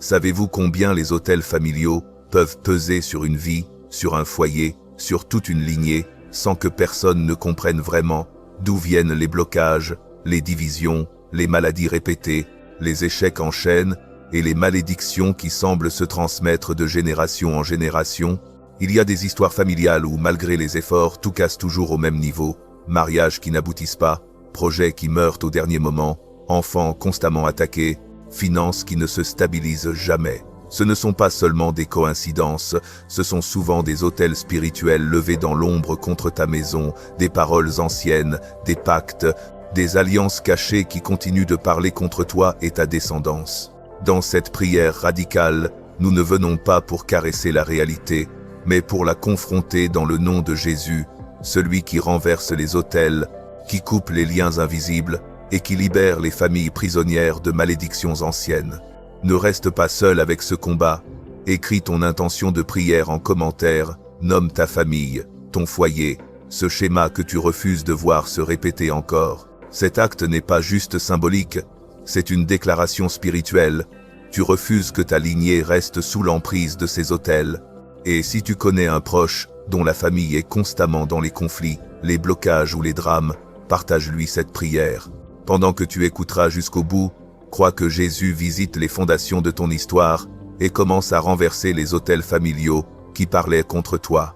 Savez-vous combien les autels familiaux peuvent peser sur une vie, sur un foyer, sur toute une lignée, sans que personne ne comprenne vraiment d'où viennent les blocages, les divisions, les maladies répétées, les échecs en chaîne et les malédictions qui semblent se transmettre de génération en génération? Il y a des histoires familiales où, malgré les efforts, tout casse toujours au même niveau. Mariages qui n'aboutissent pas, projets qui meurent au dernier moment, enfants constamment attaqués, finances qui ne se stabilisent jamais. Ce ne sont pas seulement des coïncidences, ce sont souvent des autels spirituels levés dans l'ombre contre ta maison, des paroles anciennes, des pactes, des alliances cachées qui continuent de parler contre toi et ta descendance. Dans cette prière radicale, nous ne venons pas pour caresser la réalité, mais pour la confronter dans le nom de Jésus, celui qui renverse les autels, qui coupe les liens invisibles et qui libère les familles prisonnières de malédictions anciennes. Ne reste pas seul avec ce combat. Écris ton intention de prière en commentaire, nomme ta famille, ton foyer, ce schéma que tu refuses de voir se répéter encore. Cet acte n'est pas juste symbolique, c'est une déclaration spirituelle. Tu refuses que ta lignée reste sous l'emprise de ces autels. Et si tu connais un proche dont la famille est constamment dans les conflits, les blocages ou les drames, partage-lui cette prière. Pendant que tu écouteras jusqu'au bout, crois que Jésus visite les fondations de ton histoire et commence à renverser les autels familiaux qui parlaient contre toi.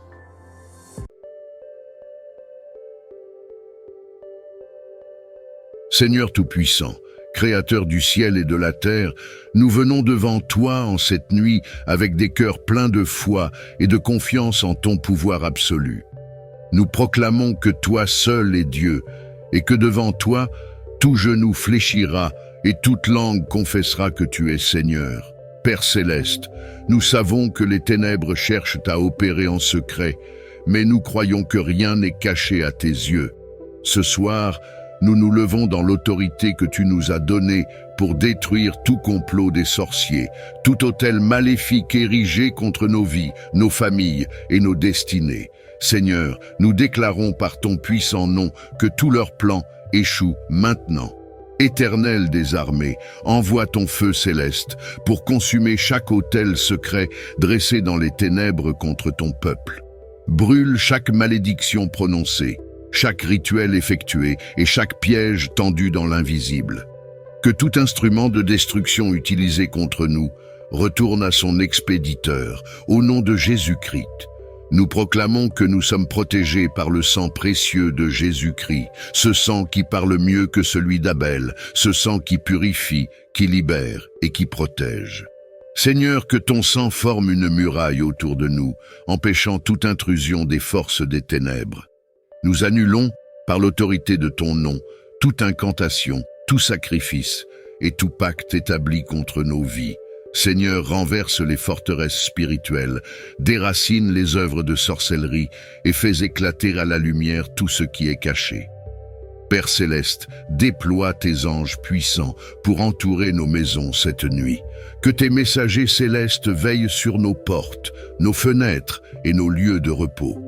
Seigneur Tout-Puissant, Créateur du ciel et de la terre, nous venons devant toi en cette nuit avec des cœurs pleins de foi et de confiance en ton pouvoir absolu. Nous proclamons que toi seul es Dieu et que devant toi, tout genou fléchira et toute langue confessera que tu es Seigneur. Père céleste, nous savons que les ténèbres cherchent à opérer en secret, mais nous croyons que rien n'est caché à tes yeux. Ce soir, nous nous levons dans l'autorité que tu nous as donnée pour détruire tout complot des sorciers, tout autel maléfique érigé contre nos vies, nos familles et nos destinées. Seigneur, nous déclarons par ton puissant nom que tous leurs plans échouent maintenant. Éternel des armées, envoie ton feu céleste pour consumer chaque autel secret dressé dans les ténèbres contre ton peuple. Brûle chaque malédiction prononcée, chaque rituel effectué et chaque piège tendu dans l'invisible. Que tout instrument de destruction utilisé contre nous retourne à son expéditeur, au nom de Jésus-Christ. Nous proclamons que nous sommes protégés par le sang précieux de Jésus-Christ, ce sang qui parle mieux que celui d'Abel, ce sang qui purifie, qui libère et qui protège. Seigneur, que ton sang forme une muraille autour de nous, empêchant toute intrusion des forces des ténèbres. Nous annulons, par l'autorité de ton nom, toute incantation, tout sacrifice et tout pacte établi contre nos vies. Seigneur, renverse les forteresses spirituelles, déracine les œuvres de sorcellerie et fais éclater à la lumière tout ce qui est caché. Père céleste, déploie tes anges puissants pour entourer nos maisons cette nuit. Que tes messagers célestes veillent sur nos portes, nos fenêtres et nos lieux de repos.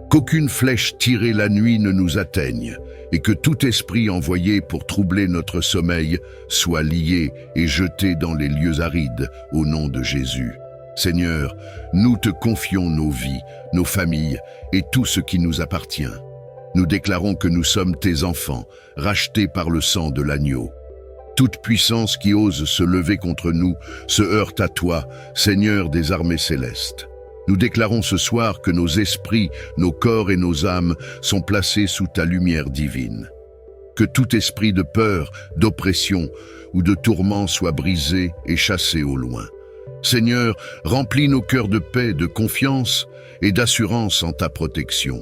Qu'aucune flèche tirée la nuit ne nous atteigne, et que tout esprit envoyé pour troubler notre sommeil soit lié et jeté dans les lieux arides au nom de Jésus. Seigneur, nous te confions nos vies, nos familles et tout ce qui nous appartient. Nous déclarons que nous sommes tes enfants, rachetés par le sang de l'agneau. Toute puissance qui ose se lever contre nous se heurte à toi, Seigneur des armées célestes. Nous déclarons ce soir que nos esprits, nos corps et nos âmes sont placés sous ta lumière divine. Que tout esprit de peur, d'oppression ou de tourment soit brisé et chassé au loin. Seigneur, remplis nos cœurs de paix, de confiance et d'assurance en ta protection.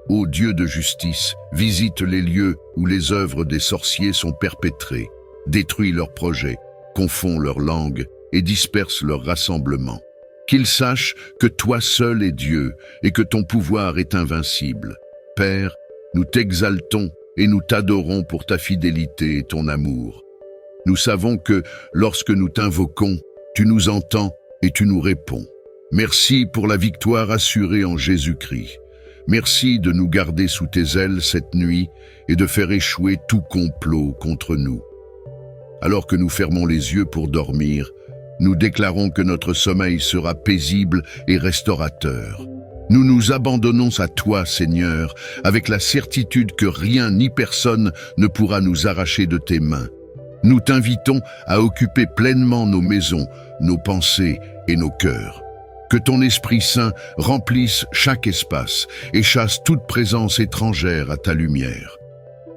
Ô Dieu de justice, visite les lieux où les œuvres des sorciers sont perpétrées, détruis leurs projets, confonds leurs langues et disperse leurs rassemblements. Qu'ils sachent que toi seul es Dieu et que ton pouvoir est invincible. Père, nous t'exaltons et nous t'adorons pour ta fidélité et ton amour. Nous savons que, lorsque nous t'invoquons, tu nous entends et tu nous réponds. Merci pour la victoire assurée en Jésus-Christ. Merci de nous garder sous tes ailes cette nuit et de faire échouer tout complot contre nous. Alors que nous fermons les yeux pour dormir, Nous déclarons que notre sommeil sera paisible et restaurateur. Nous nous abandonnons à toi, Seigneur, avec la certitude que rien ni personne ne pourra nous arracher de tes mains. Nous t'invitons à occuper pleinement nos maisons, nos pensées et nos cœurs. Que ton Esprit Saint remplisse chaque espace et chasse toute présence étrangère à ta lumière.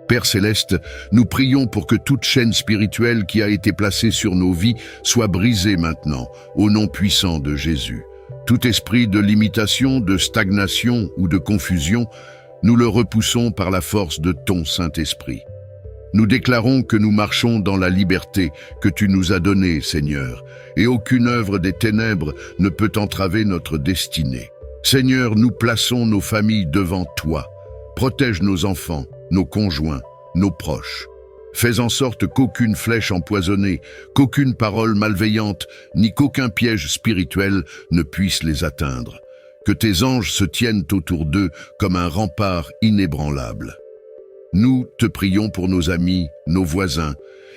Père Céleste, nous prions pour que toute chaîne spirituelle qui a été placée sur nos vies soit brisée maintenant, au nom puissant de Jésus. Tout esprit de limitation, de stagnation ou de confusion, nous le repoussons par la force de ton Saint-Esprit. Nous déclarons que nous marchons dans la liberté que tu nous as donnée, Seigneur, et aucune œuvre des ténèbres ne peut entraver notre destinée. Seigneur, nous plaçons nos familles devant toi. Protège nos enfants, nos conjoints, nos proches. Fais en sorte qu'aucune flèche empoisonnée, qu'aucune parole malveillante, ni qu'aucun piège spirituel ne puisse les atteindre. Que tes anges se tiennent autour d'eux comme un rempart inébranlable. Nous te prions pour nos amis, nos voisins,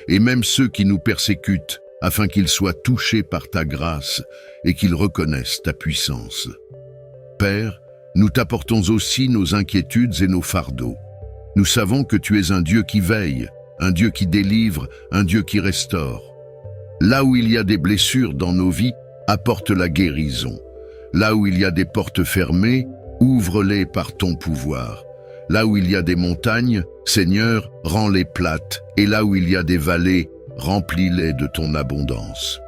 et même ceux qui nous persécutent, afin qu'ils soient touchés par ta grâce et qu'ils reconnaissent ta puissance. Père, nous t'apportons aussi nos inquiétudes et nos fardeaux. Nous savons que tu es un Dieu qui veille, un Dieu qui délivre, un Dieu qui restaure. Là où il y a des blessures dans nos vies, apporte la guérison. Là où il y a des portes fermées, ouvre-les par ton pouvoir. Là où il y a des montagnes, Seigneur, rends-les plates, et là où il y a des vallées, remplis-les de ton abondance.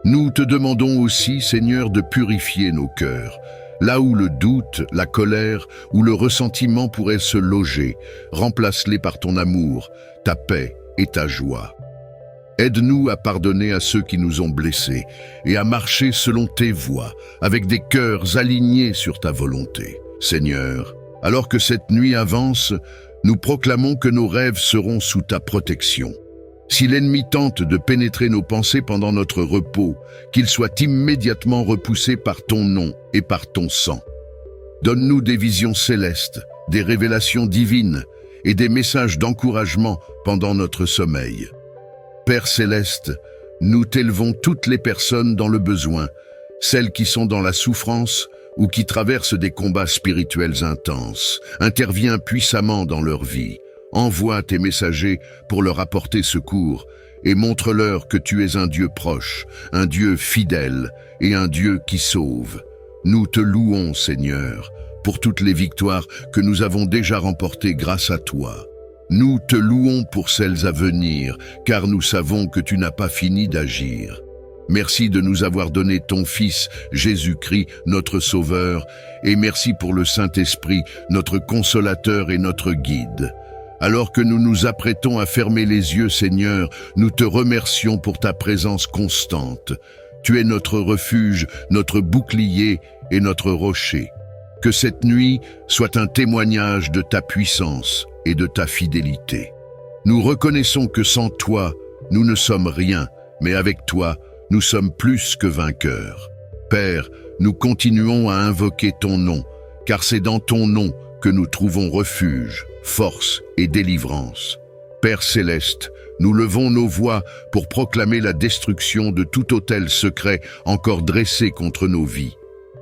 Nous te demandons aussi, Seigneur, de purifier nos cœurs. Là où le doute, la colère ou le ressentiment pourraient se loger, remplace-les par ton amour, ta paix et ta joie. Aide-nous à pardonner à ceux qui nous ont blessés et à marcher selon tes voies, avec des cœurs alignés sur ta volonté. Seigneur, alors que cette nuit avance, nous proclamons que nos rêves seront sous ta protection. Si l'ennemi tente de pénétrer nos pensées pendant notre repos, qu'il soit immédiatement repoussé par ton nom et par ton sang. Donne-nous des visions célestes, des révélations divines et des messages d'encouragement pendant notre sommeil. Père Céleste, nous t'élevons toutes les personnes dans le besoin, celles qui sont dans la souffrance ou qui traversent des combats spirituels intenses. Interviens puissamment dans leur vie. Envoie tes messagers pour leur apporter secours et montre-leur que tu es un Dieu proche, un Dieu fidèle et un Dieu qui sauve. Nous te louons, Seigneur, pour toutes les victoires que nous avons déjà remportées grâce à toi. Nous te louons pour celles à venir, car nous savons que tu n'as pas fini d'agir. Merci de nous avoir donné ton Fils, Jésus-Christ, notre Sauveur, et merci pour le Saint-Esprit, notre consolateur et notre guide. Alors que nous nous apprêtons à fermer les yeux, Seigneur, nous te remercions pour ta présence constante. Tu es notre refuge, notre bouclier et notre rocher. Que cette nuit soit un témoignage de ta puissance et de ta fidélité. Nous reconnaissons que sans toi, nous ne sommes rien, mais avec toi, nous sommes plus que vainqueurs. Père, nous continuons à invoquer ton nom, car c'est dans ton nom que nous trouvons refuge, force et délivrance. Père Céleste, nous levons nos voix pour proclamer la destruction de tout autel secret encore dressé contre nos vies.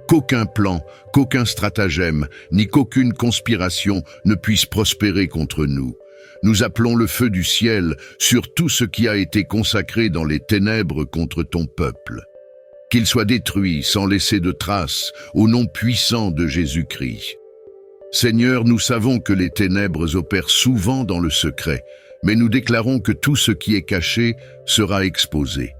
Qu'aucun plan, qu'aucun stratagème, ni qu'aucune conspiration ne puisse prospérer contre nous. Nous appelons le feu du ciel sur tout ce qui a été consacré dans les ténèbres contre ton peuple. Qu'il soit détruit sans laisser de traces au nom puissant de Jésus-Christ. Seigneur, nous savons que les ténèbres opèrent souvent dans le secret, mais nous déclarons que tout ce qui est caché sera exposé.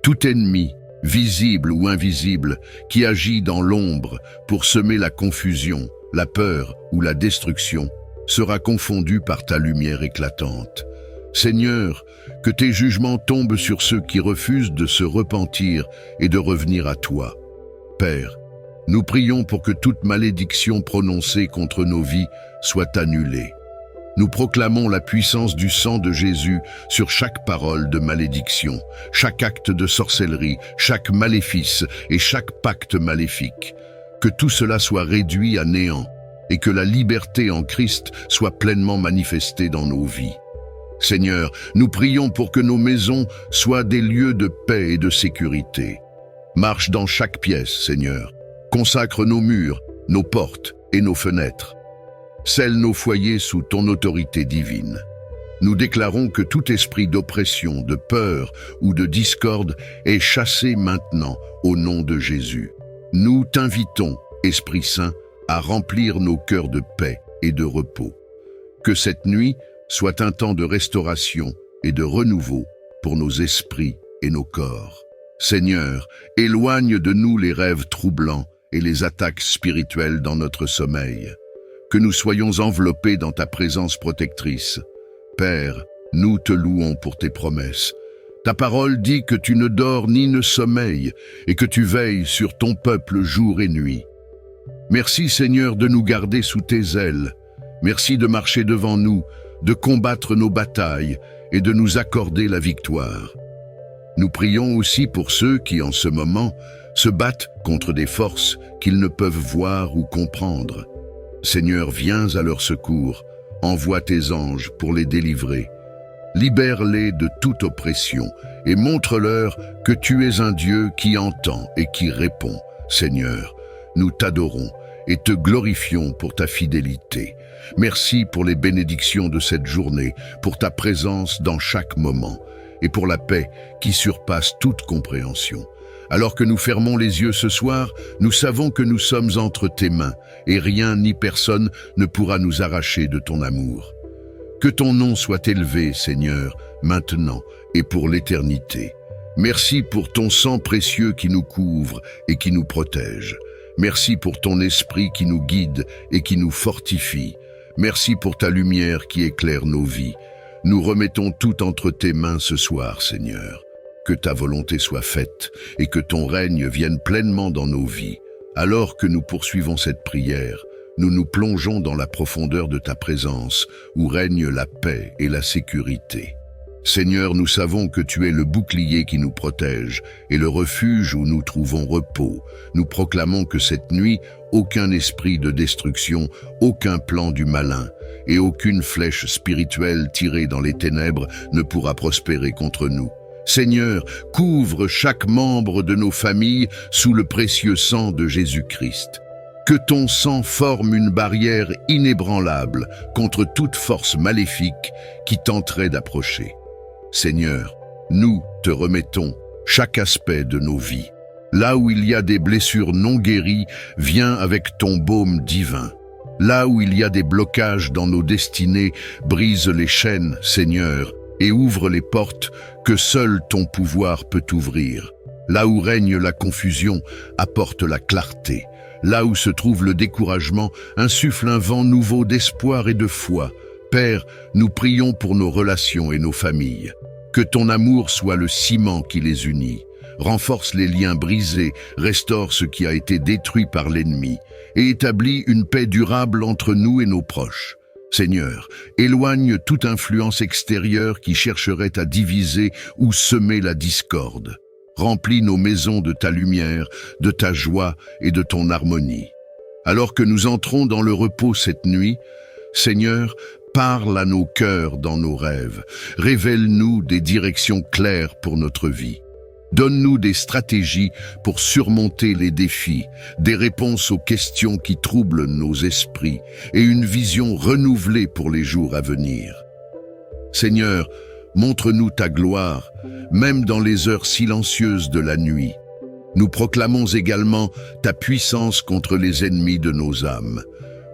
Tout ennemi, visible ou invisible, qui agit dans l'ombre pour semer la confusion, la peur ou la destruction, sera confondu par ta lumière éclatante. Seigneur, que tes jugements tombent sur ceux qui refusent de se repentir et de revenir à toi. Père, nous prions pour que toute malédiction prononcée contre nos vies soit annulée. Nous proclamons la puissance du sang de Jésus sur chaque parole de malédiction, chaque acte de sorcellerie, chaque maléfice et chaque pacte maléfique. Que tout cela soit réduit à néant et que la liberté en Christ soit pleinement manifestée dans nos vies. Seigneur, nous prions pour que nos maisons soient des lieux de paix et de sécurité. Marche dans chaque pièce, Seigneur. Consacre nos murs, nos portes et nos fenêtres. Scelle nos foyers sous ton autorité divine. Nous déclarons que tout esprit d'oppression, de peur ou de discorde est chassé maintenant au nom de Jésus. Nous t'invitons, Esprit Saint, à remplir nos cœurs de paix et de repos. Que cette nuit soit un temps de restauration et de renouveau pour nos esprits et nos corps. Seigneur, éloigne de nous les rêves troublants et les attaques spirituelles dans notre sommeil. Que nous soyons enveloppés dans ta présence protectrice. Père, nous te louons pour tes promesses. Ta parole dit que tu ne dors ni ne sommeilles et que tu veilles sur ton peuple jour et nuit. Merci Seigneur de nous garder sous tes ailes. Merci de marcher devant nous, de combattre nos batailles et de nous accorder la victoire. Nous prions aussi pour ceux qui, en ce moment, se battent contre des forces qu'ils ne peuvent voir ou comprendre. Seigneur, viens à leur secours, envoie tes anges pour les délivrer. Libère-les de toute oppression et montre-leur que tu es un Dieu qui entend et qui répond. Seigneur, nous t'adorons et te glorifions pour ta fidélité. Merci pour les bénédictions de cette journée, pour ta présence dans chaque moment et pour la paix qui surpasse toute compréhension. Alors que nous fermons les yeux ce soir, nous savons que nous sommes entre tes mains et rien ni personne ne pourra nous arracher de ton amour. Que ton nom soit élevé, Seigneur, maintenant et pour l'éternité. Merci pour ton sang précieux qui nous couvre et qui nous protège. Merci pour ton esprit qui nous guide et qui nous fortifie. Merci pour ta lumière qui éclaire nos vies. Nous remettons tout entre tes mains ce soir, Seigneur. Que ta volonté soit faite et que ton règne vienne pleinement dans nos vies. Alors que nous poursuivons cette prière, nous nous plongeons dans la profondeur de ta présence, où règne la paix et la sécurité. Seigneur, nous savons que tu es le bouclier qui nous protège et le refuge où nous trouvons repos. Nous proclamons que cette nuit, aucun esprit de destruction, aucun plan du malin et aucune flèche spirituelle tirée dans les ténèbres ne pourra prospérer contre nous. Seigneur, couvre chaque membre de nos familles sous le précieux sang de Jésus-Christ. Que ton sang forme une barrière inébranlable contre toute force maléfique qui tenterait d'approcher. Seigneur, nous te remettons chaque aspect de nos vies. Là où il y a des blessures non guéries, viens avec ton baume divin. Là où il y a des blocages dans nos destinées, brise les chaînes, Seigneur, et ouvre les portes que seul ton pouvoir peut ouvrir. Là où règne la confusion, apporte la clarté. Là où se trouve le découragement, insuffle un vent nouveau d'espoir et de foi. Père, nous prions pour nos relations et nos familles. Que ton amour soit le ciment qui les unit. Renforce les liens brisés, restaure ce qui a été détruit par l'ennemi et établit une paix durable entre nous et nos proches. Seigneur, éloigne toute influence extérieure qui chercherait à diviser ou semer la discorde. Remplis nos maisons de ta lumière, de ta joie et de ton harmonie. Alors que nous entrons dans le repos cette nuit, Seigneur, parle à nos cœurs dans nos rêves. Révèle-nous des directions claires pour notre vie. Donne-nous des stratégies pour surmonter les défis, des réponses aux questions qui troublent nos esprits et une vision renouvelée pour les jours à venir. Seigneur, montre-nous ta gloire, même dans les heures silencieuses de la nuit. Nous proclamons également ta puissance contre les ennemis de nos âmes.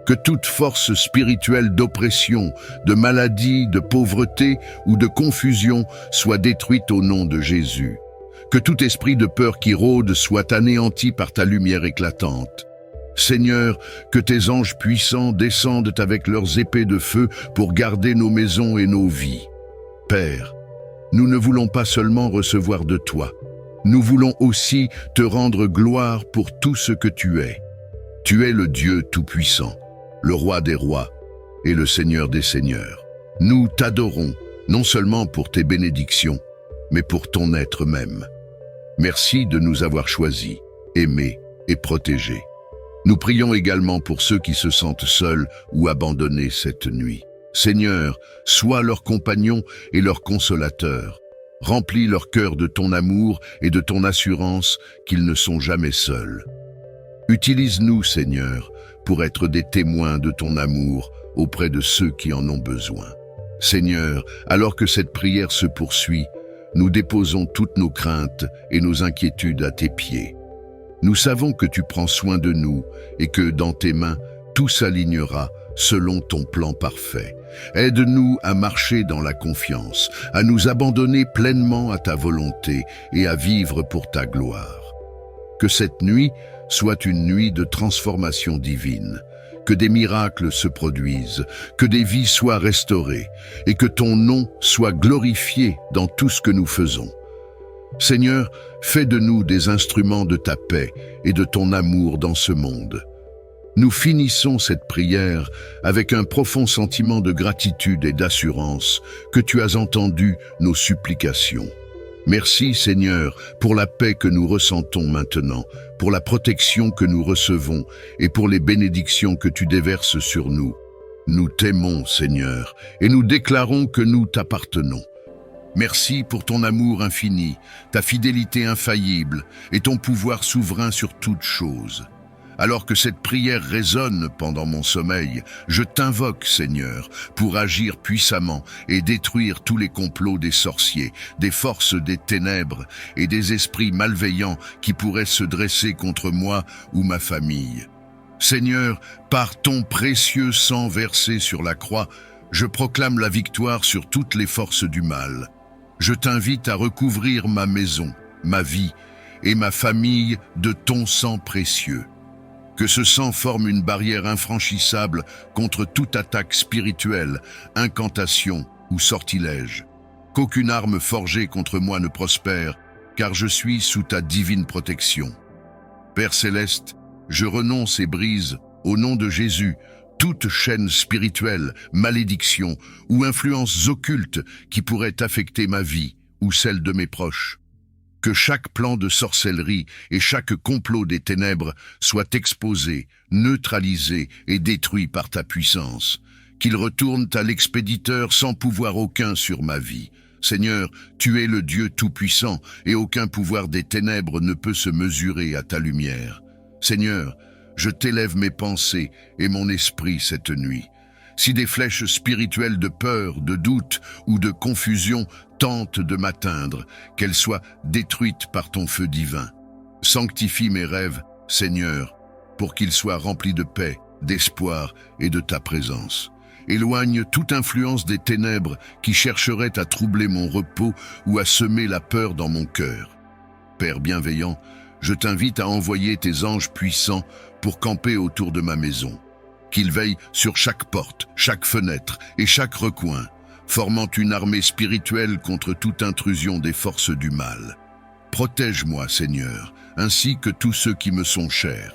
Que toute force spirituelle d'oppression, de maladie, de pauvreté ou de confusion soit détruite au nom de Jésus. Que tout esprit de peur qui rôde soit anéanti par ta lumière éclatante. Seigneur, que tes anges puissants descendent avec leurs épées de feu pour garder nos maisons et nos vies. Père, nous ne voulons pas seulement recevoir de toi, nous voulons aussi te rendre gloire pour tout ce que tu es. Tu es le Dieu Tout-Puissant, le Roi des rois et le Seigneur des seigneurs. Nous t'adorons, non seulement pour tes bénédictions, mais pour ton être même. Merci de nous avoir choisis, aimés et protégés. Nous prions également pour ceux qui se sentent seuls ou abandonnés cette nuit. Seigneur, sois leur compagnon et leur consolateur. Remplis leur cœur de ton amour et de ton assurance qu'ils ne sont jamais seuls. Utilise-nous, Seigneur, pour être des témoins de ton amour auprès de ceux qui en ont besoin. Seigneur, alors que cette prière se poursuit, nous déposons toutes nos craintes et nos inquiétudes à tes pieds. Nous savons que tu prends soin de nous et que dans tes mains, tout s'alignera selon ton plan parfait. Aide-nous à marcher dans la confiance, à nous abandonner pleinement à ta volonté et à vivre pour ta gloire. Que cette nuit soit une nuit de transformation divine, que des miracles se produisent, que des vies soient restaurées et que ton nom soit glorifié dans tout ce que nous faisons. Seigneur, fais de nous des instruments de ta paix et de ton amour dans ce monde. Nous finissons cette prière avec un profond sentiment de gratitude et d'assurance que tu as entendu nos supplications. Merci Seigneur pour la paix que nous ressentons maintenant, pour la protection que nous recevons et pour les bénédictions que tu déverses sur nous. Nous t'aimons Seigneur et nous déclarons que nous t'appartenons. Merci pour ton amour infini, ta fidélité infaillible et ton pouvoir souverain sur toutes choses. Alors que cette prière résonne pendant mon sommeil, je t'invoque, Seigneur, pour agir puissamment et détruire tous les complots des sorciers, des forces des ténèbres et des esprits malveillants qui pourraient se dresser contre moi ou ma famille. Seigneur, par ton précieux sang versé sur la croix, je proclame la victoire sur toutes les forces du mal. Je t'invite à recouvrir ma maison, ma vie et ma famille de ton sang précieux. Que ce sang forme une barrière infranchissable contre toute attaque spirituelle, incantation ou sortilège. Qu'aucune arme forgée contre moi ne prospère, car je suis sous ta divine protection. Père céleste, je renonce et brise, au nom de Jésus, toute chaîne spirituelle, malédiction ou influence occulte qui pourrait affecter ma vie ou celle de mes proches. Que chaque plan de sorcellerie et chaque complot des ténèbres soit exposé, neutralisé et détruit par ta puissance. Qu'ils retournent à l'expéditeur sans pouvoir aucun sur ma vie. Seigneur, tu es le Dieu tout-puissant et aucun pouvoir des ténèbres ne peut se mesurer à ta lumière. Seigneur, je t'élève mes pensées et mon esprit cette nuit. Si des flèches spirituelles de peur, de doute ou de confusion tentent de m'atteindre, qu'elles soient détruites par ton feu divin. Sanctifie mes rêves, Seigneur, pour qu'ils soient remplis de paix, d'espoir et de ta présence. Éloigne toute influence des ténèbres qui chercheraient à troubler mon repos ou à semer la peur dans mon cœur. Père bienveillant, je t'invite à envoyer tes anges puissants pour camper autour de ma maison. Qu'ils veillent sur chaque porte, chaque fenêtre et chaque recoin, formant une armée spirituelle contre toute intrusion des forces du mal. Protège-moi, Seigneur, ainsi que tous ceux qui me sont chers.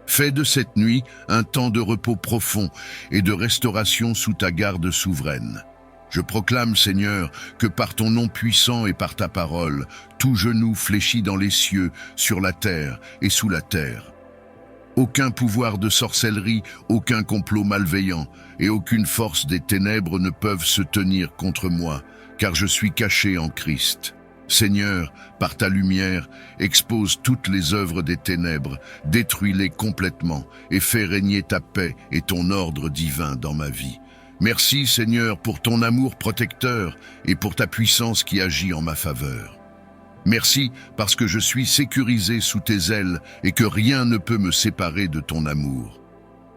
Fais de cette nuit un temps de repos profond et de restauration sous ta garde souveraine. Je proclame, Seigneur, que par ton nom puissant et par ta parole, tout genou fléchit dans les cieux, sur la terre et sous la terre. Aucun pouvoir de sorcellerie, aucun complot malveillant et aucune force des ténèbres ne peuvent se tenir contre moi, car je suis caché en Christ. Seigneur, par ta lumière, expose toutes les œuvres des ténèbres, détruis-les complètement et fais régner ta paix et ton ordre divin dans ma vie. Merci, Seigneur, pour ton amour protecteur et pour ta puissance qui agit en ma faveur. Merci parce que je suis sécurisé sous tes ailes et que rien ne peut me séparer de ton amour.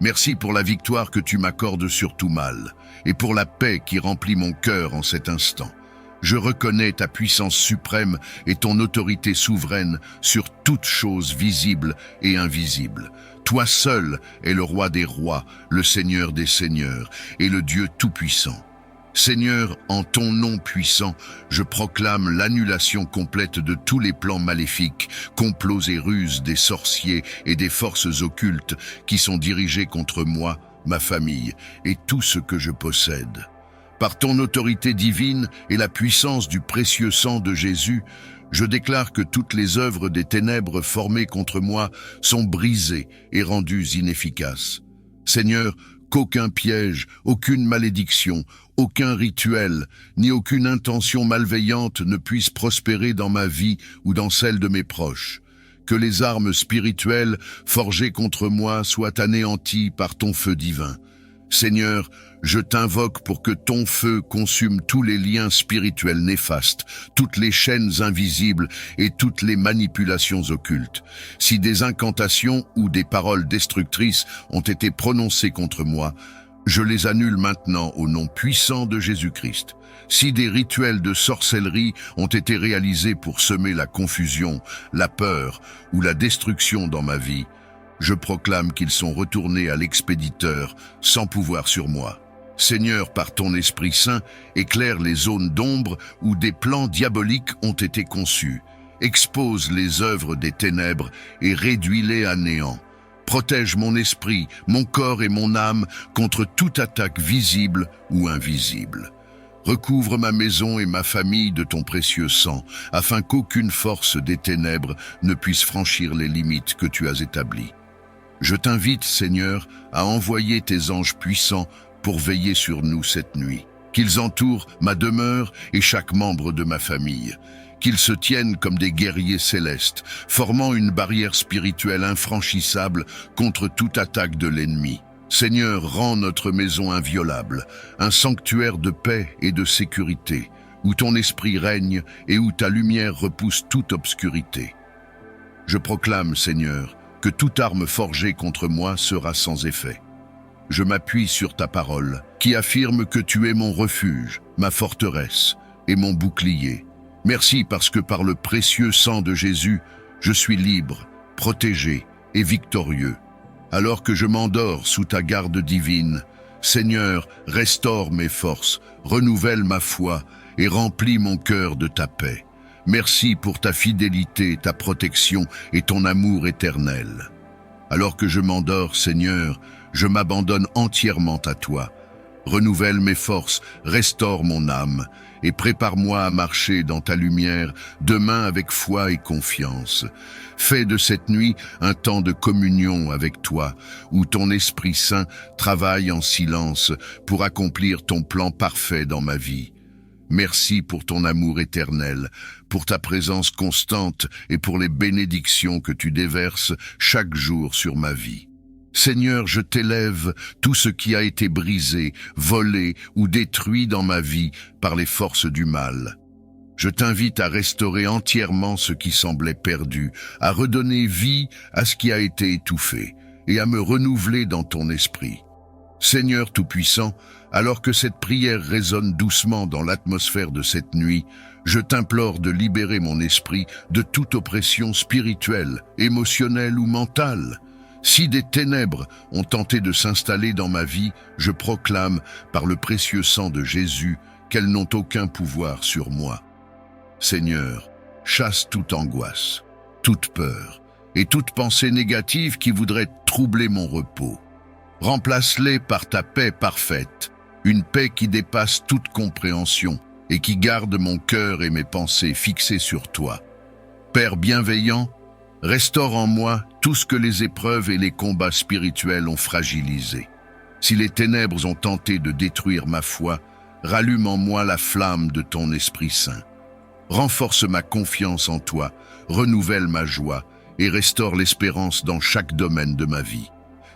Merci pour la victoire que tu m'accordes sur tout mal et pour la paix qui remplit mon cœur en cet instant. Je reconnais ta puissance suprême et ton autorité souveraine sur toute chose visible et invisible. Toi seul es le roi des rois, le Seigneur des seigneurs et le Dieu tout-puissant. Seigneur, en ton nom puissant, je proclame l'annulation complète de tous les plans maléfiques, complots et ruses des sorciers et des forces occultes qui sont dirigés contre moi, ma famille et tout ce que je possède. Par ton autorité divine et la puissance du précieux sang de Jésus, je déclare que toutes les œuvres des ténèbres formées contre moi sont brisées et rendues inefficaces. Seigneur, qu'aucun piège, aucune malédiction, aucun rituel, ni aucune intention malveillante ne puisse prospérer dans ma vie ou dans celle de mes proches. Que les armes spirituelles forgées contre moi soient anéanties par ton feu divin. Seigneur, je t'invoque pour que ton feu consume tous les liens spirituels néfastes, toutes les chaînes invisibles et toutes les manipulations occultes. Si des incantations ou des paroles destructrices ont été prononcées contre moi, je les annule maintenant au nom puissant de Jésus-Christ. Si des rituels de sorcellerie ont été réalisés pour semer la confusion, la peur ou la destruction dans ma vie, je proclame qu'ils sont retournés à l'expéditeur sans pouvoir sur moi. Seigneur, par ton Esprit Saint, éclaire les zones d'ombre où des plans diaboliques ont été conçus. Expose les œuvres des ténèbres et réduis-les à néant. Protège mon esprit, mon corps et mon âme contre toute attaque visible ou invisible. Recouvre ma maison et ma famille de ton précieux sang, afin qu'aucune force des ténèbres ne puisse franchir les limites que tu as établies. Je t'invite, Seigneur, à envoyer tes anges puissants pour veiller sur nous cette nuit. Qu'ils entourent ma demeure et chaque membre de ma famille. Qu'ils se tiennent comme des guerriers célestes, formant une barrière spirituelle infranchissable contre toute attaque de l'ennemi. Seigneur, rends notre maison inviolable, un sanctuaire de paix et de sécurité, où ton esprit règne et où ta lumière repousse toute obscurité. Je proclame, Seigneur, que toute arme forgée contre moi sera sans effet. Je m'appuie sur ta parole, qui affirme que tu es mon refuge, ma forteresse et mon bouclier. Merci parce que par le précieux sang de Jésus, je suis libre, protégé et victorieux. Alors que je m'endors sous ta garde divine, Seigneur, restaure mes forces, renouvelle ma foi et remplis mon cœur de ta paix. Merci pour ta fidélité, ta protection et ton amour éternel. Alors que je m'endors, Seigneur, je m'abandonne entièrement à toi. Renouvelle mes forces, restaure mon âme et prépare-moi à marcher dans ta lumière demain avec foi et confiance. Fais de cette nuit un temps de communion avec toi, où ton Esprit Saint travaille en silence pour accomplir ton plan parfait dans ma vie. Merci pour ton amour éternel, pour ta présence constante et pour les bénédictions que tu déverses chaque jour sur ma vie. Seigneur, je t'élève tout ce qui a été brisé, volé ou détruit dans ma vie par les forces du mal. Je t'invite à restaurer entièrement ce qui semblait perdu, à redonner vie à ce qui a été étouffé et à me renouveler dans ton esprit. Seigneur Tout-Puissant, alors que cette prière résonne doucement dans l'atmosphère de cette nuit, je t'implore de libérer mon esprit de toute oppression spirituelle, émotionnelle ou mentale. Si des ténèbres ont tenté de s'installer dans ma vie, je proclame, par le précieux sang de Jésus, qu'elles n'ont aucun pouvoir sur moi. Seigneur, chasse toute angoisse, toute peur et toute pensée négative qui voudrait troubler mon repos. Remplace-les par ta paix parfaite, une paix qui dépasse toute compréhension et qui garde mon cœur et mes pensées fixés sur toi. Père bienveillant, restaure en moi tout ce que les épreuves et les combats spirituels ont fragilisé. Si les ténèbres ont tenté de détruire ma foi, rallume en moi la flamme de ton Esprit Saint. Renforce ma confiance en toi, renouvelle ma joie et restaure l'espérance dans chaque domaine de ma vie.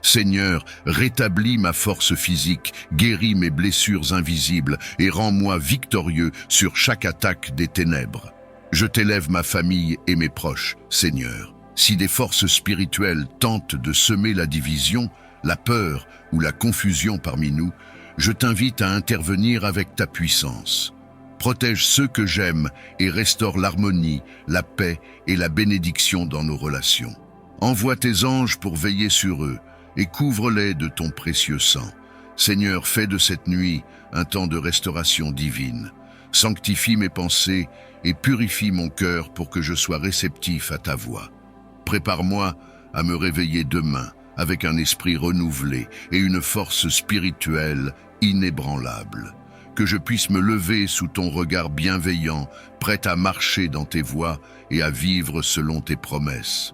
Seigneur, rétablis ma force physique, guéris mes blessures invisibles et rends-moi victorieux sur chaque attaque des ténèbres. Je t'élève ma famille et mes proches, Seigneur. Si des forces spirituelles tentent de semer la division, la peur ou la confusion parmi nous, je t'invite à intervenir avec ta puissance. Protège ceux que j'aime et restaure l'harmonie, la paix et la bénédiction dans nos relations. Envoie tes anges pour veiller sur eux et couvre-les de ton précieux sang. Seigneur, fais de cette nuit un temps de restauration divine. Sanctifie mes pensées et purifie mon cœur pour que je sois réceptif à ta voix. Prépare-moi à me réveiller demain avec un esprit renouvelé et une force spirituelle inébranlable. Que je puisse me lever sous ton regard bienveillant, prêt à marcher dans tes voies et à vivre selon tes promesses.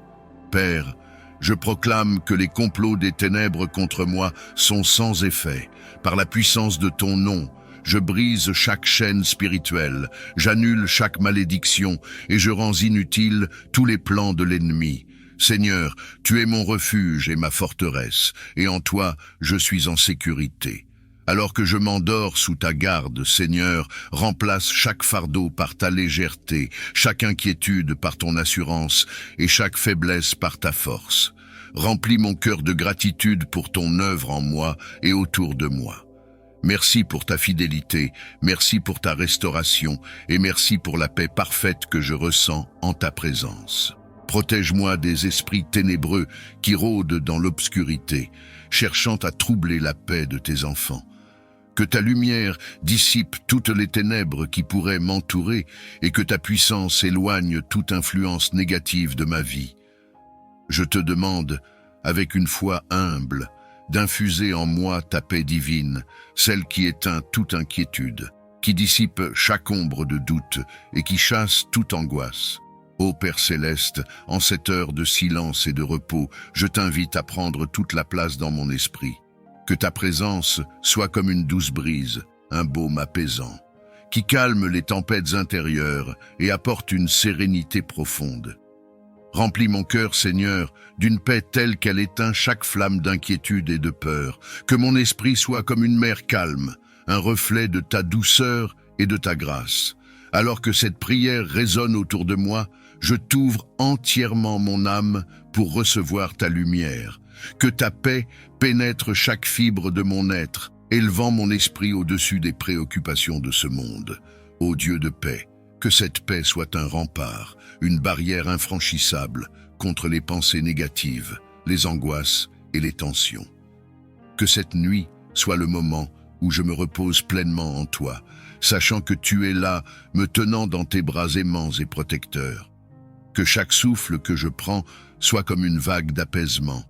Père, Je proclame que les complots des ténèbres contre moi sont sans effet. Par la puissance de ton nom, je brise chaque chaîne spirituelle, j'annule chaque malédiction et je rends inutiles tous les plans de l'ennemi. Seigneur, tu es mon refuge et ma forteresse, et en toi je suis en sécurité. Alors que je m'endors sous ta garde, Seigneur, remplace chaque fardeau par ta légèreté, chaque inquiétude par ton assurance et chaque faiblesse par ta force. Remplis mon cœur de gratitude pour ton œuvre en moi et autour de moi. Merci pour ta fidélité, merci pour ta restauration et merci pour la paix parfaite que je ressens en ta présence. Protège-moi des esprits ténébreux qui rôdent dans l'obscurité, cherchant à troubler la paix de tes enfants. Que ta lumière dissipe toutes les ténèbres qui pourraient m'entourer et que ta puissance éloigne toute influence négative de ma vie. Je te demande, avec une foi humble, d'infuser en moi ta paix divine, celle qui éteint toute inquiétude, qui dissipe chaque ombre de doute et qui chasse toute angoisse. Ô Père céleste, en cette heure de silence et de repos, je t'invite à prendre toute la place dans mon esprit. Que ta présence soit comme une douce brise, un baume apaisant, qui calme les tempêtes intérieures et apporte une sérénité profonde. Remplis mon cœur, Seigneur, d'une paix telle qu'elle éteint chaque flamme d'inquiétude et de peur. Que mon esprit soit comme une mer calme, un reflet de ta douceur et de ta grâce. Alors que cette prière résonne autour de moi, je t'ouvre entièrement mon âme pour recevoir ta lumière. Que ta paix pénètre chaque fibre de mon être, élevant mon esprit au-dessus des préoccupations de ce monde. Ô Dieu de paix, que cette paix soit un rempart, une barrière infranchissable contre les pensées négatives, les angoisses et les tensions. Que cette nuit soit le moment où je me repose pleinement en toi, sachant que tu es là, me tenant dans tes bras aimants et protecteurs. Que chaque souffle que je prends soit comme une vague d'apaisement,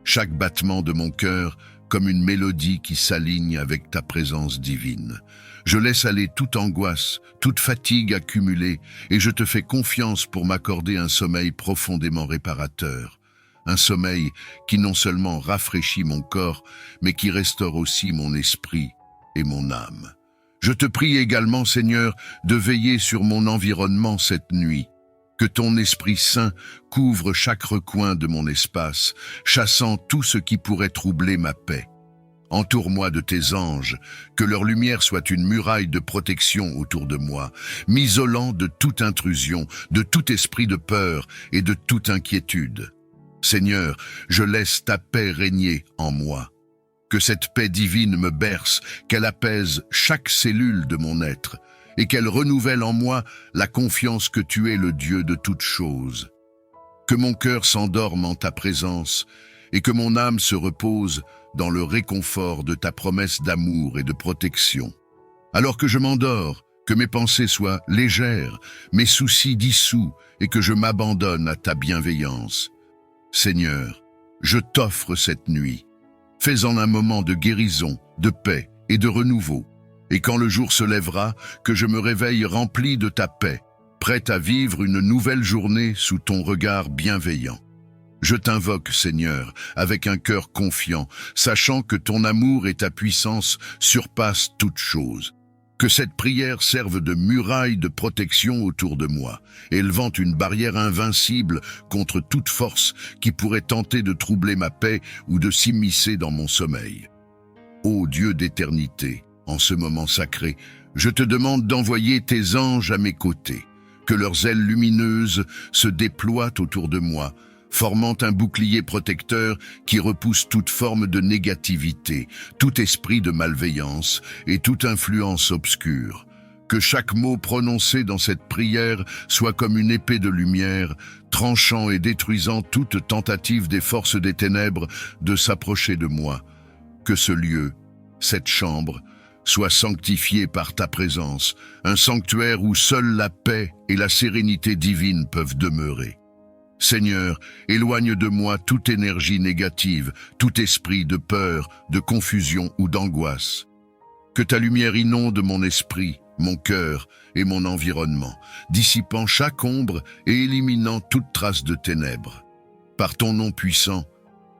chaque battement de mon cœur comme une mélodie qui s'aligne avec ta présence divine. Je laisse aller toute angoisse, toute fatigue accumulée, et je te fais confiance pour m'accorder un sommeil profondément réparateur. Un sommeil qui non seulement rafraîchit mon corps, mais qui restaure aussi mon esprit et mon âme. Je te prie également, Seigneur, de veiller sur mon environnement cette nuit. Que ton Esprit Saint couvre chaque recoin de mon espace, chassant tout ce qui pourrait troubler ma paix. Entoure-moi de tes anges, que leur lumière soit une muraille de protection autour de moi, m'isolant de toute intrusion, de tout esprit de peur et de toute inquiétude. Seigneur, je laisse ta paix régner en moi. Que cette paix divine me berce, qu'elle apaise chaque cellule de mon être, et qu'elle renouvelle en moi la confiance que tu es le Dieu de toutes choses. Que mon cœur s'endorme en ta présence, et que mon âme se repose dans le réconfort de ta promesse d'amour et de protection. Alors que je m'endors, que mes pensées soient légères, mes soucis dissous, et que je m'abandonne à ta bienveillance. Seigneur, je t'offre cette nuit. Fais-en un moment de guérison, de paix et de renouveau. Et quand le jour se lèvera, que je me réveille rempli de ta paix, prête à vivre une nouvelle journée sous ton regard bienveillant. Je t'invoque, Seigneur, avec un cœur confiant, sachant que ton amour et ta puissance surpassent toute chose. Que cette prière serve de muraille de protection autour de moi, élevant une barrière invincible contre toute force qui pourrait tenter de troubler ma paix ou de s'immiscer dans mon sommeil. Ô Dieu d'éternité, en ce moment sacré, je te demande d'envoyer tes anges à mes côtés, que leurs ailes lumineuses se déploient autour de moi, formant un bouclier protecteur qui repousse toute forme de négativité, tout esprit de malveillance et toute influence obscure. Que chaque mot prononcé dans cette prière soit comme une épée de lumière, tranchant et détruisant toute tentative des forces des ténèbres de s'approcher de moi. Que ce lieu, cette chambre, soit sanctifié par ta présence, un sanctuaire où seule la paix et la sérénité divine peuvent demeurer. Seigneur, éloigne de moi toute énergie négative, tout esprit de peur, de confusion ou d'angoisse. Que ta lumière inonde mon esprit, mon cœur et mon environnement, dissipant chaque ombre et éliminant toute trace de ténèbres. Par ton nom puissant,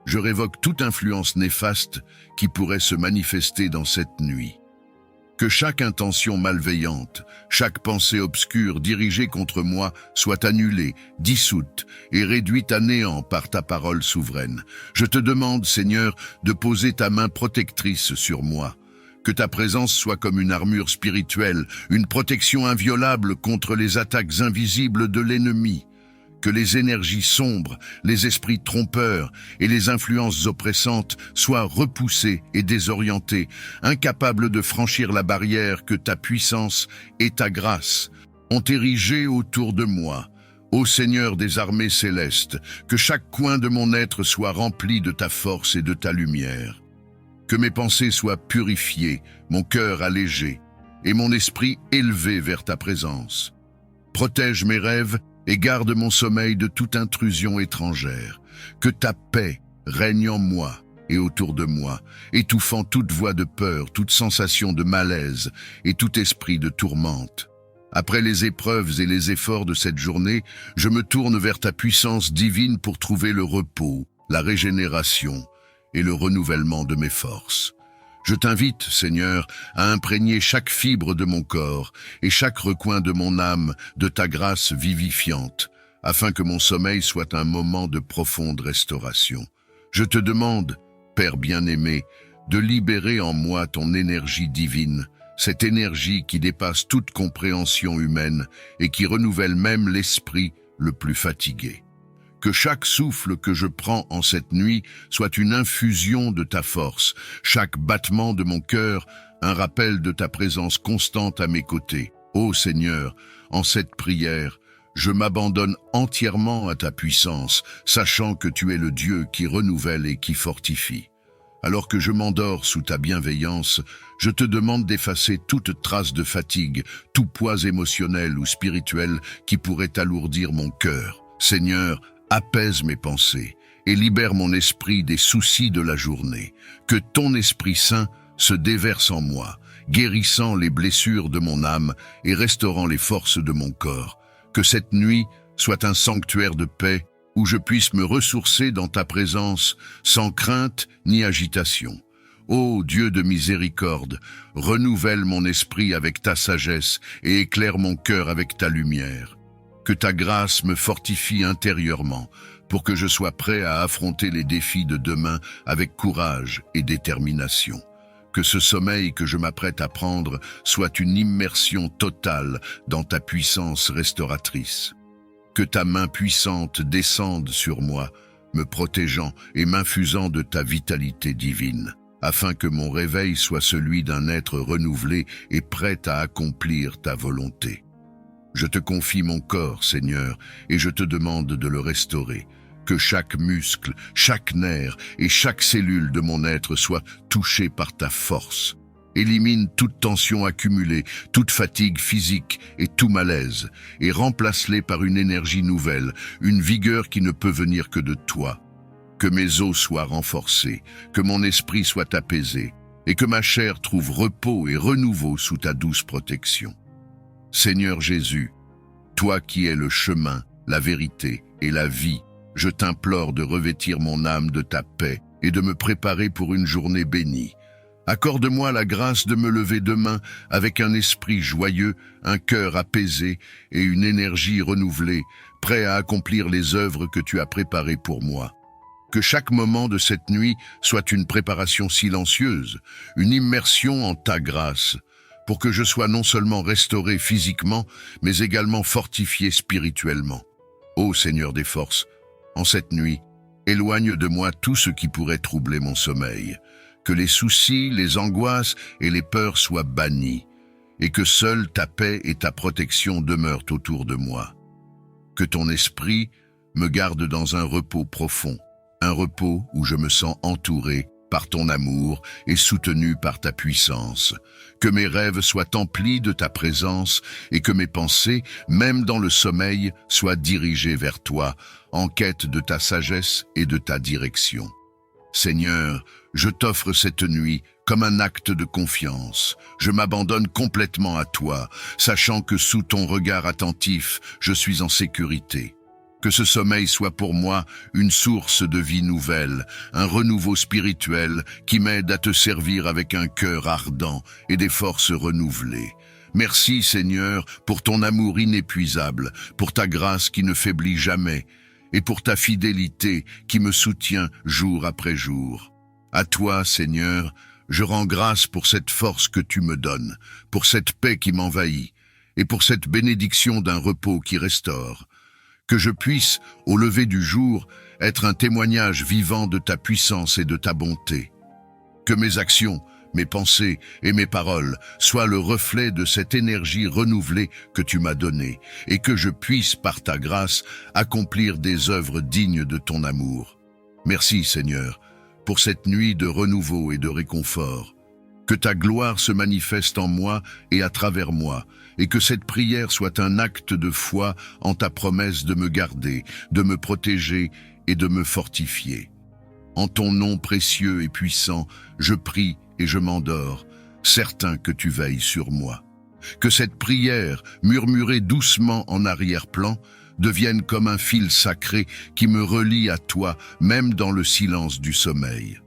je révoque toute influence néfaste qui pourrait se manifester dans cette nuit. Que chaque intention malveillante, chaque pensée obscure dirigée contre moi soit annulée, dissoute et réduite à néant par ta parole souveraine. Je te demande, Seigneur, de poser ta main protectrice sur moi. Que ta présence soit comme une armure spirituelle, une protection inviolable contre les attaques invisibles de l'ennemi. Que les énergies sombres, les esprits trompeurs et les influences oppressantes soient repoussées et désorientées, incapables de franchir la barrière que ta puissance et ta grâce ont érigée autour de moi. Ô Seigneur des armées célestes, que chaque coin de mon être soit rempli de ta force et de ta lumière. Que mes pensées soient purifiées, mon cœur allégé et mon esprit élevé vers ta présence. Protège mes rêves et garde mon sommeil de toute intrusion étrangère. Que ta paix règne en moi et autour de moi, étouffant toute voix de peur, toute sensation de malaise et tout esprit de tourmente. Après les épreuves et les efforts de cette journée, je me tourne vers ta puissance divine pour trouver le repos, la régénération et le renouvellement de mes forces. Je t'invite, Seigneur, à imprégner chaque fibre de mon corps et chaque recoin de mon âme de ta grâce vivifiante, afin que mon sommeil soit un moment de profonde restauration. Je te demande, Père bien-aimé, de libérer en moi ton énergie divine, cette énergie qui dépasse toute compréhension humaine et qui renouvelle même l'esprit le plus fatigué. Que chaque souffle que je prends en cette nuit soit une infusion de ta force, chaque battement de mon cœur un rappel de ta présence constante à mes côtés. Ô Seigneur, en cette prière, je m'abandonne entièrement à ta puissance, sachant que tu es le Dieu qui renouvelle et qui fortifie. Alors que je m'endors sous ta bienveillance, je te demande d'effacer toute trace de fatigue, tout poids émotionnel ou spirituel qui pourrait alourdir mon cœur. Seigneur, apaise mes pensées et libère mon esprit des soucis de la journée. Que ton Esprit Saint se déverse en moi, guérissant les blessures de mon âme et restaurant les forces de mon corps. Que cette nuit soit un sanctuaire de paix où je puisse me ressourcer dans ta présence sans crainte ni agitation. Ô Dieu de miséricorde, renouvelle mon esprit avec ta sagesse et éclaire mon cœur avec ta lumière. Que ta grâce me fortifie intérieurement pour que je sois prêt à affronter les défis de demain avec courage et détermination. Que ce sommeil que je m'apprête à prendre soit une immersion totale dans ta puissance restauratrice. Que ta main puissante descende sur moi, me protégeant et m'infusant de ta vitalité divine, afin que mon réveil soit celui d'un être renouvelé et prêt à accomplir ta volonté. Je te confie mon corps, Seigneur, et je te demande de le restaurer. Que chaque muscle, chaque nerf et chaque cellule de mon être soit touchée par ta force. Élimine toute tension accumulée, toute fatigue physique et tout malaise, et remplace-les par une énergie nouvelle, une vigueur qui ne peut venir que de toi. Que mes os soient renforcés, que mon esprit soit apaisé, et que ma chair trouve repos et renouveau sous ta douce protection. Seigneur Jésus, toi qui es le chemin, la vérité et la vie, je t'implore de revêtir mon âme de ta paix et de me préparer pour une journée bénie. Accorde-moi la grâce de me lever demain avec un esprit joyeux, un cœur apaisé et une énergie renouvelée, prêt à accomplir les œuvres que tu as préparées pour moi. Que chaque moment de cette nuit soit une préparation silencieuse, une immersion en ta grâce, pour que je sois non seulement restauré physiquement, mais également fortifié spirituellement. Ô Seigneur des forces, en cette nuit, éloigne de moi tout ce qui pourrait troubler mon sommeil. Que les soucis, les angoisses et les peurs soient bannis, et que seule ta paix et ta protection demeurent autour de moi. Que ton esprit me garde dans un repos profond, un repos où je me sens entouré par ton amour et soutenu par ta puissance. Que mes rêves soient emplis de ta présence et que mes pensées, même dans le sommeil, soient dirigées vers toi, en quête de ta sagesse et de ta direction. Seigneur, je t'offre cette nuit comme un acte de confiance. Je m'abandonne complètement à toi, sachant que sous ton regard attentif, je suis en sécurité. Que ce sommeil soit pour moi une source de vie nouvelle, un renouveau spirituel qui m'aide à te servir avec un cœur ardent et des forces renouvelées. Merci Seigneur pour ton amour inépuisable, pour ta grâce qui ne faiblit jamais, et pour ta fidélité qui me soutient jour après jour. À toi, Seigneur, je rends grâce pour cette force que tu me donnes, pour cette paix qui m'envahit, et pour cette bénédiction d'un repos qui restaure. Que je puisse, au lever du jour, être un témoignage vivant de ta puissance et de ta bonté. Que mes actions, mes pensées et mes paroles soient le reflet de cette énergie renouvelée que tu m'as donnée, et que je puisse, par ta grâce, accomplir des œuvres dignes de ton amour. Merci, Seigneur, pour cette nuit de renouveau et de réconfort. Que ta gloire se manifeste en moi et à travers moi, et que cette prière soit un acte de foi en ta promesse de me garder, de me protéger et de me fortifier. En ton nom précieux et puissant, je prie et je m'endors, certain que tu veilles sur moi. Que cette prière, murmurée doucement en arrière-plan, devienne comme un fil sacré qui me relie à toi, même dans le silence du sommeil.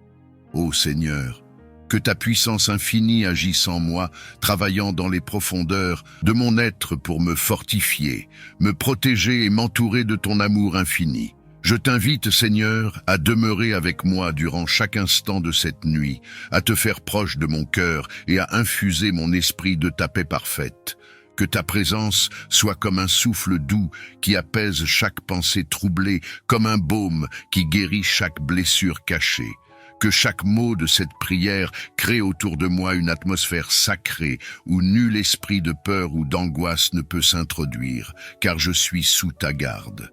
Ô Seigneur, que ta puissance infinie agisse en moi, travaillant dans les profondeurs de mon être pour me fortifier, me protéger et m'entourer de ton amour infini. Je t'invite, Seigneur, à demeurer avec moi durant chaque instant de cette nuit, à te faire proche de mon cœur et à infuser mon esprit de ta paix parfaite. Que ta présence soit comme un souffle doux qui apaise chaque pensée troublée, comme un baume qui guérit chaque blessure cachée. Que chaque mot de cette prière crée autour de moi une atmosphère sacrée où nul esprit de peur ou d'angoisse ne peut s'introduire, car je suis sous ta garde.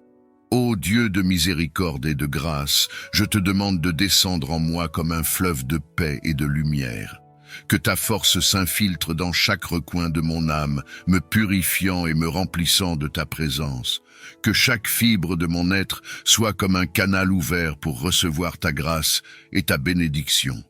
Ô Dieu de miséricorde et de grâce, je te demande de descendre en moi comme un fleuve de paix et de lumière. Que ta force s'infiltre dans chaque recoin de mon âme, me purifiant et me remplissant de ta présence. Que chaque fibre de mon être soit comme un canal ouvert pour recevoir ta grâce et ta bénédiction.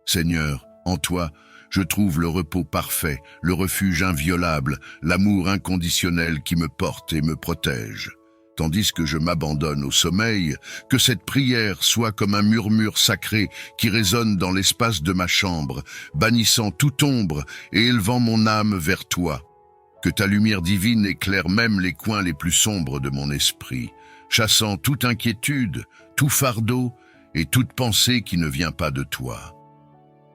Seigneur, en toi, je trouve le repos parfait, le refuge inviolable, l'amour inconditionnel qui me porte et me protège. Tandis que je m'abandonne au sommeil, que cette prière soit comme un murmure sacré qui résonne dans l'espace de ma chambre, bannissant toute ombre et élevant mon âme vers toi. Que ta lumière divine éclaire même les coins les plus sombres de mon esprit, chassant toute inquiétude, tout fardeau et toute pensée qui ne vient pas de toi.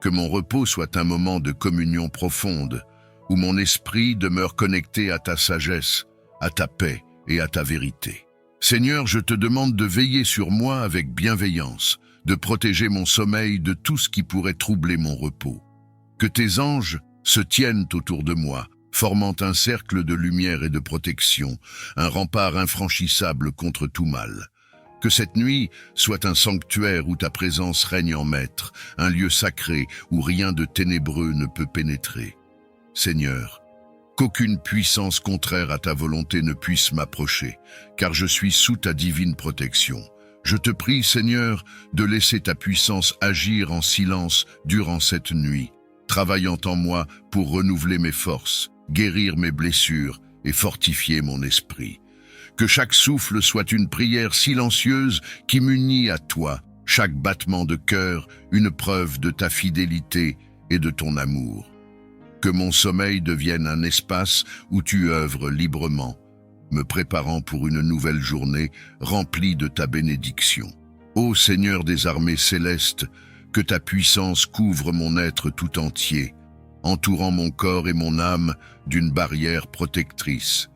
Que mon repos soit un moment de communion profonde, où mon esprit demeure connecté à ta sagesse, à ta paix et à ta vérité. Seigneur, je te demande de veiller sur moi avec bienveillance, de protéger mon sommeil de tout ce qui pourrait troubler mon repos. Que tes anges se tiennent autour de moi, formant un cercle de lumière et de protection, un rempart infranchissable contre tout mal. Que cette nuit soit un sanctuaire où ta présence règne en maître, un lieu sacré où rien de ténébreux ne peut pénétrer. Seigneur, qu'aucune puissance contraire à ta volonté ne puisse m'approcher, car je suis sous ta divine protection. Je te prie, Seigneur, de laisser ta puissance agir en silence durant cette nuit, travaillant en moi pour renouveler mes forces, guérir mes blessures et fortifier mon esprit. Que chaque souffle soit une prière silencieuse qui m'unit à toi, chaque battement de cœur une preuve de ta fidélité et de ton amour. Que mon sommeil devienne un espace où tu œuvres librement, me préparant pour une nouvelle journée remplie de ta bénédiction. Ô Seigneur des armées célestes, que ta puissance couvre mon être tout entier, entourant mon corps et mon âme d'une barrière protectrice.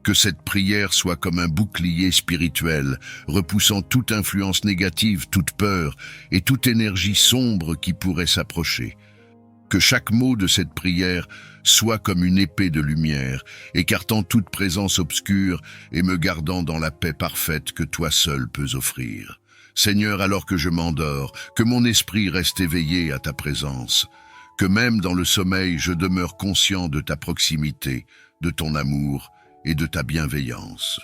Que cette prière soit comme un bouclier spirituel, repoussant toute influence négative, toute peur et toute énergie sombre qui pourrait s'approcher. Que chaque mot de cette prière soit comme une épée de lumière, écartant toute présence obscure et me gardant dans la paix parfaite que toi seul peux offrir. Seigneur, alors que je m'endors, que mon esprit reste éveillé à ta présence, que même dans le sommeil je demeure conscient de ta proximité, de ton amour et de ta bienveillance.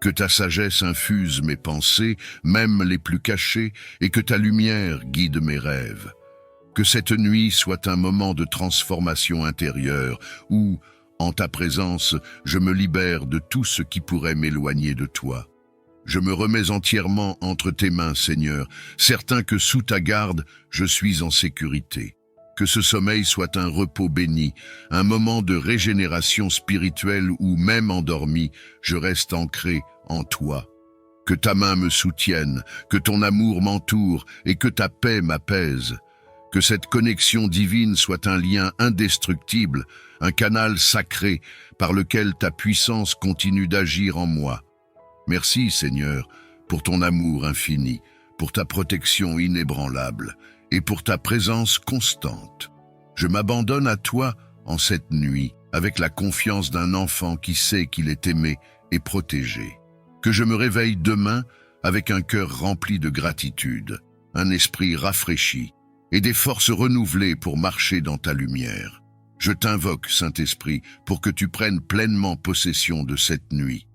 Que ta sagesse infuse mes pensées, même les plus cachées, et que ta lumière guide mes rêves. Que cette nuit soit un moment de transformation intérieure où, en ta présence, je me libère de tout ce qui pourrait m'éloigner de toi. Je me remets entièrement entre tes mains, Seigneur, certain que sous ta garde, je suis en sécurité. Que ce sommeil soit un repos béni, un moment de régénération spirituelle où, même endormi, je reste ancré en toi. Que ta main me soutienne, que ton amour m'entoure et que ta paix m'apaise. Que cette connexion divine soit un lien indestructible, un canal sacré par lequel ta puissance continue d'agir en moi. Merci, Seigneur, pour ton amour infini, pour ta protection inébranlable et pour ta présence constante. Je m'abandonne à toi en cette nuit, avec la confiance d'un enfant qui sait qu'il est aimé et protégé. Que je me réveille demain avec un cœur rempli de gratitude, un esprit rafraîchi et des forces renouvelées pour marcher dans ta lumière. Je t'invoque, Saint-Esprit, pour que tu prennes pleinement possession de cette nuit.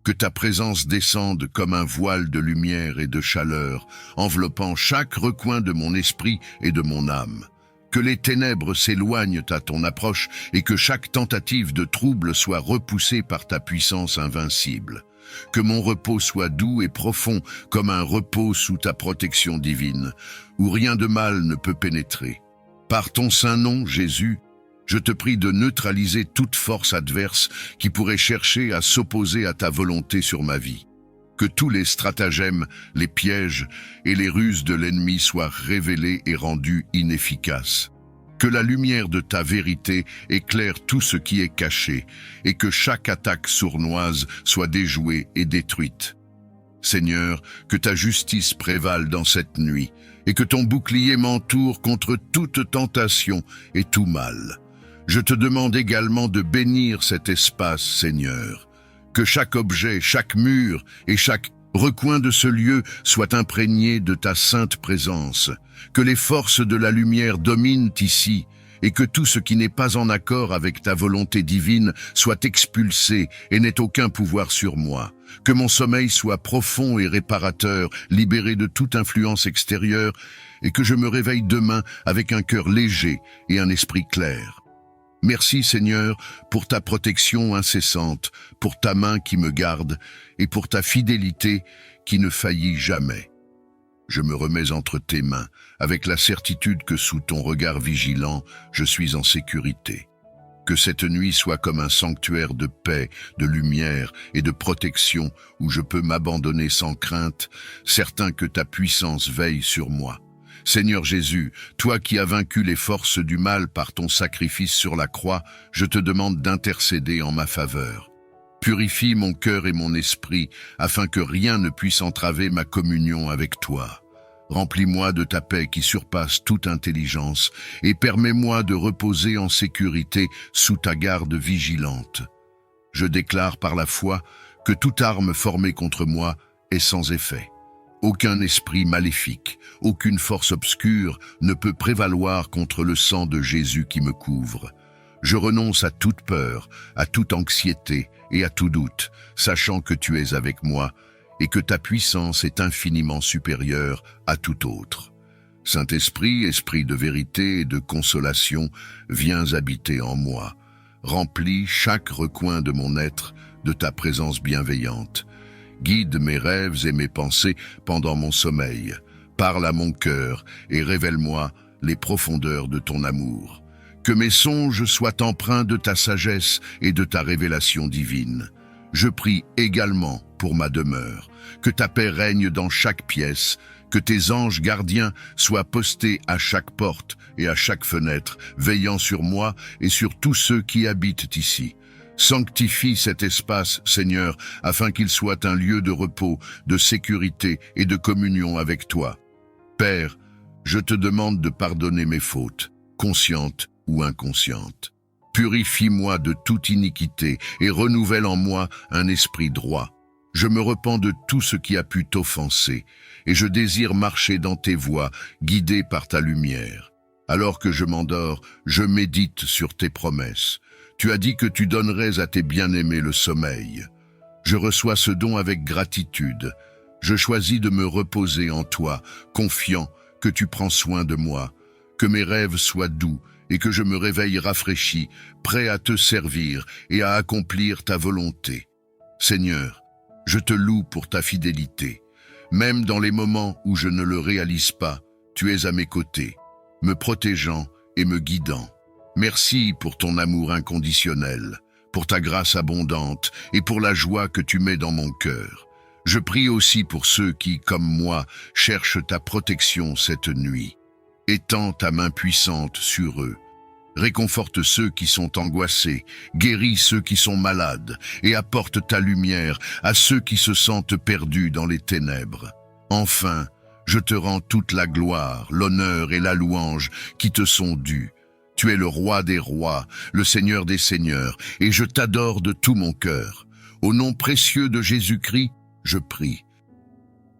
Que ta présence descende comme un voile de lumière et de chaleur, enveloppant chaque recoin de mon esprit et de mon âme. Que les ténèbres s'éloignent à ton approche et que chaque tentative de trouble soit repoussée par ta puissance invincible. Que mon repos soit doux et profond comme un repos sous ta protection divine, où rien de mal ne peut pénétrer. Par ton saint nom, Jésus, je te prie de neutraliser toute force adverse qui pourrait chercher à s'opposer à ta volonté sur ma vie. Que tous les stratagèmes, les pièges et les ruses de l'ennemi soient révélés et rendus inefficaces. Que la lumière de ta vérité éclaire tout ce qui est caché et que chaque attaque sournoise soit déjouée et détruite. Seigneur, que ta justice prévale dans cette nuit et que ton bouclier m'entoure contre toute tentation et tout mal. Je te demande également de bénir cet espace, Seigneur. Que chaque objet, chaque mur et chaque recoin de ce lieu soit imprégné de ta sainte présence. Que les forces de la lumière dominent ici et que tout ce qui n'est pas en accord avec ta volonté divine soit expulsé et n'ait aucun pouvoir sur moi. Que mon sommeil soit profond et réparateur, libéré de toute influence extérieure et que je me réveille demain avec un cœur léger et un esprit clair. Merci Seigneur pour ta protection incessante, pour ta main qui me garde et pour ta fidélité qui ne faillit jamais. Je me remets entre tes mains avec la certitude que sous ton regard vigilant, je suis en sécurité. Que cette nuit soit comme un sanctuaire de paix, de lumière et de protection où je peux m'abandonner sans crainte, certain que ta puissance veille sur moi. Seigneur Jésus, toi qui as vaincu les forces du mal par ton sacrifice sur la croix, je te demande d'intercéder en ma faveur. Purifie mon cœur et mon esprit, afin que rien ne puisse entraver ma communion avec toi. Remplis-moi de ta paix qui surpasse toute intelligence, et permets-moi de reposer en sécurité sous ta garde vigilante. Je déclare par la foi que toute arme formée contre moi est sans effet. Aucun esprit maléfique, aucune force obscure ne peut prévaloir contre le sang de Jésus qui me couvre. Je renonce à toute peur, à toute anxiété et à tout doute, sachant que tu es avec moi et que ta puissance est infiniment supérieure à tout autre. Saint-Esprit, esprit de vérité et de consolation, viens habiter en moi. Remplis chaque recoin de mon être de ta présence bienveillante. Guide mes rêves et mes pensées pendant mon sommeil. Parle à mon cœur et révèle-moi les profondeurs de ton amour. Que mes songes soient empreints de ta sagesse et de ta révélation divine. Je prie également pour ma demeure, que ta paix règne dans chaque pièce, que tes anges gardiens soient postés à chaque porte et à chaque fenêtre, veillant sur moi et sur tous ceux qui habitent ici. Sanctifie cet espace, Seigneur, afin qu'il soit un lieu de repos, de sécurité et de communion avec toi. Père, je te demande de pardonner mes fautes, conscientes ou inconscientes. Purifie-moi de toute iniquité et renouvelle en moi un esprit droit. Je me repens de tout ce qui a pu t'offenser, et je désire marcher dans tes voies, guidé par ta lumière. Alors que je m'endors, je médite sur tes promesses. Tu as dit que tu donnerais à tes bien-aimés le sommeil. Je reçois ce don avec gratitude. Je choisis de me reposer en toi, confiant que tu prends soin de moi, que mes rêves soient doux et que je me réveille rafraîchi, prêt à te servir et à accomplir ta volonté. Seigneur, Je te loue pour ta fidélité. Même dans les moments où je ne le réalise pas, tu es à mes côtés, me protégeant et me guidant. Merci pour ton amour inconditionnel, pour ta grâce abondante et pour la joie que tu mets dans mon cœur. Je prie aussi pour ceux qui, comme moi, cherchent ta protection cette nuit. Étends ta main puissante sur eux. Réconforte ceux qui sont angoissés, guéris ceux qui sont malades et apporte ta lumière à ceux qui se sentent perdus dans les ténèbres. Enfin, je te rends toute la gloire, l'honneur et la louange qui te sont dus. Tu es le roi des rois, le Seigneur des seigneurs, et je t'adore de tout mon cœur. Au nom précieux de Jésus-Christ, je prie.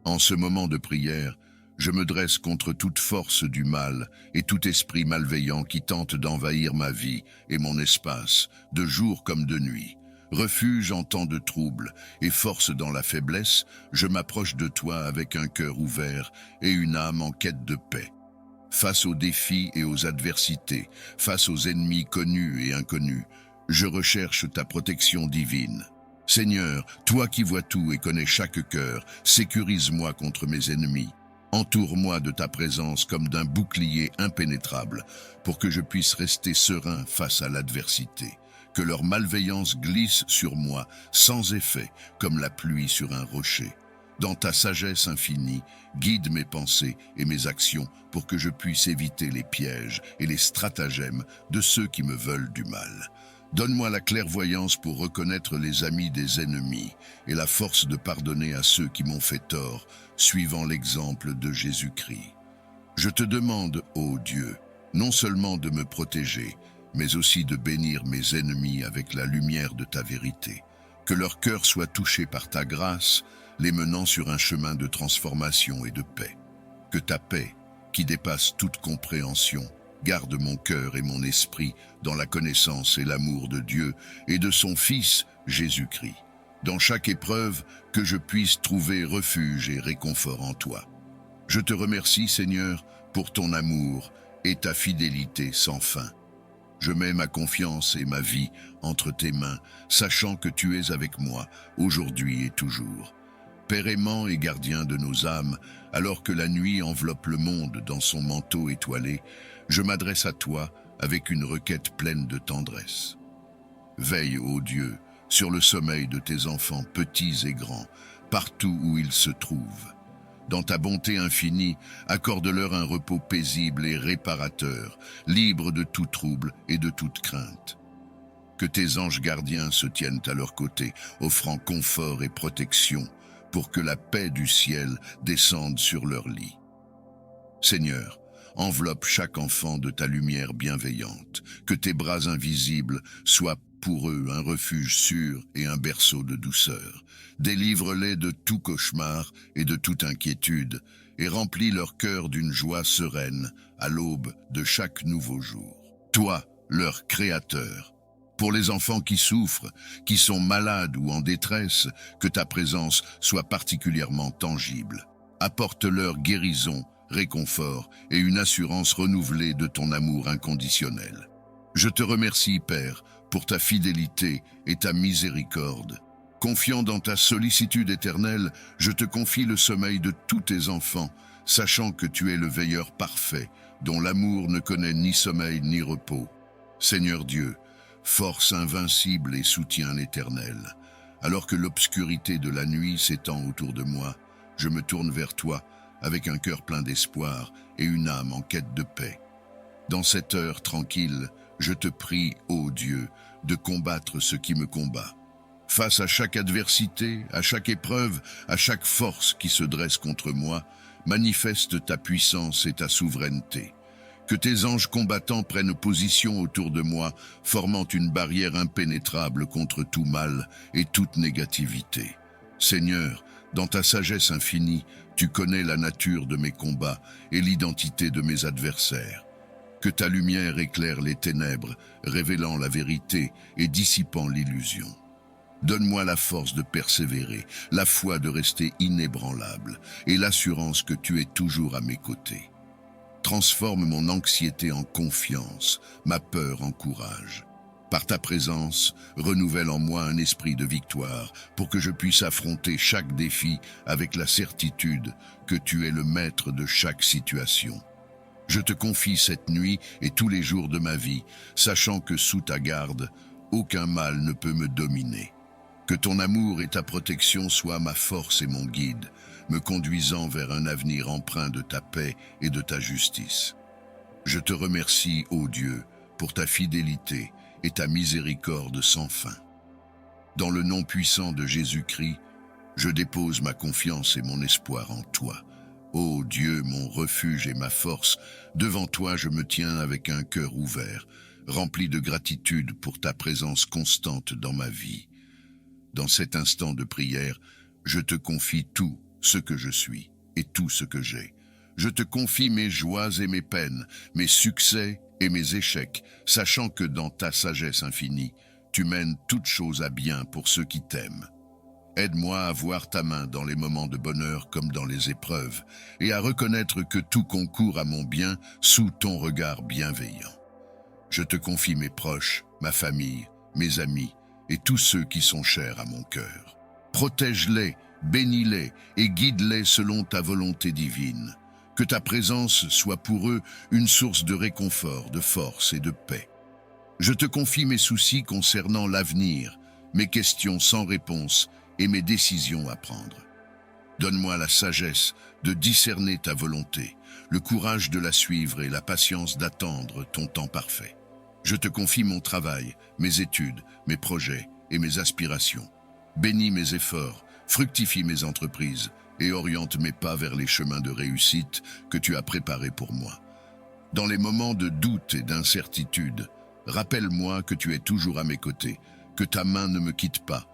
En ce moment de prière, je me dresse contre toute force du mal et tout esprit malveillant qui tente d'envahir ma vie et mon espace, de jour comme de nuit. Refuge en temps de trouble et force dans la faiblesse, je m'approche de toi avec un cœur ouvert et une âme en quête de paix. Face aux défis et aux adversités, face aux ennemis connus et inconnus, je recherche ta protection divine. Seigneur, toi qui vois tout et connais chaque cœur, sécurise-moi contre mes ennemis. Entoure-moi de ta présence comme d'un bouclier impénétrable pour que je puisse rester serein face à l'adversité. Que leur malveillance glisse sur moi sans effet comme la pluie sur un rocher. Dans ta sagesse infinie, guide mes pensées et mes actions pour que je puisse éviter les pièges et les stratagèmes de ceux qui me veulent du mal. Donne-moi la clairvoyance pour reconnaître les amis des ennemis et la force de pardonner à ceux qui m'ont fait tort, suivant l'exemple de Jésus-Christ. Je te demande, ô Dieu, non seulement de me protéger, mais aussi de bénir mes ennemis avec la lumière de ta vérité. Que leur cœur soit touché par ta grâce, les menant sur un chemin de transformation et de paix. Que ta paix, qui dépasse toute compréhension, garde mon cœur et mon esprit dans la connaissance et l'amour de Dieu et de son Fils, Jésus-Christ. Dans chaque épreuve, que je puisse trouver refuge et réconfort en toi. Je te remercie, Seigneur, pour ton amour et ta fidélité sans fin. Je mets ma confiance et ma vie entre tes mains, sachant que tu es avec moi, aujourd'hui et toujours. Père aimant et gardien de nos âmes, alors que la nuit enveloppe le monde dans son manteau étoilé, je m'adresse à toi avec une requête pleine de tendresse. Veille, ô Dieu, sur le sommeil de tes enfants petits et grands, partout où ils se trouvent. Dans ta bonté infinie, accorde-leur un repos paisible et réparateur, libre de tout trouble et de toute crainte. Que tes anges gardiens se tiennent à leur côté, offrant confort et protection, pour que la paix du ciel descende sur leur lit. Seigneur, enveloppe chaque enfant de ta lumière bienveillante, que tes bras invisibles soient pour eux un refuge sûr et un berceau de douceur. Délivre-les de tout cauchemar et de toute inquiétude, et remplis leur cœur d'une joie sereine à l'aube de chaque nouveau jour. Toi, leur Créateur, pour les enfants qui souffrent, qui sont malades ou en détresse, que ta présence soit particulièrement tangible. Apporte-leur guérison, réconfort et une assurance renouvelée de ton amour inconditionnel. Je te remercie, Père, pour ta fidélité et ta miséricorde. Confiant dans ta sollicitude éternelle, je te confie le sommeil de tous tes enfants, sachant que tu es le veilleur parfait, dont l'amour ne connaît ni sommeil ni repos. Seigneur Dieu, force invincible et soutien éternel, alors que l'obscurité de la nuit s'étend autour de moi, je me tourne vers toi avec un cœur plein d'espoir et une âme en quête de paix. Dans cette heure tranquille, je te prie, ô Dieu, de combattre ce qui me combat. Face à chaque adversité, à chaque épreuve, à chaque force qui se dresse contre moi, manifeste ta puissance et ta souveraineté. Que tes anges combattants prennent position autour de moi, formant une barrière impénétrable contre tout mal et toute négativité. Seigneur, dans ta sagesse infinie, tu connais la nature de mes combats et l'identité de mes adversaires. Que ta lumière éclaire les ténèbres, révélant la vérité et dissipant l'illusion. Donne-moi la force de persévérer, la foi de rester inébranlable et l'assurance que tu es toujours à mes côtés. Transforme mon anxiété en confiance, ma peur en courage. Par ta présence, renouvelle en moi un esprit de victoire pour que je puisse affronter chaque défi avec la certitude que tu es le maître de chaque situation. Je te confie cette nuit et tous les jours de ma vie, sachant que sous ta garde, aucun mal ne peut me dominer. Que ton amour et ta protection soient ma force et mon guide, me conduisant vers un avenir empreint de ta paix et de ta justice. Je te remercie, ô Dieu, pour ta fidélité et ta miséricorde sans fin. Dans le nom puissant de Jésus-Christ, je dépose ma confiance et mon espoir en toi. Ô Dieu, mon refuge et ma force, devant toi je me tiens avec un cœur ouvert, rempli de gratitude pour ta présence constante dans ma vie. Dans cet instant de prière, je te confie tout ce que je suis et tout ce que j'ai. Je te confie mes joies et mes peines, mes succès et mes échecs, sachant que dans ta sagesse infinie, tu mènes toutes choses à bien pour ceux qui t'aiment. Aide-moi à voir ta main dans les moments de bonheur comme dans les épreuves, et à reconnaître que tout concourt à mon bien sous ton regard bienveillant. Je te confie mes proches, ma famille, mes amis, et tous ceux qui sont chers à mon cœur. Protège-les, bénis-les et guide-les selon ta volonté divine. Que ta présence soit pour eux une source de réconfort, de force et de paix. Je te confie mes soucis concernant l'avenir, mes questions sans réponse et mes décisions à prendre. Donne-moi la sagesse de discerner ta volonté, le courage de la suivre et la patience d'attendre ton temps parfait. Je te confie mon travail, mes études, mes projets et mes aspirations. Bénis mes efforts, fructifie mes entreprises et oriente mes pas vers les chemins de réussite que tu as préparés pour moi. Dans les moments de doute et d'incertitude, rappelle-moi que tu es toujours à mes côtés, que ta main ne me quitte pas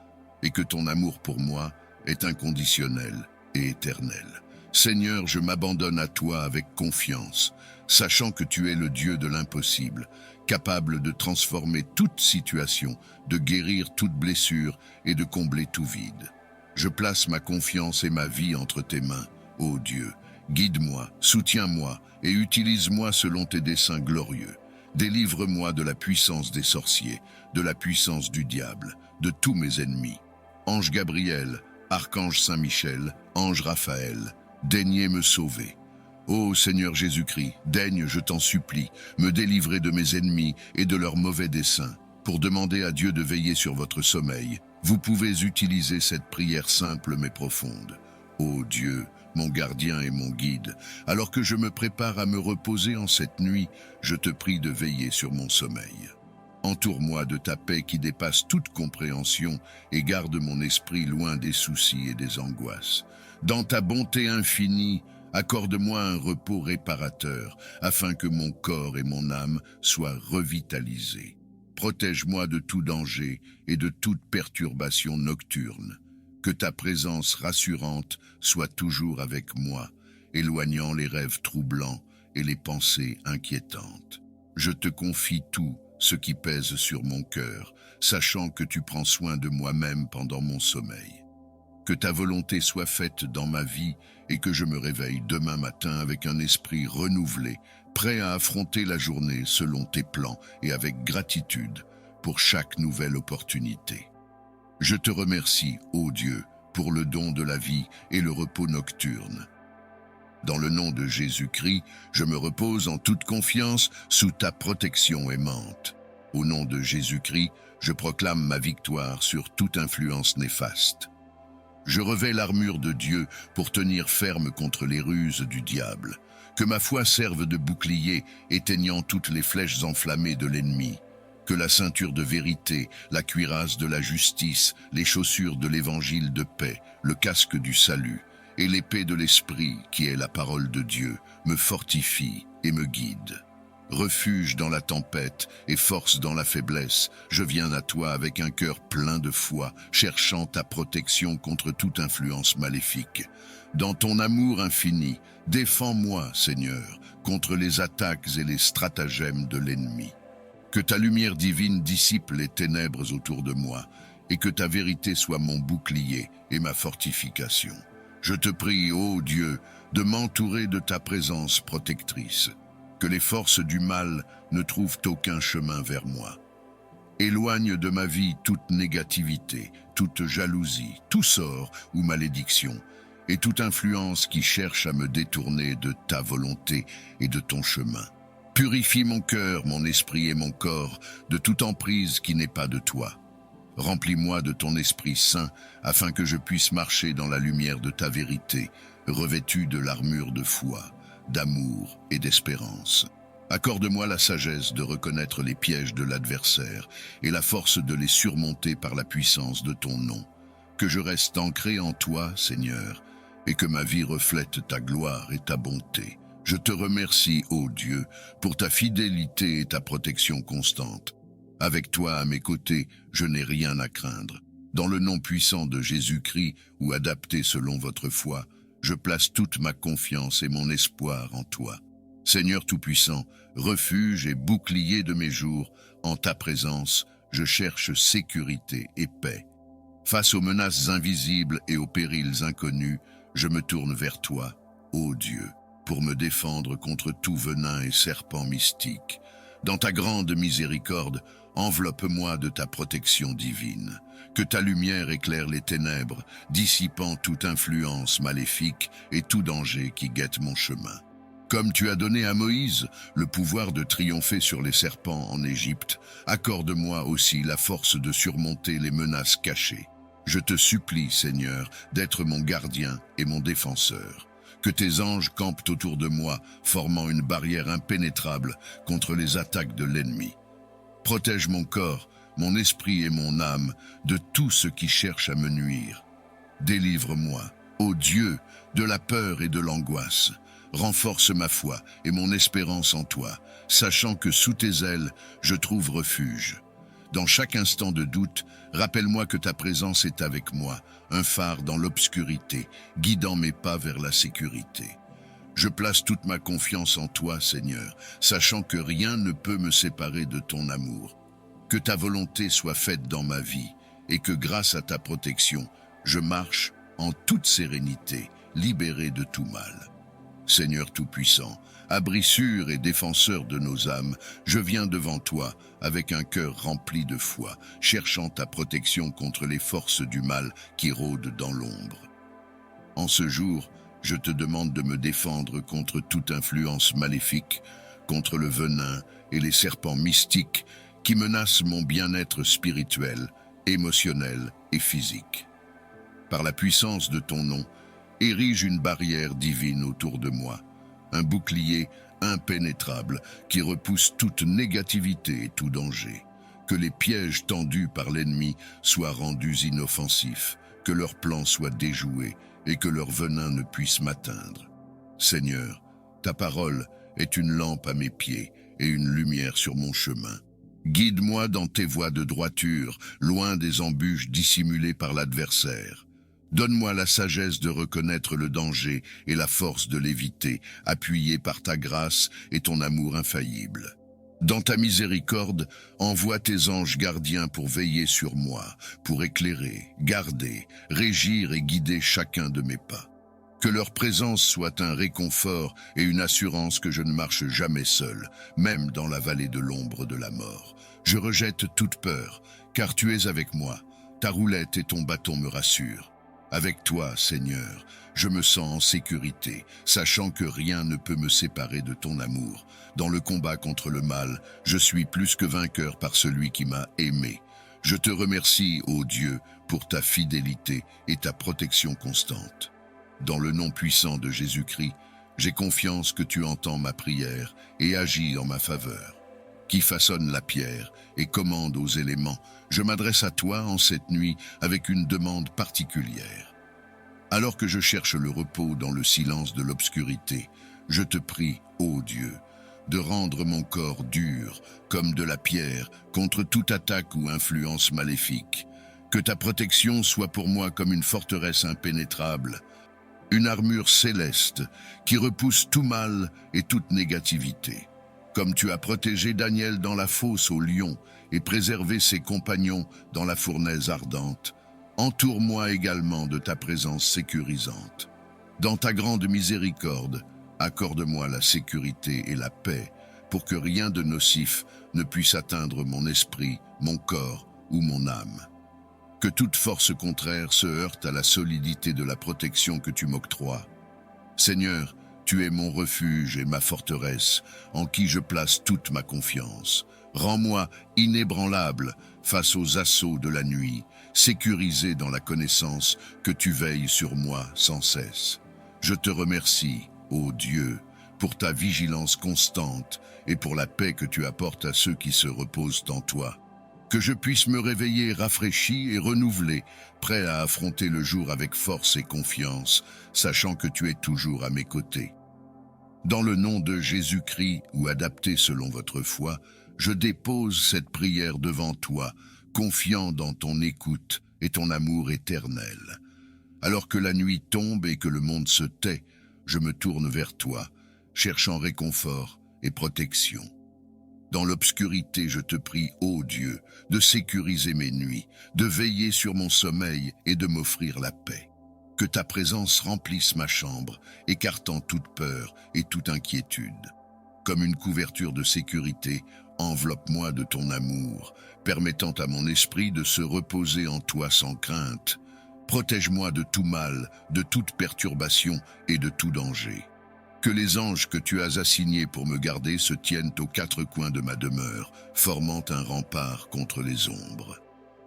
et que ton amour pour moi est inconditionnel et éternel. Seigneur, je m'abandonne à toi avec confiance, sachant que tu es le Dieu de l'impossible, capable de transformer toute situation, de guérir toute blessure et de combler tout vide. Je place ma confiance et ma vie entre tes mains, ô Dieu. Guide-moi, soutiens-moi et utilise-moi selon tes desseins glorieux. Délivre-moi de la puissance des sorciers, de la puissance du diable, de tous mes ennemis. Ange Gabriel, Archange Saint-Michel, Ange Raphaël, daignez me sauver. Ô Seigneur Jésus-Christ, daigne, je t'en supplie, me délivrer de mes ennemis et de leurs mauvais desseins. Pour demander à Dieu de veiller sur votre sommeil, vous pouvez utiliser cette prière simple mais profonde. Ô Dieu, mon gardien et mon guide, alors que je me prépare à me reposer en cette nuit, je te prie de veiller sur mon sommeil. Entoure-moi de ta paix qui dépasse toute compréhension et garde mon esprit loin des soucis et des angoisses. Dans ta bonté infinie, accorde-moi un repos réparateur, afin que mon corps et mon âme soient revitalisés. Protège-moi de tout danger et de toute perturbation nocturne. Que ta présence rassurante soit toujours avec moi, éloignant les rêves troublants et les pensées inquiétantes. Je te confie tout ce qui pèse sur mon cœur, sachant que tu prends soin de moi-même pendant mon sommeil. Que ta volonté soit faite dans ma vie et que je me réveille demain matin avec un esprit renouvelé, prêt à affronter la journée selon tes plans et avec gratitude pour chaque nouvelle opportunité. Je te remercie, ô Dieu, pour le don de la vie et le repos nocturne. Dans le nom de Jésus-Christ, je me repose en toute confiance sous ta protection aimante. Au nom de Jésus-Christ, je proclame ma victoire sur toute influence néfaste. Je revêts l'armure de Dieu pour tenir ferme contre les ruses du diable. Que ma foi serve de bouclier, éteignant toutes les flèches enflammées de l'ennemi. Que la ceinture de vérité, la cuirasse de la justice, les chaussures de l'évangile de paix, le casque du salut et l'épée de l'esprit, qui est la parole de Dieu, me fortifient et me guident. Refuge dans la tempête et force dans la faiblesse, je viens à toi avec un cœur plein de foi, cherchant ta protection contre toute influence maléfique. Dans ton amour infini, défends-moi, Seigneur, contre les attaques et les stratagèmes de l'ennemi. Que ta lumière divine dissipe les ténèbres autour de moi, et que ta vérité soit mon bouclier et ma fortification. Je te prie, ô Dieu, de m'entourer de ta présence protectrice. Que les forces du mal ne trouvent aucun chemin vers moi. Éloigne de ma vie toute négativité, toute jalousie, tout sort ou malédiction, et toute influence qui cherche à me détourner de ta volonté et de ton chemin. Purifie mon cœur, mon esprit et mon corps de toute emprise qui n'est pas de toi. Remplis-moi de ton Esprit Saint, afin que je puisse marcher dans la lumière de ta vérité, revêtu de l'armure de foi, d'amour et d'espérance. Accorde-moi la sagesse de reconnaître les pièges de l'adversaire et la force de les surmonter par la puissance de ton nom. Que je reste ancré en toi, Seigneur, et que ma vie reflète ta gloire et ta bonté. Je te remercie, ô Dieu, pour ta fidélité et ta protection constante. Avec toi à mes côtés, je n'ai rien à craindre. Dans le nom puissant de Jésus-Christ, ou adapté selon votre foi, je place toute ma confiance et mon espoir en toi. Seigneur Tout-Puissant, refuge et bouclier de mes jours, en ta présence, je cherche sécurité et paix. Face aux menaces invisibles et aux périls inconnus, je me tourne vers toi, ô Dieu, pour me défendre contre tout venin et serpent mystique. Dans ta grande miséricorde, enveloppe-moi de ta protection divine. Que ta lumière éclaire les ténèbres, dissipant toute influence maléfique et tout danger qui guette mon chemin. Comme tu as donné à Moïse le pouvoir de triompher sur les serpents en Égypte, accorde-moi aussi la force de surmonter les menaces cachées. Je te supplie, Seigneur, d'être mon gardien et mon défenseur. Que tes anges campent autour de moi, formant une barrière impénétrable contre les attaques de l'ennemi. Protège mon corps, mon esprit et mon âme de tout ce qui cherche à me nuire. Délivre-moi, ô Dieu, de la peur et de l'angoisse. Renforce ma foi et mon espérance en toi, sachant que sous tes ailes, je trouve refuge. Dans chaque instant de doute, rappelle-moi que ta présence est avec moi, un phare dans l'obscurité, guidant mes pas vers la sécurité. Je place toute ma confiance en toi, Seigneur, sachant que rien ne peut me séparer de ton amour. Que ta volonté soit faite dans ma vie, et que grâce à ta protection, je marche en toute sérénité, libéré de tout mal. Seigneur Tout-Puissant, abri sûr et défenseur de nos âmes, je viens devant toi avec un cœur rempli de foi, cherchant ta protection contre les forces du mal qui rôdent dans l'ombre. En ce jour, je te demande de me défendre contre toute influence maléfique, contre le venin et les serpents mystiques qui menacent mon bien-être spirituel, émotionnel et physique. Par la puissance de ton nom, érige une barrière divine autour de moi, un bouclier impénétrable qui repousse toute négativité et tout danger. Que les pièges tendus par l'ennemi soient rendus inoffensifs, que leurs plans soient déjoués et que leur venin ne puisse m'atteindre. Seigneur, ta parole est une lampe à mes pieds et une lumière sur mon chemin. Guide-moi dans tes voies de droiture, loin des embûches dissimulées par l'adversaire. Donne-moi la sagesse de reconnaître le danger et la force de l'éviter, appuyé par ta grâce et ton amour infaillible. Dans ta miséricorde, envoie tes anges gardiens pour veiller sur moi, pour éclairer, garder, régir et guider chacun de mes pas. Que leur présence soit un réconfort et une assurance que je ne marche jamais seul, même dans la vallée de l'ombre de la mort. Je rejette toute peur, car tu es avec moi. Ta roulette et ton bâton me rassurent. Avec toi, Seigneur, je me sens en sécurité, sachant que rien ne peut me séparer de ton amour. Dans le combat contre le mal, je suis plus que vainqueur par celui qui m'a aimé. Je te remercie, ô Dieu, pour ta fidélité et ta protection constante. Dans le nom puissant de Jésus-Christ, j'ai confiance que tu entends ma prière et agis en ma faveur. Qui façonne la pierre et commande aux éléments, je m'adresse à toi en cette nuit avec une demande particulière. Alors que je cherche le repos dans le silence de l'obscurité, je te prie, ô Dieu, de rendre mon corps dur comme de la pierre contre toute attaque ou influence maléfique. Que ta protection soit pour moi comme une forteresse impénétrable, une armure céleste qui repousse tout mal et toute négativité. Comme tu as protégé Daniel dans la fosse au lion et préservé ses compagnons dans la fournaise ardente, entoure-moi également de ta présence sécurisante. Dans ta grande miséricorde, accorde-moi la sécurité et la paix pour que rien de nocif ne puisse atteindre mon esprit, mon corps ou mon âme. Que toute force contraire se heurte à la solidité de la protection que tu m'octroies. Seigneur, tu es mon refuge et ma forteresse, en qui je place toute ma confiance. Rends-moi inébranlable face aux assauts de la nuit, sécurisé dans la connaissance que tu veilles sur moi sans cesse. Je te remercie, ô Dieu, pour ta vigilance constante et pour la paix que tu apportes à ceux qui se reposent en toi. Que je puisse me réveiller rafraîchi et renouvelé, prêt à affronter le jour avec force et confiance, sachant que tu es toujours à mes côtés. Dans le nom de Jésus-Christ, ou adapté selon votre foi, je dépose cette prière devant toi, confiant dans ton écoute et ton amour éternel. Alors que la nuit tombe et que le monde se tait, je me tourne vers toi, cherchant réconfort et protection. Dans l'obscurité, je te prie, ô Dieu, de sécuriser mes nuits, de veiller sur mon sommeil et de m'offrir la paix. Que ta présence remplisse ma chambre, écartant toute peur et toute inquiétude. Comme une couverture de sécurité, enveloppe-moi de ton amour, permettant à mon esprit de se reposer en toi sans crainte. Protège-moi de tout mal, de toute perturbation et de tout danger. Que les anges que tu as assignés pour me garder se tiennent aux quatre coins de ma demeure, formant un rempart contre les ombres.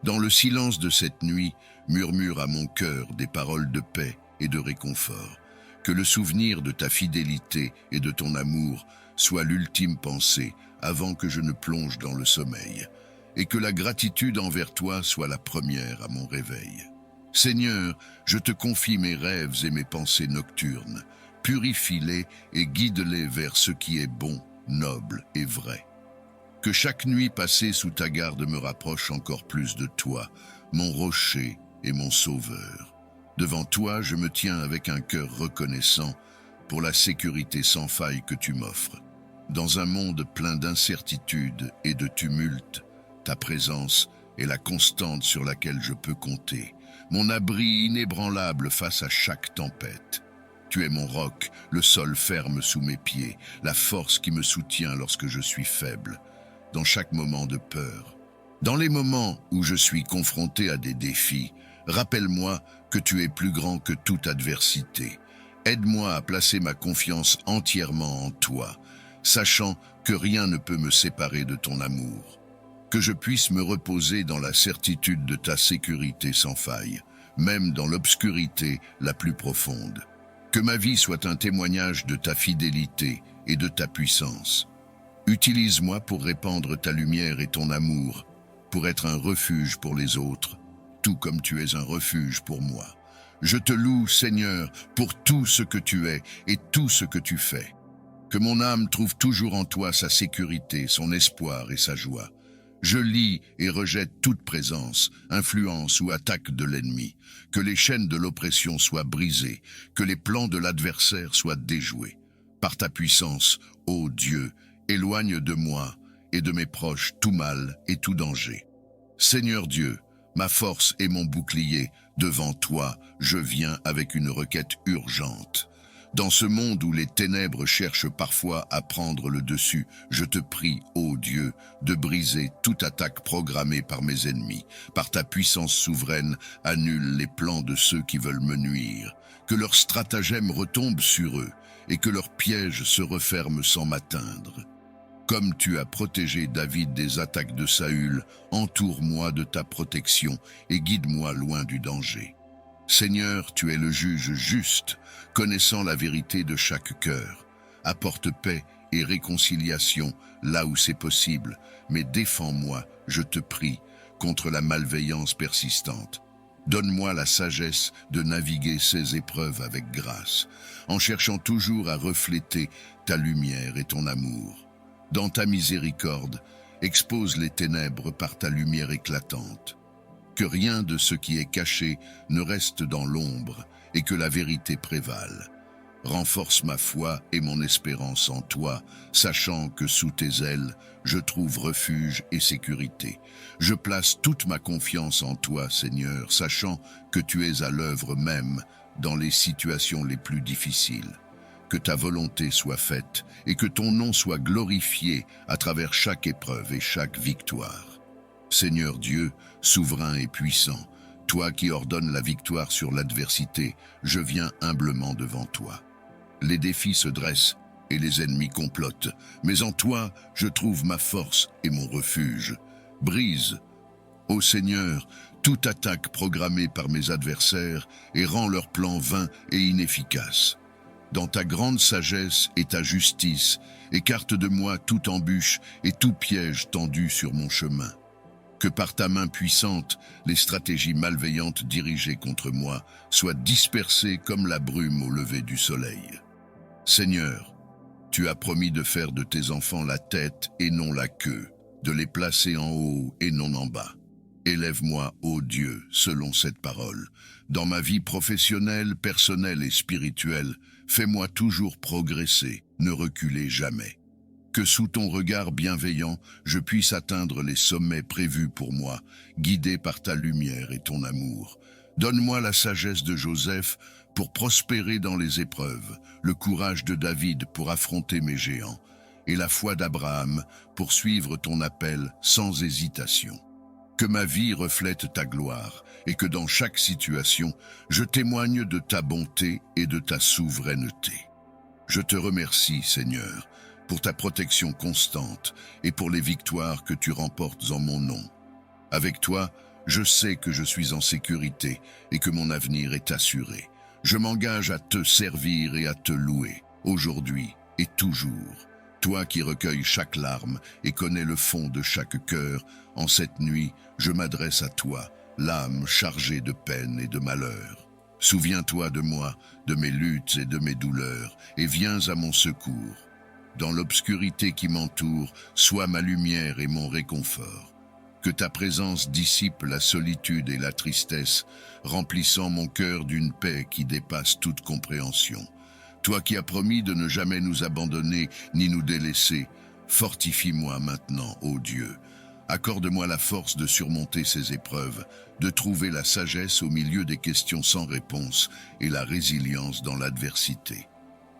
Dans le silence de cette nuit, murmure à mon cœur des paroles de paix et de réconfort. Que le souvenir de ta fidélité et de ton amour soit l'ultime pensée avant que je ne plonge dans le sommeil, et que la gratitude envers toi soit la première à mon réveil. Seigneur, je te confie mes rêves et mes pensées nocturnes. Purifie-les et guide-les vers ce qui est bon, noble et vrai. Que chaque nuit passée sous ta garde me rapproche encore plus de toi, mon rocher et mon sauveur. Devant toi, je me tiens avec un cœur reconnaissant pour la sécurité sans faille que tu m'offres. Dans un monde plein d'incertitudes et de tumultes, ta présence est la constante sur laquelle je peux compter, mon abri inébranlable face à chaque tempête. Tu es mon roc, le sol ferme sous mes pieds, la force qui me soutient lorsque je suis faible, dans chaque moment de peur. Dans les moments où je suis confronté à des défis, rappelle-moi que tu es plus grand que toute adversité. Aide-moi à placer ma confiance entièrement en toi, sachant que rien ne peut me séparer de ton amour. Que je puisse me reposer dans la certitude de ta sécurité sans faille, même dans l'obscurité la plus profonde. Que ma vie soit un témoignage de ta fidélité et de ta puissance. Utilise-moi pour répandre ta lumière et ton amour, pour être un refuge pour les autres, tout comme tu es un refuge pour moi. Je te loue, Seigneur, pour tout ce que tu es et tout ce que tu fais. Que mon âme trouve toujours en toi sa sécurité, son espoir et sa joie. Je lie et rejette toute présence, influence ou attaque de l'ennemi. Que les chaînes de l'oppression soient brisées, que les plans de l'adversaire soient déjoués. Par ta puissance, ô Dieu, éloigne de moi et de mes proches tout mal et tout danger. Seigneur Dieu, ma force et mon bouclier, devant toi, je viens avec une requête urgente. Dans ce monde où les ténèbres cherchent parfois à prendre le dessus, je te prie, ô Dieu, de briser toute attaque programmée par mes ennemis. Par ta puissance souveraine, annule les plans de ceux qui veulent me nuire. Que leurs stratagèmes retombent sur eux et que leurs pièges se referment sans m'atteindre. Comme tu as protégé David des attaques de Saül, entoure-moi de ta protection et guide-moi loin du danger. Seigneur, tu es le juge juste, connaissant la vérité de chaque cœur. Apporte paix et réconciliation là où c'est possible, mais défends-moi, je te prie, contre la malveillance persistante. Donne-moi la sagesse de naviguer ces épreuves avec grâce, en cherchant toujours à refléter ta lumière et ton amour. Dans ta miséricorde, expose les ténèbres par ta lumière éclatante. Que rien de ce qui est caché ne reste dans l'ombre et que la vérité prévale. Renforce ma foi et mon espérance en toi, sachant que sous tes ailes, je trouve refuge et sécurité. Je place toute ma confiance en toi, Seigneur, sachant que tu es à l'œuvre même dans les situations les plus difficiles. Que ta volonté soit faite et que ton nom soit glorifié à travers chaque épreuve et chaque victoire. Seigneur Dieu, souverain et puissant, toi qui ordonnes la victoire sur l'adversité, je viens humblement devant toi. Les défis se dressent et les ennemis complotent, mais en toi, je trouve ma force et mon refuge. Brise, ô Seigneur, toute attaque programmée par mes adversaires et rends leurs plans vains et inefficaces. Dans ta grande sagesse et ta justice, écarte de moi toute embûche et tout piège tendu sur mon chemin. Que par ta main puissante, les stratégies malveillantes dirigées contre moi soient dispersées comme la brume au lever du soleil. Seigneur, tu as promis de faire de tes enfants la tête et non la queue, de les placer en haut et non en bas. Élève-moi, ô Dieu, selon cette parole. Dans ma vie professionnelle, personnelle et spirituelle, fais-moi toujours progresser, ne reculer jamais. Que sous ton regard bienveillant, je puisse atteindre les sommets prévus pour moi, guidé par ta lumière et ton amour. Donne-moi la sagesse de Joseph pour prospérer dans les épreuves, le courage de David pour affronter mes géants, et la foi d'Abraham pour suivre ton appel sans hésitation. Que ma vie reflète ta gloire et que dans chaque situation, je témoigne de ta bonté et de ta souveraineté. Je te remercie, Seigneur, pour ta protection constante et pour les victoires que tu remportes en mon nom. Avec toi, je sais que je suis en sécurité et que mon avenir est assuré. Je m'engage à te servir et à te louer, aujourd'hui et toujours. Toi qui recueilles chaque larme et connais le fond de chaque cœur, en cette nuit, je m'adresse à toi, l'âme chargée de peine et de malheur. Souviens-toi de moi, de mes luttes et de mes douleurs, et viens à mon secours. Dans l'obscurité qui m'entoure, sois ma lumière et mon réconfort. Que ta présence dissipe la solitude et la tristesse, remplissant mon cœur d'une paix qui dépasse toute compréhension. Toi qui as promis de ne jamais nous abandonner ni nous délaisser, fortifie-moi maintenant, ô Dieu. Accorde-moi la force de surmonter ces épreuves, de trouver la sagesse au milieu des questions sans réponse et la résilience dans l'adversité.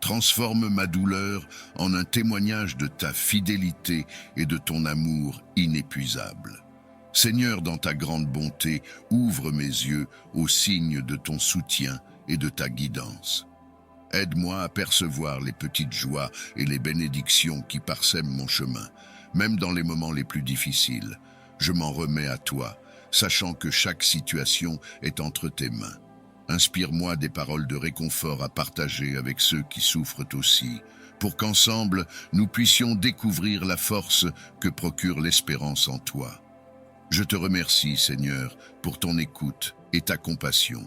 Transforme ma douleur en un témoignage de ta fidélité et de ton amour inépuisable. Seigneur, dans ta grande bonté, ouvre mes yeux aux signes de ton soutien et de ta guidance. Aide-moi à percevoir les petites joies et les bénédictions qui parsèment mon chemin, même dans les moments les plus difficiles. Je m'en remets à toi, sachant que chaque situation est entre tes mains. Inspire-moi des paroles de réconfort à partager avec ceux qui souffrent aussi, pour qu'ensemble, nous puissions découvrir la force que procure l'espérance en toi. Je te remercie, Seigneur, pour ton écoute et ta compassion.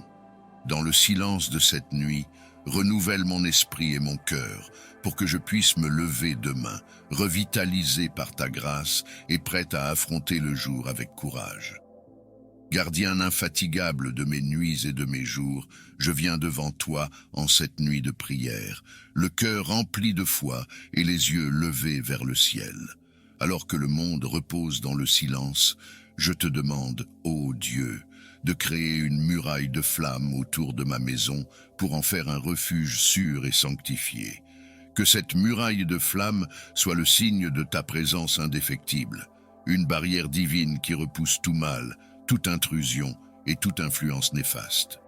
Dans le silence de cette nuit, renouvelle mon esprit et mon cœur pour que je puisse me lever demain, revitalisé par ta grâce et prêt à affronter le jour avec courage. Gardien infatigable de mes nuits et de mes jours, je viens devant toi en cette nuit de prière, le cœur rempli de foi et les yeux levés vers le ciel. Alors que le monde repose dans le silence, je te demande, ô Dieu, de créer une muraille de flammes autour de ma maison pour en faire un refuge sûr et sanctifié. Que cette muraille de flammes soit le signe de ta présence indéfectible, une barrière divine qui repousse tout mal, toute intrusion et toute influence néfaste.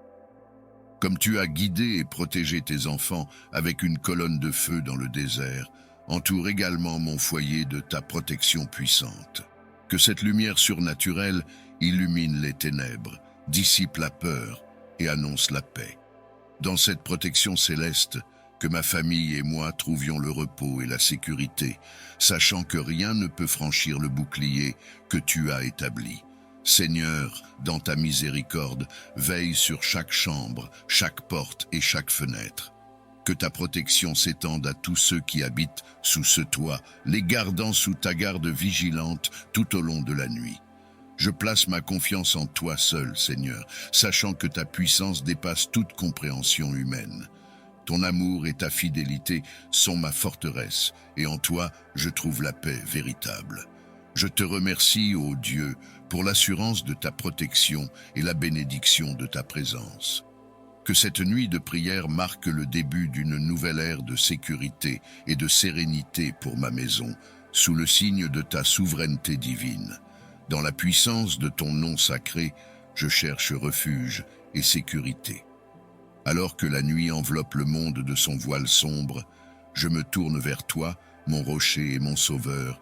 Comme tu as guidé et protégé tes enfants avec une colonne de feu dans le désert, entoure également mon foyer de ta protection puissante. Que cette lumière surnaturelle illumine les ténèbres, dissipe la peur et annonce la paix. Dans cette protection céleste, que ma famille et moi trouvions le repos et la sécurité, sachant que rien ne peut franchir le bouclier que tu as établi. Seigneur, dans ta miséricorde, veille sur chaque chambre, chaque porte et chaque fenêtre. Que ta protection s'étende à tous ceux qui habitent sous ce toit, les gardant sous ta garde vigilante tout au long de la nuit. Je place ma confiance en toi seul, Seigneur, sachant que ta puissance dépasse toute compréhension humaine. Ton amour et ta fidélité sont ma forteresse, et en toi, je trouve la paix véritable. Je te remercie, ô Dieu, pour l'assurance de ta protection et la bénédiction de ta présence. Que cette nuit de prière marque le début d'une nouvelle ère de sécurité et de sérénité pour ma maison, sous le signe de ta souveraineté divine. Dans la puissance de ton nom sacré, je cherche refuge et sécurité. Alors que la nuit enveloppe le monde de son voile sombre, je me tourne vers toi, mon rocher et mon sauveur,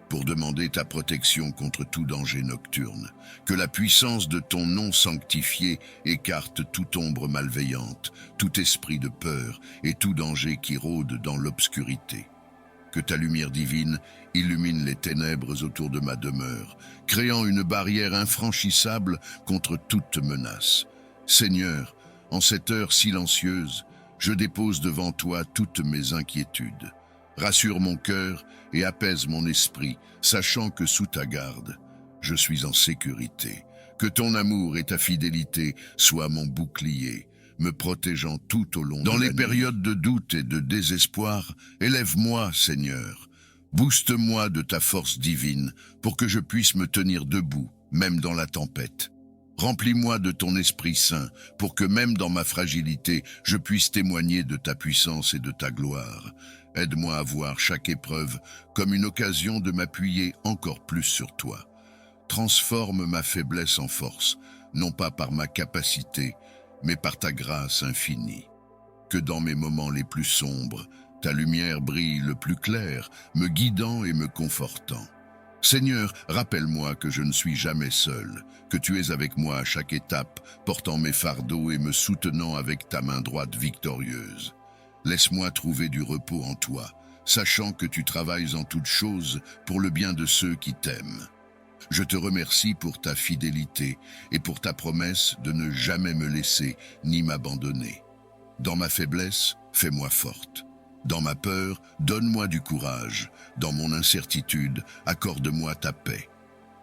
pour demander ta protection contre tout danger nocturne. Que la puissance de ton nom sanctifié écarte toute ombre malveillante, tout esprit de peur et tout danger qui rôde dans l'obscurité. Que ta lumière divine illumine les ténèbres autour de ma demeure, créant une barrière infranchissable contre toute menace. Seigneur, en cette heure silencieuse, je dépose devant toi toutes mes inquiétudes. Rassure mon cœur et apaise mon esprit, sachant que sous ta garde, je suis en sécurité. Que ton amour et ta fidélité soient mon bouclier, me protégeant tout au long de la nuit. Dans les périodes de doute et de désespoir, élève-moi, Seigneur. Booste-moi de ta force divine pour que je puisse me tenir debout, même dans la tempête. Remplis-moi de ton Esprit Saint pour que même dans ma fragilité, je puisse témoigner de ta puissance et de ta gloire. Aide-moi à voir chaque épreuve comme une occasion de m'appuyer encore plus sur toi. Transforme ma faiblesse en force, non pas par ma capacité, mais par ta grâce infinie. Que dans mes moments les plus sombres, ta lumière brille le plus clair, me guidant et me confortant. Seigneur, rappelle-moi que je ne suis jamais seul, que tu es avec moi à chaque étape, portant mes fardeaux et me soutenant avec ta main droite victorieuse. Laisse-moi trouver du repos en toi, sachant que tu travailles en toutes choses pour le bien de ceux qui t'aiment. Je te remercie pour ta fidélité et pour ta promesse de ne jamais me laisser ni m'abandonner. Dans ma faiblesse, fais-moi forte. Dans ma peur, donne-moi du courage. Dans mon incertitude, accorde-moi ta paix.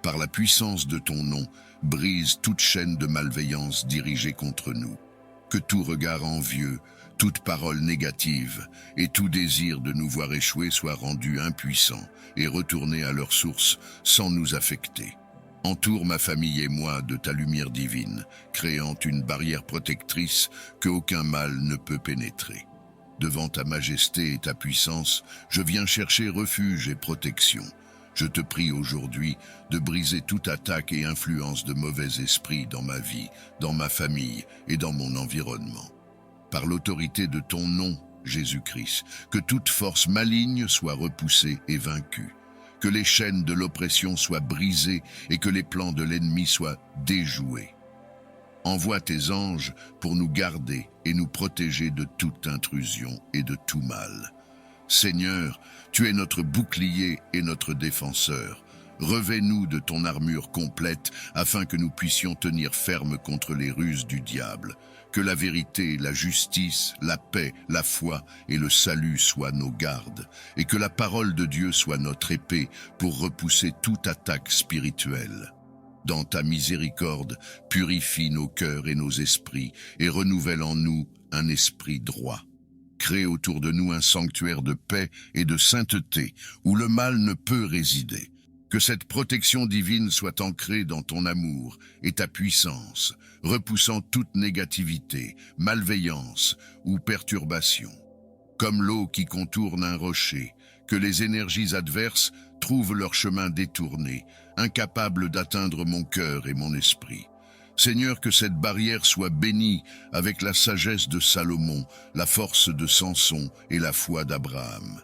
Par la puissance de ton nom, brise toute chaîne de malveillance dirigée contre nous. Que tout regard envieux, toute parole négative et tout désir de nous voir échouer soit rendu impuissant et retourné à leur source sans nous affecter. Entoure ma famille et moi de ta lumière divine, créant une barrière protectrice qu'aucun mal ne peut pénétrer. Devant ta majesté et ta puissance, je viens chercher refuge et protection. Je te prie aujourd'hui de briser toute attaque et influence de mauvais esprits dans ma vie, dans ma famille et dans mon environnement. Par l'autorité de ton nom, Jésus-Christ, que toute force maligne soit repoussée et vaincue, que les chaînes de l'oppression soient brisées et que les plans de l'ennemi soient déjoués. Envoie tes anges pour nous garder et nous protéger de toute intrusion et de tout mal. Seigneur, tu es notre bouclier et notre défenseur. Revêt-nous de ton armure complète afin que nous puissions tenir ferme contre les ruses du diable. Que la vérité, la justice, la paix, la foi et le salut soient nos gardes, et que la parole de Dieu soit notre épée pour repousser toute attaque spirituelle. Dans ta miséricorde, purifie nos cœurs et nos esprits et renouvelle en nous un esprit droit. Crée autour de nous un sanctuaire de paix et de sainteté où le mal ne peut résider. Que cette protection divine soit ancrée dans ton amour et ta puissance, repoussant toute négativité, malveillance ou perturbation. Comme l'eau qui contourne un rocher, que les énergies adverses trouvent leur chemin détourné, incapables d'atteindre mon cœur et mon esprit. Seigneur, que cette barrière soit bénie avec la sagesse de Salomon, la force de Samson et la foi d'Abraham.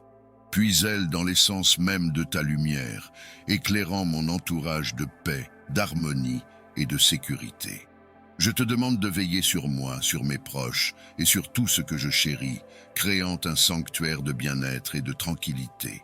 Puise-elle dans l'essence même de ta lumière, éclairant mon entourage de paix, d'harmonie et de sécurité. Je te demande de veiller sur moi, sur mes proches et sur tout ce que je chéris, créant un sanctuaire de bien-être et de tranquillité.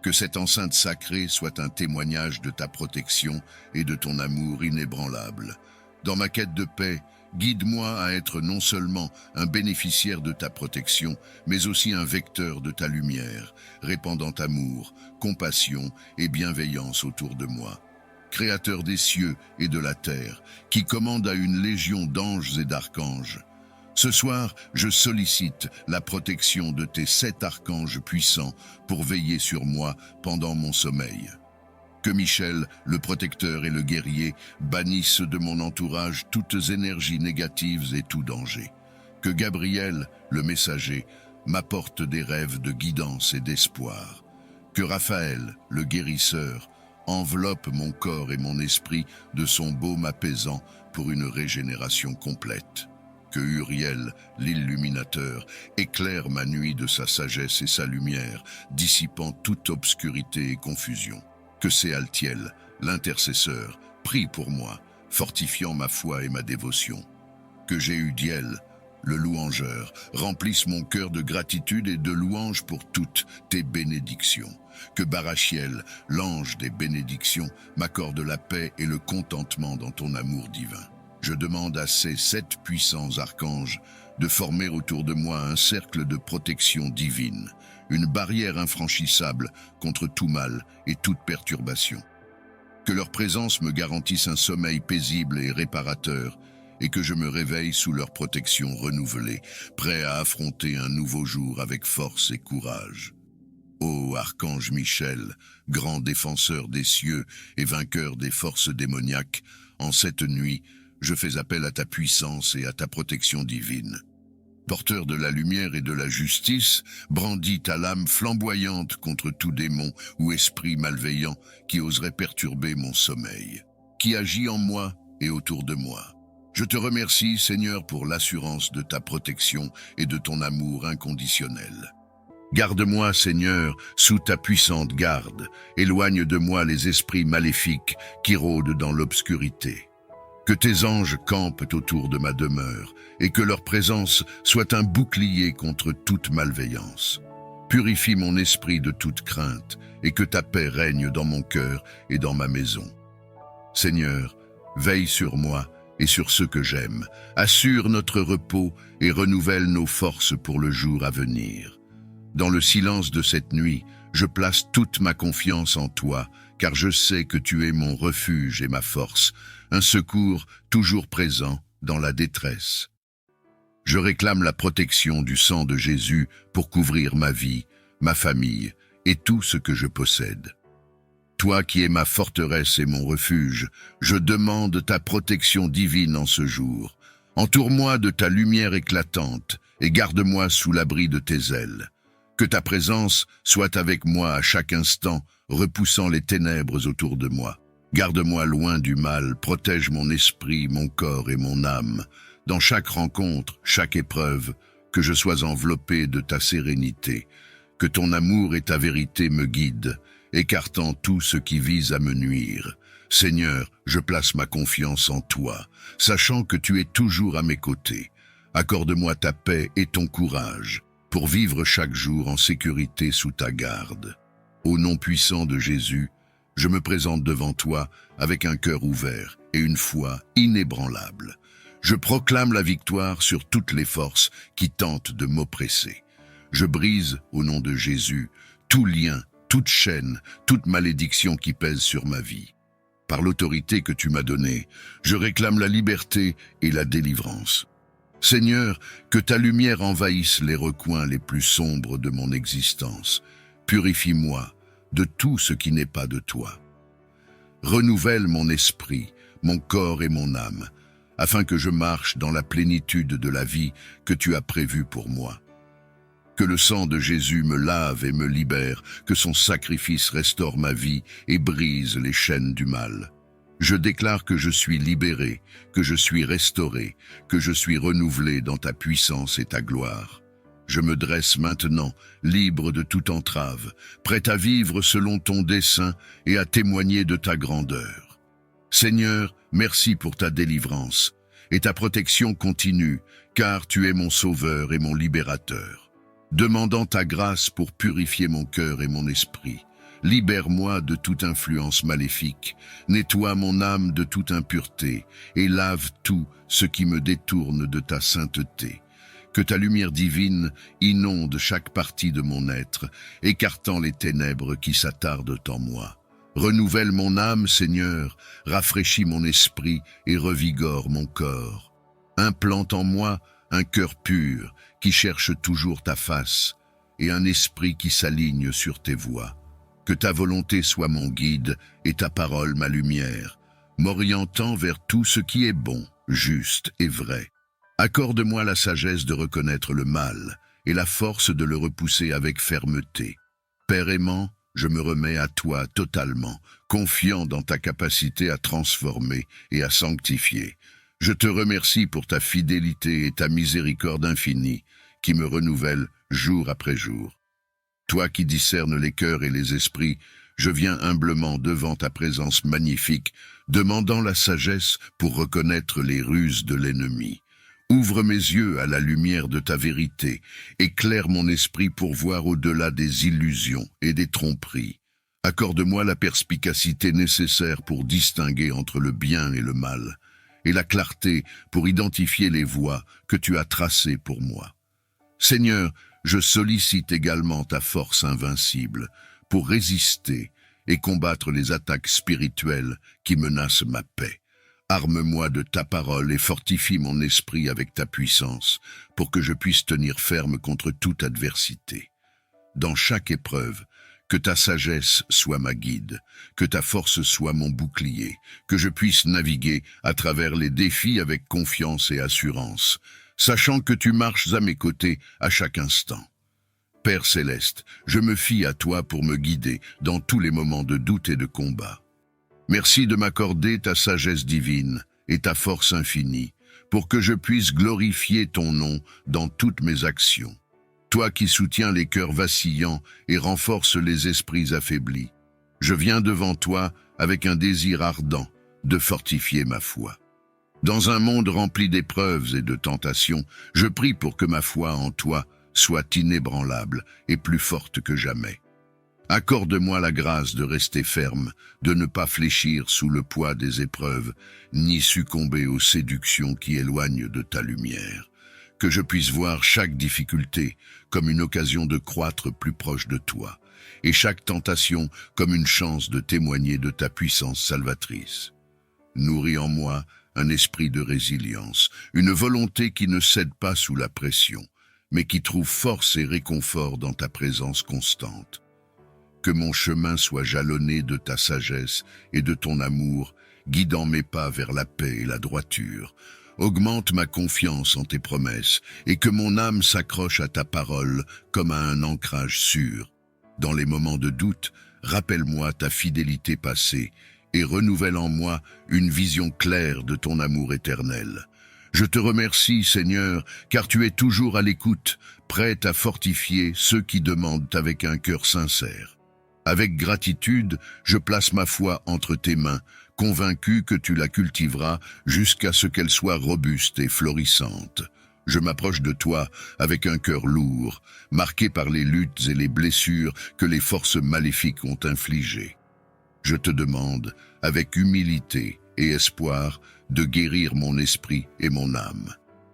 Que cette enceinte sacrée soit un témoignage de ta protection et de ton amour inébranlable. Dans ma quête de paix, guide-moi à être non seulement un bénéficiaire de ta protection, mais aussi un vecteur de ta lumière, répandant amour, compassion et bienveillance autour de moi. Créateur des cieux et de la terre, qui commande à une légion d'anges et d'archanges. Ce soir, je sollicite la protection de tes 7 archanges puissants pour veiller sur moi pendant mon sommeil. Que Michel, le protecteur et le guerrier, bannissent de mon entourage toutes énergies négatives et tout danger. Que Gabriel, le messager, m'apporte des rêves de guidance et d'espoir. Que Raphaël, le guérisseur, enveloppe mon corps et mon esprit de son baume apaisant pour une régénération complète. Que Uriel, l'illuminateur, éclaire ma nuit de sa sagesse et sa lumière, dissipant toute obscurité et confusion. Que Séaltiel, l'intercesseur, prie pour moi, fortifiant ma foi et ma dévotion. Que Jéhudiel, le louangeur, remplisse mon cœur de gratitude et de louange pour toutes tes bénédictions. Que Barachiel, l'ange des bénédictions, m'accorde la paix et le contentement dans ton amour divin. Je demande à ces 7 puissants archanges de former autour de moi un cercle de protection divine, une barrière infranchissable contre tout mal et toute perturbation. Que leur présence me garantisse un sommeil paisible et réparateur, et que je me réveille sous leur protection renouvelée, prêt à affronter un nouveau jour avec force et courage. Ô Archange Michel, grand défenseur des cieux et vainqueur des forces démoniaques, en cette nuit, je fais appel à ta puissance et à ta protection divine. Porteur de la lumière et de la justice, brandis ta lame flamboyante contre tout démon ou esprit malveillant qui oserait perturber mon sommeil, qui agit en moi et autour de moi. Je te remercie, Seigneur, pour l'assurance de ta protection et de ton amour inconditionnel. Garde-moi, Seigneur, sous ta puissante garde. Éloigne de moi les esprits maléfiques qui rôdent dans l'obscurité. Que tes anges campent autour de ma demeure et que leur présence soit un bouclier contre toute malveillance. Purifie mon esprit de toute crainte et que ta paix règne dans mon cœur et dans ma maison. Seigneur, veille sur moi et sur ceux que j'aime. Assure notre repos et renouvelle nos forces pour le jour à venir. Dans le silence de cette nuit, je place toute ma confiance en toi, car je sais que tu es mon refuge et ma force, un secours toujours présent dans la détresse. Je réclame la protection du sang de Jésus pour couvrir ma vie, ma famille et tout ce que je possède. Toi qui es ma forteresse et mon refuge, je demande ta protection divine en ce jour. Entoure-moi de ta lumière éclatante et garde-moi sous l'abri de tes ailes. Que ta présence soit avec moi à chaque instant, repoussant les ténèbres autour de moi. Garde-moi loin du mal, protège mon esprit, mon corps et mon âme. Dans chaque rencontre, chaque épreuve, que je sois enveloppé de ta sérénité. Que ton amour et ta vérité me guident, écartant tout ce qui vise à me nuire. Seigneur, je place ma confiance en toi, sachant que tu es toujours à mes côtés. Accorde-moi ta paix et ton courage, pour vivre chaque jour en sécurité sous ta garde. Au nom puissant de Jésus, je me présente devant toi avec un cœur ouvert et une foi inébranlable. Je proclame la victoire sur toutes les forces qui tentent de m'oppresser. Je brise, au nom de Jésus, tout lien, toute chaîne, toute malédiction qui pèse sur ma vie. Par l'autorité que tu m'as donnée, je réclame la liberté et la délivrance. Seigneur, que ta lumière envahisse les recoins les plus sombres de mon existence. Purifie-moi de tout ce qui n'est pas de toi. Renouvelle mon esprit, mon corps et mon âme, afin que je marche dans la plénitude de la vie que tu as prévue pour moi. Que le sang de Jésus me lave et me libère, que son sacrifice restaure ma vie et brise les chaînes du mal. Je déclare que je suis libéré, que je suis restauré, que je suis renouvelé dans ta puissance et ta gloire. Je me dresse maintenant, libre de toute entrave, prêt à vivre selon ton dessein et à témoigner de ta grandeur. Seigneur, merci pour ta délivrance et ta protection continue, car tu es mon sauveur et mon libérateur. Demandant ta grâce pour purifier mon cœur et mon esprit. Libère-moi de toute influence maléfique, nettoie mon âme de toute impureté et lave tout ce qui me détourne de ta sainteté. Que ta lumière divine inonde chaque partie de mon être, écartant les ténèbres qui s'attardent en moi. Renouvelle mon âme, Seigneur, rafraîchis mon esprit et revigore mon corps. Implante en moi un cœur pur qui cherche toujours ta face et un esprit qui s'aligne sur tes voies. Que ta volonté soit mon guide et ta parole ma lumière, m'orientant vers tout ce qui est bon, juste et vrai. Accorde-moi la sagesse de reconnaître le mal et la force de le repousser avec fermeté. Père aimant, je me remets à toi totalement, confiant dans ta capacité à transformer et à sanctifier. Je te remercie pour ta fidélité et ta miséricorde infinie qui me renouvellent jour après jour. Toi qui discernes les cœurs et les esprits, je viens humblement devant ta présence magnifique, demandant la sagesse pour reconnaître les ruses de l'ennemi. Ouvre mes yeux à la lumière de ta vérité, éclaire mon esprit pour voir au-delà des illusions et des tromperies. Accorde-moi la perspicacité nécessaire pour distinguer entre le bien et le mal, et la clarté pour identifier les voies que tu as tracées pour moi. Seigneur, je sollicite également ta force invincible pour résister et combattre les attaques spirituelles qui menacent ma paix. Arme-moi de ta parole et fortifie mon esprit avec ta puissance pour que je puisse tenir ferme contre toute adversité. Dans chaque épreuve, que ta sagesse soit ma guide, que ta force soit mon bouclier, que je puisse naviguer à travers les défis avec confiance et assurance, sachant que tu marches à mes côtés à chaque instant. Père céleste, je me fie à toi pour me guider dans tous les moments de doute et de combat. Merci de m'accorder ta sagesse divine et ta force infinie, pour que je puisse glorifier ton nom dans toutes mes actions. Toi qui soutiens les cœurs vacillants et renforces les esprits affaiblis, je viens devant toi avec un désir ardent de fortifier ma foi. Dans un monde rempli d'épreuves et de tentations, je prie pour que ma foi en toi soit inébranlable et plus forte que jamais. Accorde-moi la grâce de rester ferme, de ne pas fléchir sous le poids des épreuves, ni succomber aux séductions qui éloignent de ta lumière. Que je puisse voir chaque difficulté comme une occasion de croître plus proche de toi, et chaque tentation comme une chance de témoigner de ta puissance salvatrice. Nourris en moi un esprit de résilience, une volonté qui ne cède pas sous la pression, mais qui trouve force et réconfort dans ta présence constante. Que mon chemin soit jalonné de ta sagesse et de ton amour, guidant mes pas vers la paix et la droiture. Augmente ma confiance en tes promesses et que mon âme s'accroche à ta parole comme à un ancrage sûr. Dans les moments de doute, rappelle-moi ta fidélité passée et renouvelle en moi une vision claire de ton amour éternel. Je te remercie, Seigneur, car tu es toujours à l'écoute, prêt à fortifier ceux qui demandent avec un cœur sincère. Avec gratitude, je place ma foi entre tes mains, convaincu que tu la cultiveras jusqu'à ce qu'elle soit robuste et florissante. Je m'approche de toi avec un cœur lourd, marqué par les luttes et les blessures que les forces maléfiques ont infligées. Je te demande, avec humilité et espoir, de guérir mon esprit et mon âme.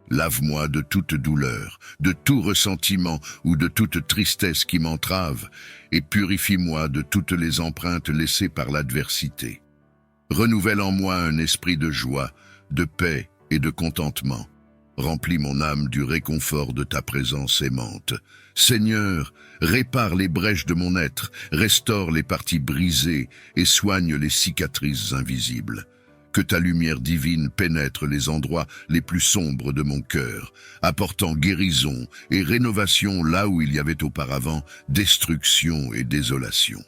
Lave-moi de toute douleur, de tout ressentiment ou de toute tristesse qui m'entrave, et purifie-moi de toutes les empreintes laissées par l'adversité. Renouvelle en moi un esprit de joie, de paix et de contentement. Remplis mon âme du réconfort de ta présence aimante. Seigneur, répare les brèches de mon être, restaure les parties brisées et soigne les cicatrices invisibles. Que ta lumière divine pénètre les endroits les plus sombres de mon cœur, apportant guérison et rénovation là où il y avait auparavant destruction et désolation.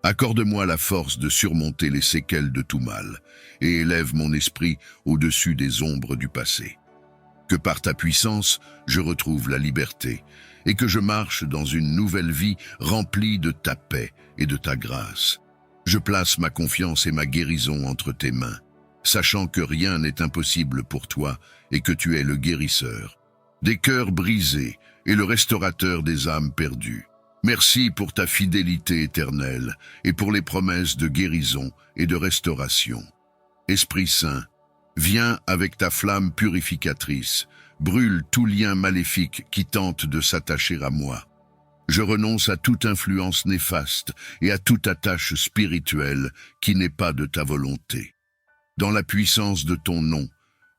Accorde-moi la force de surmonter les séquelles de tout mal et élève mon esprit au-dessus des ombres du passé. Que par ta puissance, je retrouve la liberté et que je marche dans une nouvelle vie remplie de ta paix et de ta grâce. Je place ma confiance et ma guérison entre tes mains, sachant que rien n'est impossible pour toi et que tu es le guérisseur des cœurs brisés et le restaurateur des âmes perdues. Merci pour ta fidélité éternelle et pour les promesses de guérison et de restauration. Esprit Saint, viens avec ta flamme purificatrice, brûle tout lien maléfique qui tente de s'attacher à moi. Je renonce à toute influence néfaste et à toute attache spirituelle qui n'est pas de ta volonté. Dans la puissance de ton nom,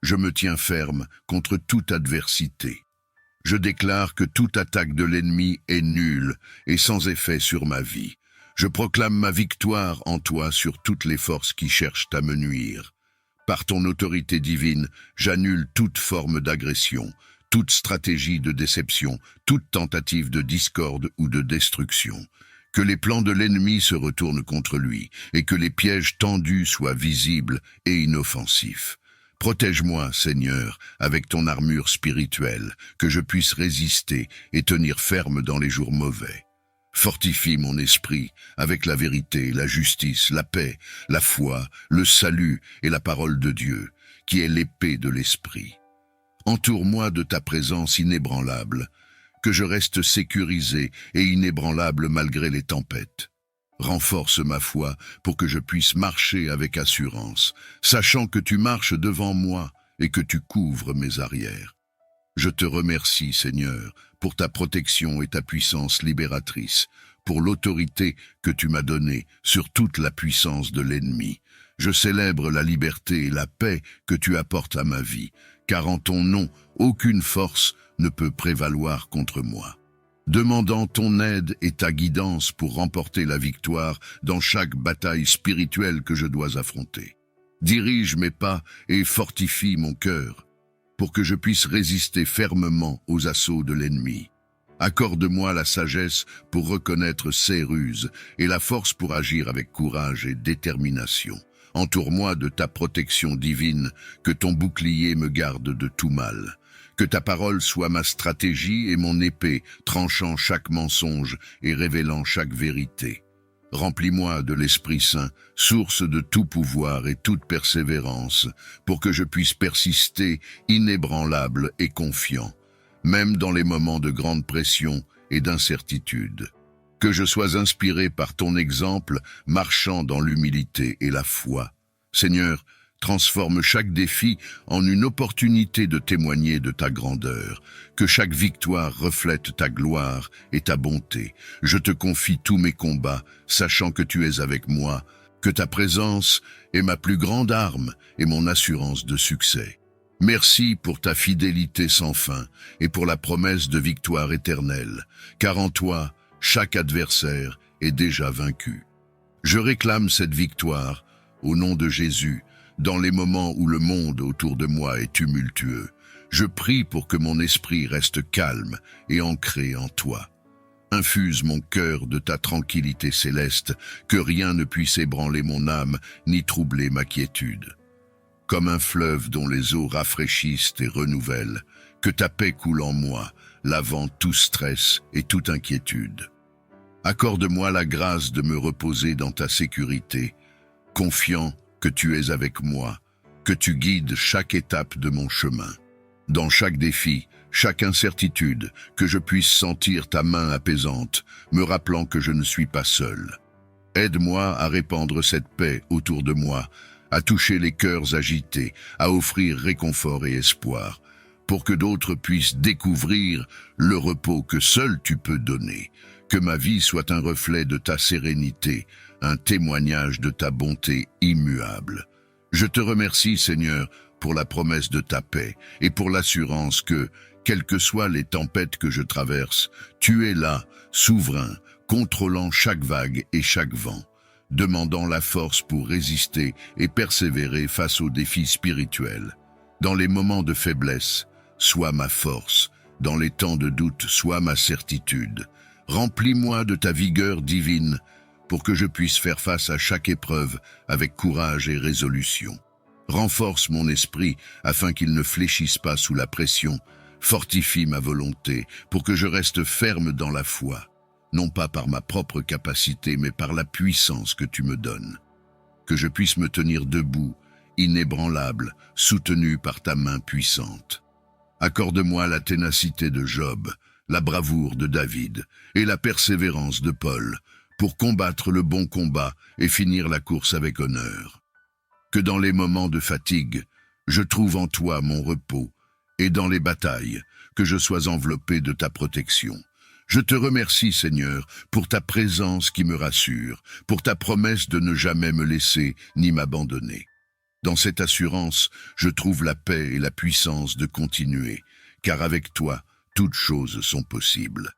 je me tiens ferme contre toute adversité. Je déclare que toute attaque de l'ennemi est nulle et sans effet sur ma vie. Je proclame ma victoire en toi sur toutes les forces qui cherchent à me nuire. Par ton autorité divine, j'annule toute forme d'agression, toute stratégie de déception, toute tentative de discorde ou de destruction. Que les plans de l'ennemi se retournent contre lui et que les pièges tendus soient visibles et inoffensifs. Protège-moi, Seigneur, avec ton armure spirituelle, que je puisse résister et tenir ferme dans les jours mauvais. Fortifie mon esprit avec la vérité, la justice, la paix, la foi, le salut et la parole de Dieu, qui est l'épée de l'esprit. Entoure-moi de ta présence inébranlable, que je reste sécurisé et inébranlable malgré les tempêtes. Renforce ma foi pour que je puisse marcher avec assurance, sachant que tu marches devant moi et que tu couvres mes arrières. Je te remercie, Seigneur, pour ta protection et ta puissance libératrice, pour l'autorité que tu m'as donnée sur toute la puissance de l'ennemi. Je célèbre la liberté et la paix que tu apportes à ma vie, car en ton nom, aucune force ne peut prévaloir contre moi. Demandant ton aide et ta guidance pour remporter la victoire dans chaque bataille spirituelle que je dois affronter. Dirige mes pas et fortifie mon cœur, pour que je puisse résister fermement aux assauts de l'ennemi. Accorde-moi la sagesse pour reconnaître ses ruses et la force pour agir avec courage et détermination. Entoure-moi de ta protection divine, que ton bouclier me garde de tout mal. Que ta parole soit ma stratégie et mon épée, tranchant chaque mensonge et révélant chaque vérité. Remplis-moi de l'Esprit Saint, source de tout pouvoir et toute persévérance, pour que je puisse persister inébranlable et confiant, même dans les moments de grande pression et d'incertitude. Que je sois inspiré par ton exemple, marchant dans l'humilité et la foi. Seigneur, transforme chaque défi en une opportunité de témoigner de ta grandeur. Que chaque victoire reflète ta gloire et ta bonté. Je te confie tous mes combats, sachant que tu es avec moi, que ta présence est ma plus grande arme et mon assurance de succès. Merci pour ta fidélité sans fin et pour la promesse de victoire éternelle, car en toi, chaque adversaire est déjà vaincu. Je réclame cette victoire, au nom de Jésus, dans les moments où le monde autour de moi est tumultueux. Je prie pour que mon esprit reste calme et ancré en toi. Infuse mon cœur de ta tranquillité céleste, que rien ne puisse ébranler mon âme ni troubler ma quiétude. Comme un fleuve dont les eaux rafraîchissent et renouvellent, que ta paix coule en moi, lavant tout stress et toute inquiétude. Accorde-moi la grâce de me reposer dans ta sécurité, confiant que tu es avec moi, que tu guides chaque étape de mon chemin. Dans chaque défi, chaque incertitude, que je puisse sentir ta main apaisante, me rappelant que je ne suis pas seul. Aide-moi à répandre cette paix autour de moi, à toucher les cœurs agités, à offrir réconfort et espoir, pour que d'autres puissent découvrir le repos que seul tu peux donner. Que ma vie soit un reflet de ta sérénité, un témoignage de ta bonté immuable. Je te remercie, Seigneur, pour la promesse de ta paix et pour l'assurance que, quelles que soient les tempêtes que je traverse, tu es là, souverain, contrôlant chaque vague et chaque vent, demandant la force pour résister et persévérer face aux défis spirituels. Dans les moments de faiblesse, sois ma force, dans les temps de doute, sois ma certitude. Remplis-moi de ta vigueur divine pour que je puisse faire face à chaque épreuve avec courage et résolution. Renforce mon esprit afin qu'il ne fléchisse pas sous la pression. Fortifie ma volonté pour que je reste ferme dans la foi, non pas par ma propre capacité, mais par la puissance que tu me donnes. Que je puisse me tenir debout, inébranlable, soutenu par ta main puissante. Accorde-moi la ténacité de Job, la bravoure de David et la persévérance de Paul pour combattre le bon combat et finir la course avec honneur. Que dans les moments de fatigue, je trouve en toi mon repos et dans les batailles, que je sois enveloppé de ta protection. Je te remercie, Seigneur, pour ta présence qui me rassure, pour ta promesse de ne jamais me laisser ni m'abandonner. Dans cette assurance, je trouve la paix et la puissance de continuer, car avec toi, toutes choses sont possibles.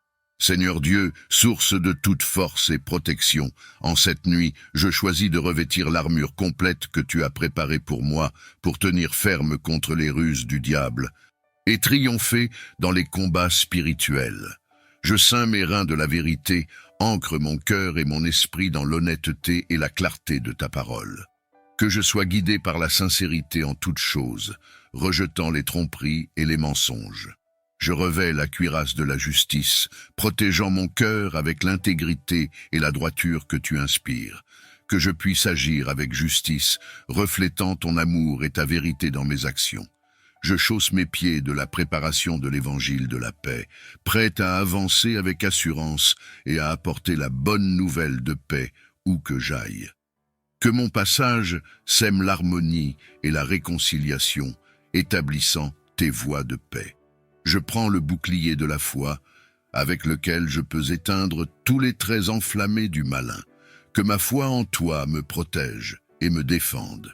Seigneur Dieu, source de toute force et protection, en cette nuit, je choisis de revêtir l'armure complète que tu as préparée pour moi, pour tenir ferme contre les ruses du diable, et triompher dans les combats spirituels. Je ceins mes reins de la vérité, ancre mon cœur et mon esprit dans l'honnêteté et la clarté de ta parole. Que je sois guidé par la sincérité en toutes choses, rejetant les tromperies et les mensonges. Je revêts la cuirasse de la justice, protégeant mon cœur avec l'intégrité et la droiture que tu inspires. Que je puisse agir avec justice, reflétant ton amour et ta vérité dans mes actions. Je chausse mes pieds de la préparation de l'évangile de la paix, prêt à avancer avec assurance et à apporter la bonne nouvelle de paix où que j'aille. Que mon passage sème l'harmonie et la réconciliation, établissant tes voies de paix. Je prends le bouclier de la foi, avec lequel je peux éteindre tous les traits enflammés du malin. Que ma foi en toi me protège et me défende,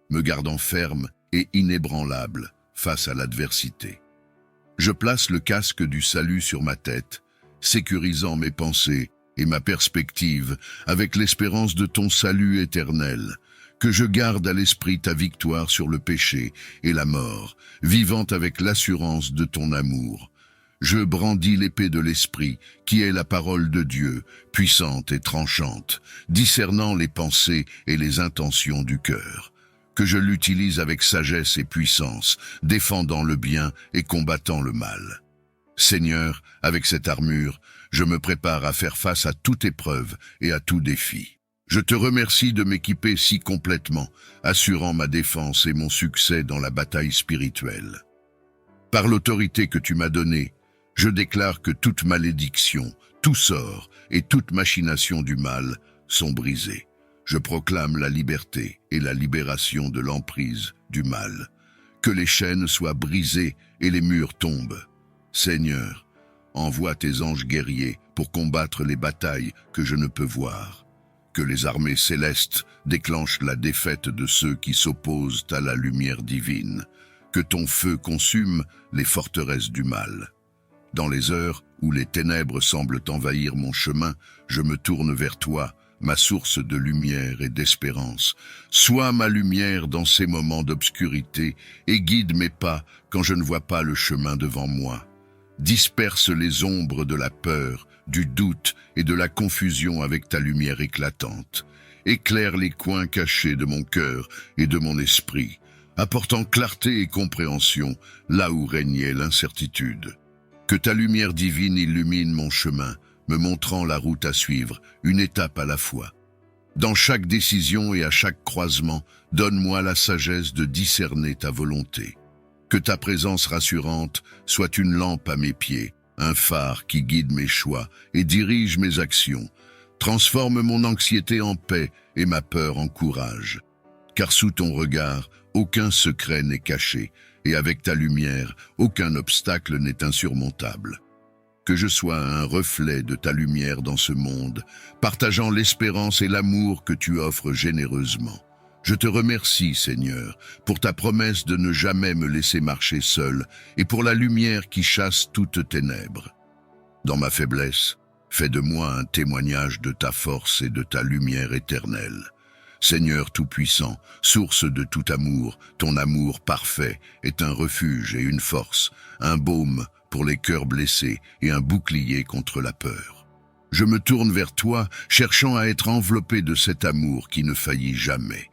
me gardant ferme et inébranlable face à l'adversité. Je place le casque du salut sur ma tête, sécurisant mes pensées et ma perspective avec l'espérance de ton salut éternel. Que je garde à l'esprit ta victoire sur le péché et la mort, vivant avec l'assurance de ton amour. Je brandis l'épée de l'esprit, qui est la parole de Dieu, puissante et tranchante, discernant les pensées et les intentions du cœur. Que je l'utilise avec sagesse et puissance, défendant le bien et combattant le mal. Seigneur, avec cette armure, je me prépare à faire face à toute épreuve et à tout défi. Je te remercie de m'équiper si complètement, assurant ma défense et mon succès dans la bataille spirituelle. Par l'autorité que tu m'as donnée, je déclare que toute malédiction, tout sort et toute machination du mal sont brisés. Je proclame la liberté et la libération de l'emprise du mal. Que les chaînes soient brisées et les murs tombent. Seigneur, envoie tes anges guerriers pour combattre les batailles que je ne peux voir. Que les armées célestes déclenchent la défaite de ceux qui s'opposent à la lumière divine. Que ton feu consume les forteresses du mal. Dans les heures où les ténèbres semblent envahir mon chemin, je me tourne vers toi, ma source de lumière et d'espérance. Sois ma lumière dans ces moments d'obscurité et guide mes pas quand je ne vois pas le chemin devant moi. Disperse les ombres de la peur, du doute et de la confusion avec ta lumière éclatante. Éclaire les coins cachés de mon cœur et de mon esprit, apportant clarté et compréhension là où régnait l'incertitude. Que ta lumière divine illumine mon chemin, me montrant la route à suivre, une étape à la fois. Dans chaque décision et à chaque croisement, donne-moi la sagesse de discerner ta volonté. Que ta présence rassurante soit une lampe à mes pieds, un phare qui guide mes choix et dirige mes actions. Transforme mon anxiété en paix et ma peur en courage. Car sous ton regard, aucun secret n'est caché, et avec ta lumière, aucun obstacle n'est insurmontable. Que je sois un reflet de ta lumière dans ce monde, partageant l'espérance et l'amour que tu offres généreusement. Je te remercie, Seigneur, pour ta promesse de ne jamais me laisser marcher seul et pour la lumière qui chasse toutes ténèbres. Dans ma faiblesse, fais de moi un témoignage de ta force et de ta lumière éternelle. Seigneur Tout-Puissant, source de tout amour, ton amour parfait est un refuge et une force, un baume pour les cœurs blessés et un bouclier contre la peur. Je me tourne vers toi, cherchant à être enveloppé de cet amour qui ne faillit jamais.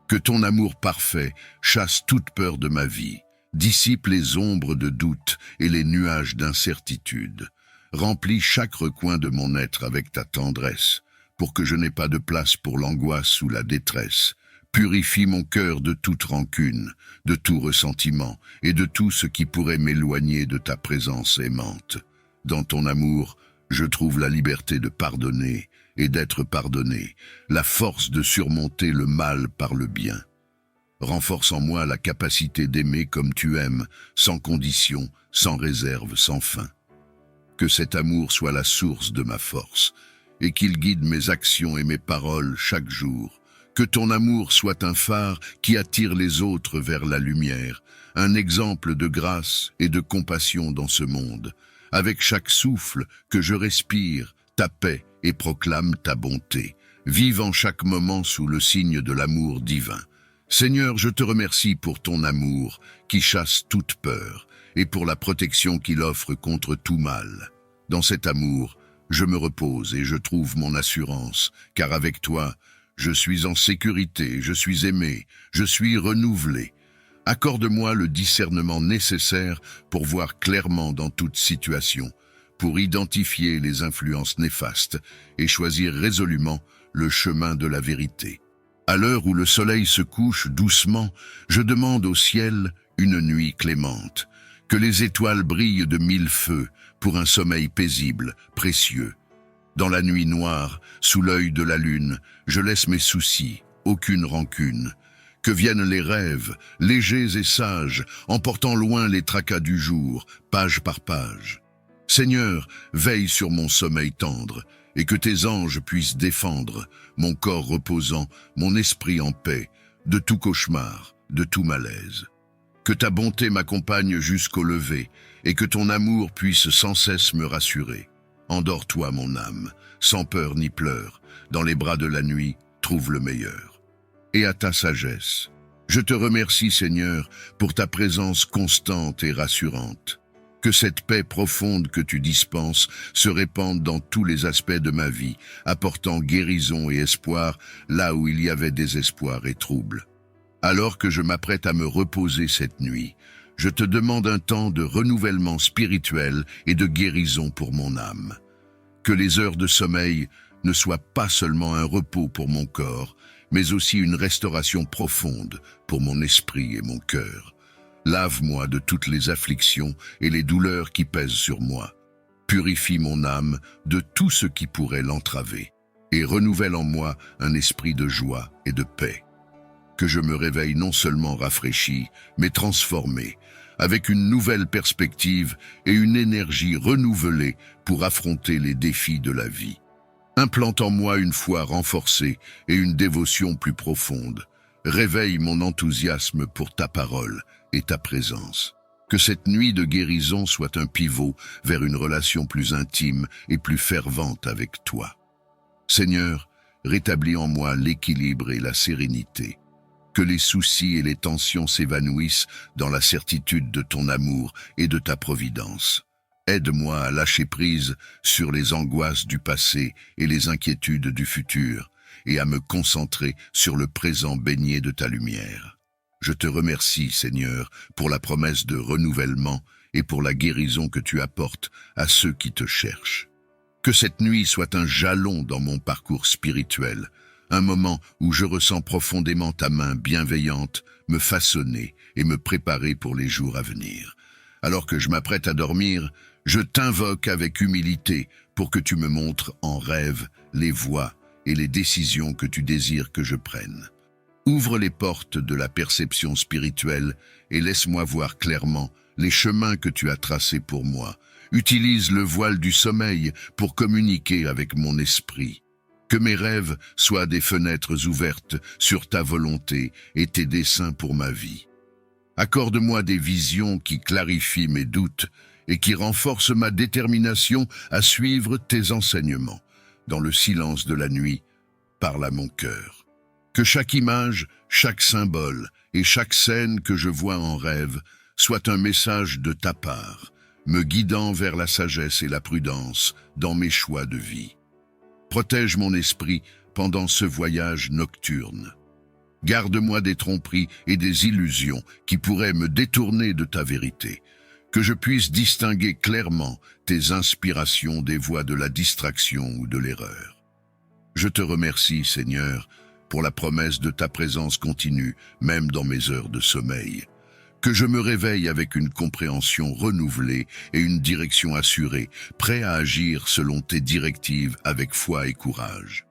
Que ton amour parfait chasse toute peur de ma vie, dissipe les ombres de doute et les nuages d'incertitude. Remplis chaque recoin de mon être avec ta tendresse, pour que je n'ai pas de place pour l'angoisse ou la détresse. Purifie mon cœur de toute rancune, de tout ressentiment et de tout ce qui pourrait m'éloigner de ta présence aimante. Dans ton amour, je trouve la liberté de pardonner et d'être pardonné, la force de surmonter le mal par le bien. Renforce en moi la capacité d'aimer comme tu aimes, sans condition, sans réserve, sans fin. Que cet amour soit la source de ma force, et qu'il guide mes actions et mes paroles chaque jour. Que ton amour soit un phare qui attire les autres vers la lumière, un exemple de grâce et de compassion dans ce monde. avec chaque souffle que je respire ta paix et proclame ta bonté. Vive en chaque moment sous le signe de l'amour divin. Seigneur, je te remercie pour ton amour qui chasse toute peur et pour la protection qu'il offre contre tout mal. Dans cet amour, je me repose et je trouve mon assurance, car avec toi, je suis en sécurité, je suis aimé, je suis renouvelé. Accorde-moi le discernement nécessaire pour voir clairement dans toute situation, pour identifier les influences néfastes et choisir résolument le chemin de la vérité. À l'heure où le soleil se couche doucement, je demande au ciel une nuit clémente, que les étoiles brillent de 1000 feux pour un sommeil paisible, précieux. Dans la nuit noire, sous l'œil de la lune, je laisse mes soucis, aucune rancune. Que viennent les rêves, légers et sages, emportant loin les tracas du jour, page par page. Seigneur, veille sur mon sommeil tendre, et que tes anges puissent défendre mon corps reposant, mon esprit en paix, de tout cauchemar, de tout malaise. Que ta bonté m'accompagne jusqu'au lever, et que ton amour puisse sans cesse me rassurer. Endors-toi, mon âme, sans peur ni pleurs, dans les bras de la nuit, trouve le meilleur. Et à ta sagesse, je te remercie, Seigneur, pour ta présence constante et rassurante. Que cette paix profonde que tu dispenses se répande dans tous les aspects de ma vie, apportant guérison et espoir là où il y avait désespoir et trouble. Alors que je m'apprête à me reposer cette nuit, je te demande un temps de renouvellement spirituel et de guérison pour mon âme. Que les heures de sommeil ne soient pas seulement un repos pour mon corps, mais aussi une restauration profonde pour mon esprit et mon cœur. Lave-moi de toutes les afflictions et les douleurs qui pèsent sur moi. Purifie mon âme de tout ce qui pourrait l'entraver et renouvelle en moi un esprit de joie et de paix. Que je me réveille non seulement rafraîchi, mais transformé, avec une nouvelle perspective et une énergie renouvelée pour affronter les défis de la vie. Implante en moi une foi renforcée et une dévotion plus profonde. Réveille mon enthousiasme pour ta parole et ta présence. Que cette nuit de guérison soit un pivot vers une relation plus intime et plus fervente avec toi. Seigneur, rétablis en moi l'équilibre et la sérénité. Que les soucis et les tensions s'évanouissent dans la certitude de ton amour et de ta providence. Aide-moi à lâcher prise sur les angoisses du passé et les inquiétudes du futur, et à me concentrer sur le présent baigné de ta lumière. Je te remercie, Seigneur, pour la promesse de renouvellement et pour la guérison que tu apportes à ceux qui te cherchent. Que cette nuit soit un jalon dans mon parcours spirituel, un moment où je ressens profondément ta main bienveillante me façonner et me préparer pour les jours à venir. Alors que je m'apprête à dormir, je t'invoque avec humilité pour que tu me montres en rêve les voies et les décisions que tu désires que je prenne. Ouvre les portes de la perception spirituelle et laisse-moi voir clairement les chemins que tu as tracés pour moi. Utilise le voile du sommeil pour communiquer avec mon esprit. Que mes rêves soient des fenêtres ouvertes sur ta volonté et tes desseins pour ma vie. Accorde-moi des visions qui clarifient mes doutes et qui renforcent ma détermination à suivre tes enseignements. Dans le silence de la nuit, parle à mon cœur. Que chaque image, chaque symbole et chaque scène que je vois en rêve soit un message de ta part, me guidant vers la sagesse et la prudence dans mes choix de vie. Protège mon esprit pendant ce voyage nocturne. Garde-moi des tromperies et des illusions qui pourraient me détourner de ta vérité. Que je puisse distinguer clairement tes inspirations des voies de la distraction ou de l'erreur. Je te remercie, Seigneur, pour la promesse de ta présence continue, même dans mes heures de sommeil. Que je me réveille avec une compréhension renouvelée et une direction assurée, prêt à agir selon tes directives avec foi et courage.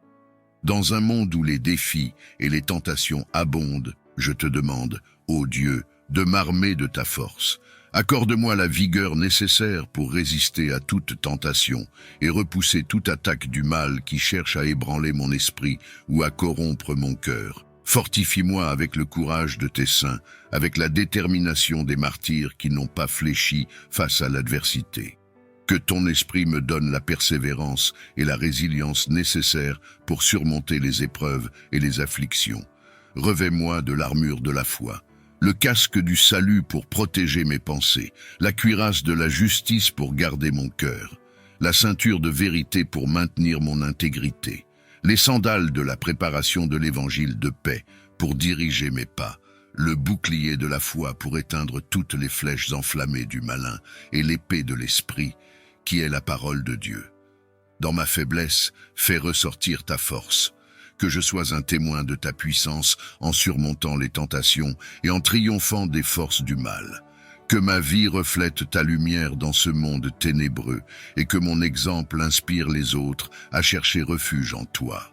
Dans un monde où les défis et les tentations abondent, je te demande, ô Dieu, de m'armer de ta force. Accorde-moi la vigueur nécessaire pour résister à toute tentation et repousser toute attaque du mal qui cherche à ébranler mon esprit ou à corrompre mon cœur. Fortifie-moi avec le courage de tes saints, avec la détermination des martyrs qui n'ont pas fléchi face à l'adversité. Que ton esprit me donne la persévérance et la résilience nécessaires pour surmonter les épreuves et les afflictions. Revêt-moi de l'armure de la foi, le casque du salut pour protéger mes pensées, la cuirasse de la justice pour garder mon cœur, la ceinture de vérité pour maintenir mon intégrité, les sandales de la préparation de l'évangile de paix pour diriger mes pas, le bouclier de la foi pour éteindre toutes les flèches enflammées du malin et l'épée de l'esprit, qui est la parole de Dieu. Dans ma faiblesse, fais ressortir ta force, que je sois un témoin de ta puissance en surmontant les tentations et en triomphant des forces du mal. Que ma vie reflète ta lumière dans ce monde ténébreux et que mon exemple inspire les autres à chercher refuge en toi.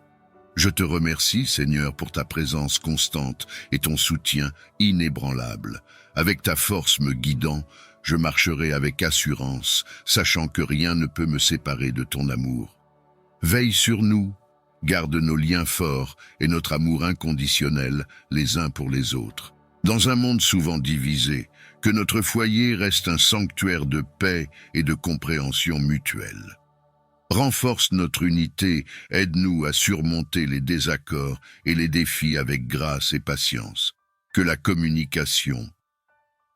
Je te remercie, Seigneur, pour ta présence constante et ton soutien inébranlable. Avec ta force me guidant, je marcherai avec assurance, sachant que rien ne peut me séparer de ton amour. Veille sur nous, garde nos liens forts et notre amour inconditionnel les uns pour les autres. Dans un monde souvent divisé, que notre foyer reste un sanctuaire de paix et de compréhension mutuelle. Renforce notre unité, aide-nous à surmonter les désaccords et les défis avec grâce et patience. Que la communication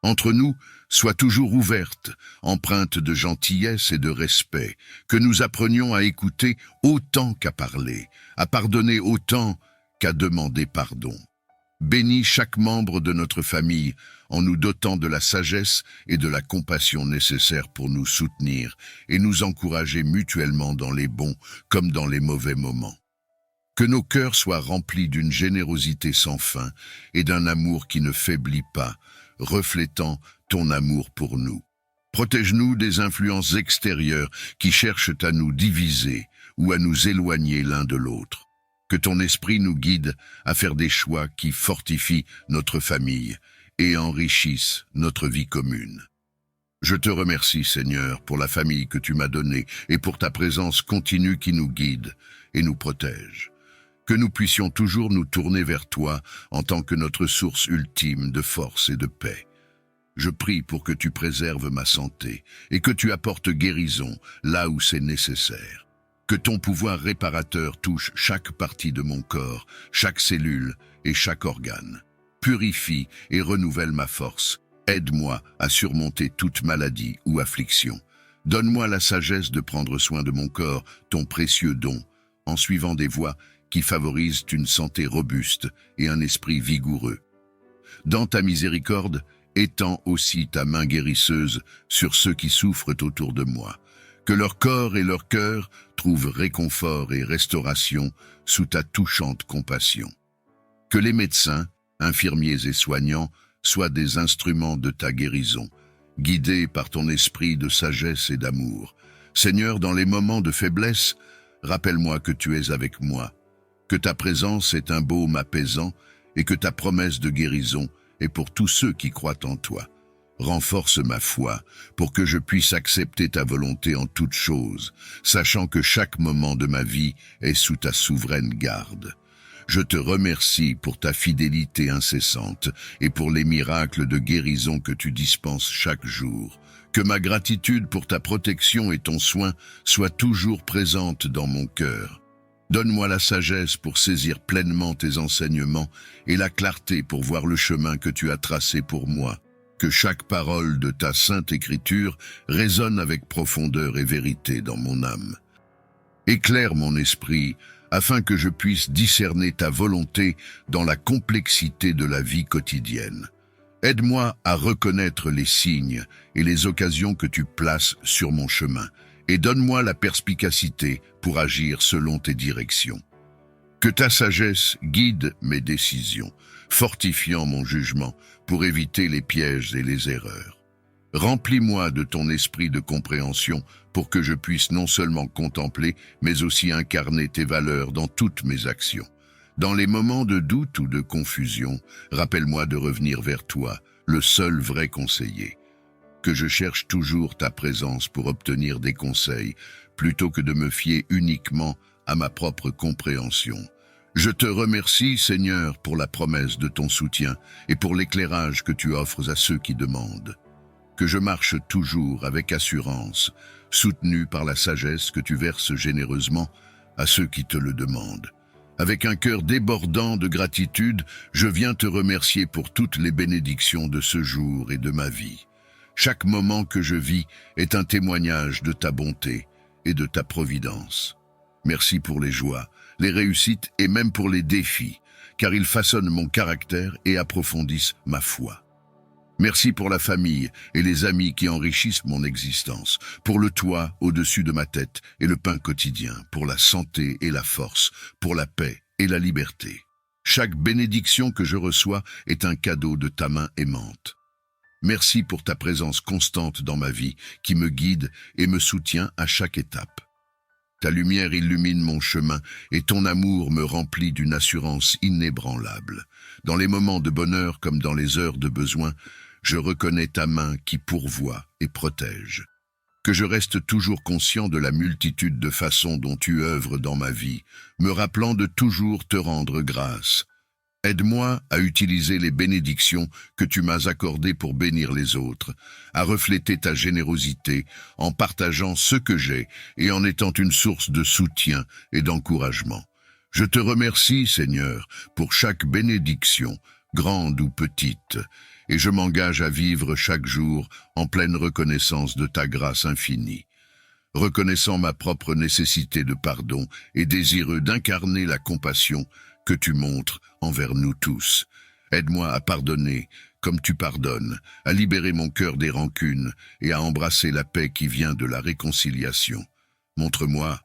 entre nous soit toujours ouverte, empreinte de gentillesse et de respect, que nous apprenions à écouter autant qu'à parler, à pardonner autant qu'à demander pardon. Bénis chaque membre de notre famille en nous dotant de la sagesse et de la compassion nécessaires pour nous soutenir et nous encourager mutuellement dans les bons comme dans les mauvais moments. Que nos cœurs soient remplis d'une générosité sans fin et d'un amour qui ne faiblit pas, reflétant ton amour pour nous. Protège-nous des influences extérieures qui cherchent à nous diviser ou à nous éloigner l'un de l'autre. Que ton esprit nous guide à faire des choix qui fortifient notre famille et enrichissent notre vie commune. Je te remercie, Seigneur, pour la famille que tu m'as donnée et pour ta présence continue qui nous guide et nous protège. Que nous puissions toujours nous tourner vers toi en tant que notre source ultime de force et de paix. Je prie pour que tu préserves ma santé et que tu apportes guérison là où c'est nécessaire. Que ton pouvoir réparateur touche chaque partie de mon corps, chaque cellule et chaque organe. Purifie et renouvelle ma force. Aide-moi à surmonter toute maladie ou affliction. Donne-moi la sagesse de prendre soin de mon corps, ton précieux don, en suivant des voies qui favorisent une santé robuste et un esprit vigoureux. Dans ta miséricorde, étends aussi ta main guérisseuse sur ceux qui souffrent autour de moi. Que leur corps et leur cœur trouvent réconfort et restauration sous ta touchante compassion. Que les médecins, infirmiers et soignants soient des instruments de ta guérison, guidés par ton esprit de sagesse et d'amour. Seigneur, dans les moments de faiblesse, rappelle-moi que tu es avec moi, que ta présence est un baume apaisant et que ta promesse de guérison est pour tous ceux qui croient en toi. Renforce ma foi pour que je puisse accepter ta volonté en toutes choses, sachant que chaque moment de ma vie est sous ta souveraine garde. Je te remercie pour ta fidélité incessante et pour les miracles de guérison que tu dispenses chaque jour. Que ma gratitude pour ta protection et ton soin soient toujours présentes dans mon cœur. Donne-moi la sagesse pour saisir pleinement tes enseignements et la clarté pour voir le chemin que tu as tracé pour moi. Que chaque parole de ta sainte écriture résonne avec profondeur et vérité dans mon âme. Éclaire mon esprit afin que je puisse discerner ta volonté dans la complexité de la vie quotidienne. Aide-moi à reconnaître les signes et les occasions que tu places sur mon chemin et donne-moi la perspicacité pour agir selon tes directions. Que ta sagesse guide mes décisions, fortifiant mon jugement pour éviter les pièges et les erreurs. Remplis-moi de ton esprit de compréhension pour que je puisse non seulement contempler, mais aussi incarner tes valeurs dans toutes mes actions. Dans les moments de doute ou de confusion, rappelle-moi de revenir vers toi, le seul vrai conseiller. Que je cherche toujours ta présence pour obtenir des conseils, plutôt que de me fier uniquement à ma propre compréhension. Je te remercie, Seigneur, pour la promesse de ton soutien et pour l'éclairage que tu offres à ceux qui demandent. Que je marche toujours avec assurance, soutenu par la sagesse que tu verses généreusement à ceux qui te le demandent. Avec un cœur débordant de gratitude, je viens te remercier pour toutes les bénédictions de ce jour et de ma vie. Chaque moment que je vis est un témoignage de ta bonté et de ta providence. Merci pour les joies, les réussites et même pour les défis, car ils façonnent mon caractère et approfondissent ma foi. Merci pour la famille et les amis qui enrichissent mon existence, pour le toit au-dessus de ma tête et le pain quotidien, pour la santé et la force, pour la paix et la liberté. Chaque bénédiction que je reçois est un cadeau de ta main aimante. Merci pour ta présence constante dans ma vie qui me guide et me soutient à chaque étape. Ta lumière illumine mon chemin et ton amour me remplit d'une assurance inébranlable. Dans les moments de bonheur comme dans les heures de besoin, je reconnais ta main qui pourvoit et protège. Que je reste toujours conscient de la multitude de façons dont tu œuvres dans ma vie, me rappelant de toujours te rendre grâce. Aide-moi à utiliser les bénédictions que tu m'as accordées pour bénir les autres, à refléter ta générosité en partageant ce que j'ai et en étant une source de soutien et d'encouragement. Je te remercie, Seigneur, pour chaque bénédiction, grande ou petite, et je m'engage à vivre chaque jour en pleine reconnaissance de ta grâce infinie. Reconnaissant ma propre nécessité de pardon et désireux d'incarner la compassion que tu montres envers nous tous. Aide-moi à pardonner comme tu pardonnes, à libérer mon cœur des rancunes et à embrasser la paix qui vient de la réconciliation. Montre-moi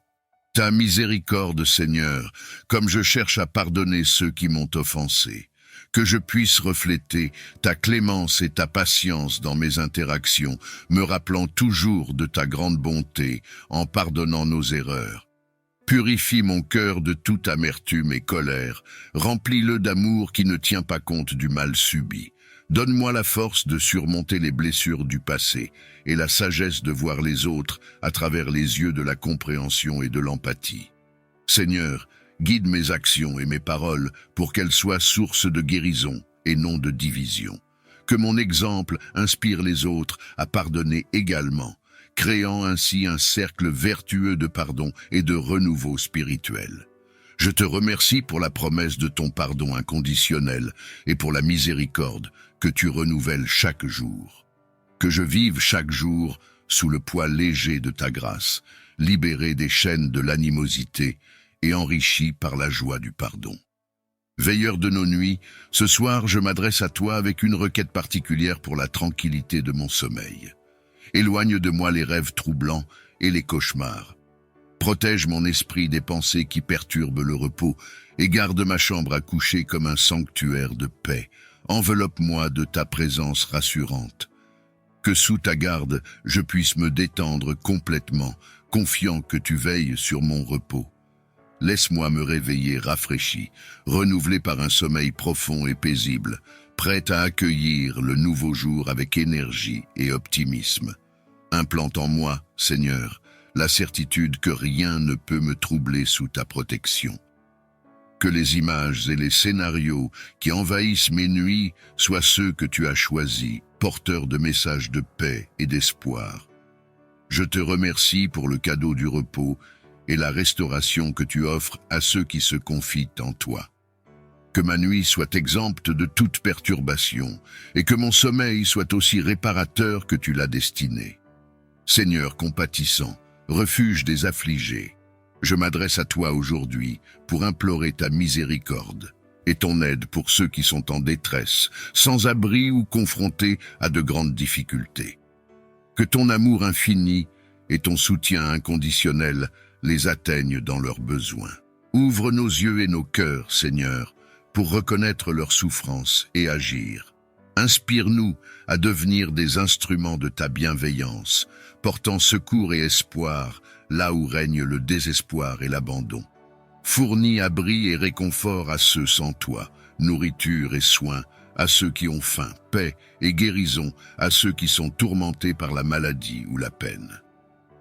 ta miséricorde, Seigneur, comme je cherche à pardonner ceux qui m'ont offensé. Que je puisse refléter ta clémence et ta patience dans mes interactions, me rappelant toujours de ta grande bonté en pardonnant nos erreurs. Purifie mon cœur de toute amertume et colère, remplis-le d'amour qui ne tient pas compte du mal subi. Donne-moi la force de surmonter les blessures du passé et la sagesse de voir les autres à travers les yeux de la compréhension et de l'empathie. Seigneur, guide mes actions et mes paroles pour qu'elles soient source de guérison et non de division. Que mon exemple inspire les autres à pardonner également, créant ainsi un cercle vertueux de pardon et de renouveau spirituel. Je te remercie pour la promesse de ton pardon inconditionnel et pour la miséricorde que tu renouvelles chaque jour. Que je vive chaque jour sous le poids léger de ta grâce, libéré des chaînes de l'animosité et enrichi par la joie du pardon. Veilleur de nos nuits, ce soir je m'adresse à toi avec une requête particulière pour la tranquillité de mon sommeil. Éloigne de moi les rêves troublants et les cauchemars. Protège mon esprit des pensées qui perturbent le repos et garde ma chambre à coucher comme un sanctuaire de paix. Enveloppe-moi de ta présence rassurante. Que sous ta garde, je puisse me détendre complètement, confiant que tu veilles sur mon repos. Laisse-moi me réveiller rafraîchi, renouvelé par un sommeil profond et paisible, prêt à accueillir le nouveau jour avec énergie et optimisme. Implante en moi, Seigneur, la certitude que rien ne peut me troubler sous ta protection. Que les images et les scénarios qui envahissent mes nuits soient ceux que tu as choisis, porteurs de messages de paix et d'espoir. Je te remercie pour le cadeau du repos et la restauration que tu offres à ceux qui se confient en toi. Que ma nuit soit exempte de toute perturbation et que mon sommeil soit aussi réparateur que tu l'as destiné. Seigneur compatissant, refuge des affligés, je m'adresse à toi aujourd'hui pour implorer ta miséricorde et ton aide pour ceux qui sont en détresse, sans abri ou confrontés à de grandes difficultés. Que ton amour infini et ton soutien inconditionnel les atteignent dans leurs besoins. Ouvre nos yeux et nos cœurs, Seigneur, pour reconnaître leurs souffrances et agir. Inspire-nous à devenir des instruments de ta bienveillance, portant secours et espoir là où règne le désespoir et l'abandon. Fournis abri et réconfort à ceux sans toi, nourriture et soins à ceux qui ont faim, paix et guérison à ceux qui sont tourmentés par la maladie ou la peine.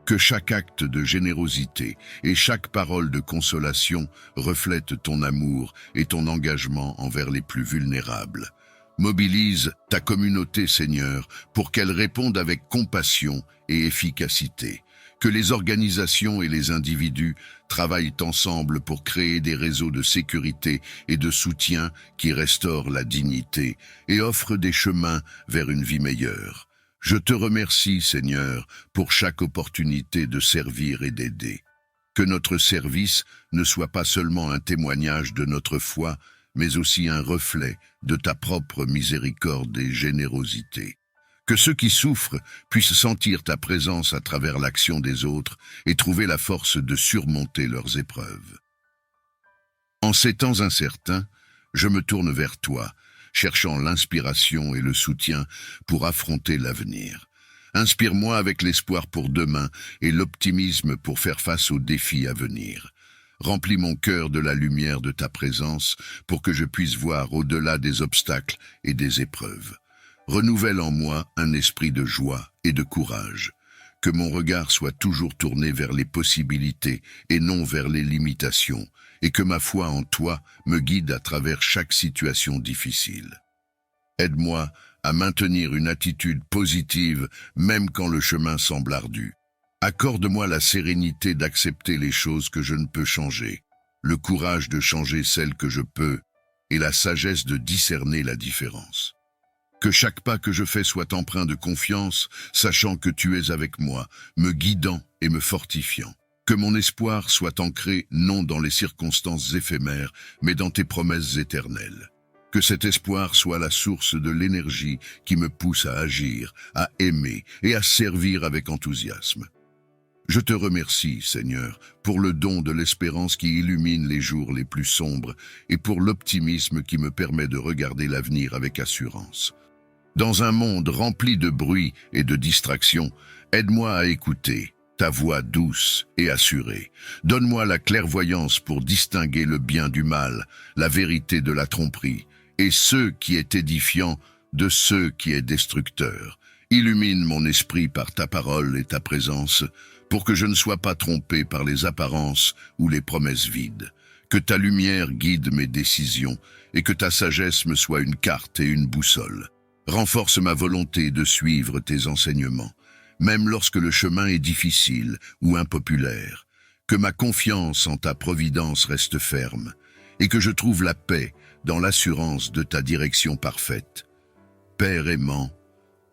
Que chaque acte de générosité et chaque parole de consolation reflète ton amour et ton engagement envers les plus vulnérables. Mobilise ta communauté, Seigneur, pour qu'elle réponde avec compassion et efficacité. Que les organisations et les individus travaillent ensemble pour créer des réseaux de sécurité et de soutien qui restaurent la dignité et offrent des chemins vers une vie meilleure. Je te remercie, Seigneur, pour chaque opportunité de servir et d'aider. Que notre service ne soit pas seulement un témoignage de notre foi, mais aussi un reflet de ta propre miséricorde et générosité. Que ceux qui souffrent puissent sentir ta présence à travers l'action des autres et trouver la force de surmonter leurs épreuves. En ces temps incertains, je me tourne vers toi, cherchant l'inspiration et le soutien pour affronter l'avenir. Inspire-moi avec l'espoir pour demain et l'optimisme pour faire face aux défis à venir. Remplis mon cœur de la lumière de ta présence pour que je puisse voir au-delà des obstacles et des épreuves. Renouvelle en moi un esprit de joie et de courage. Que mon regard soit toujours tourné vers les possibilités et non vers les limitations, et que ma foi en toi me guide à travers chaque situation difficile. Aide-moi à maintenir une attitude positive même quand le chemin semble ardu. Accorde-moi la sérénité d'accepter les choses que je ne peux changer, le courage de changer celles que je peux et la sagesse de discerner la différence. Que chaque pas que je fais soit empreint de confiance, sachant que tu es avec moi, me guidant et me fortifiant. Que mon espoir soit ancré non dans les circonstances éphémères, mais dans tes promesses éternelles. Que cet espoir soit la source de l'énergie qui me pousse à agir, à aimer et à servir avec enthousiasme. Je te remercie, Seigneur, pour le don de l'espérance qui illumine les jours les plus sombres et pour l'optimisme qui me permet de regarder l'avenir avec assurance. Dans un monde rempli de bruit et de distractions, aide-moi à écouter ta voix douce et assurée. Donne-moi la clairvoyance pour distinguer le bien du mal, la vérité de la tromperie, et ce qui est édifiant de ce qui est destructeur. Illumine mon esprit par ta parole et ta présence, pour que je ne sois pas trompé par les apparences ou les promesses vides. Que ta lumière guide mes décisions et que ta sagesse me soit une carte et une boussole. Renforce ma volonté de suivre tes enseignements, même lorsque le chemin est difficile ou impopulaire. Que ma confiance en ta providence reste ferme et que je trouve la paix dans l'assurance de ta direction parfaite. Père aimant,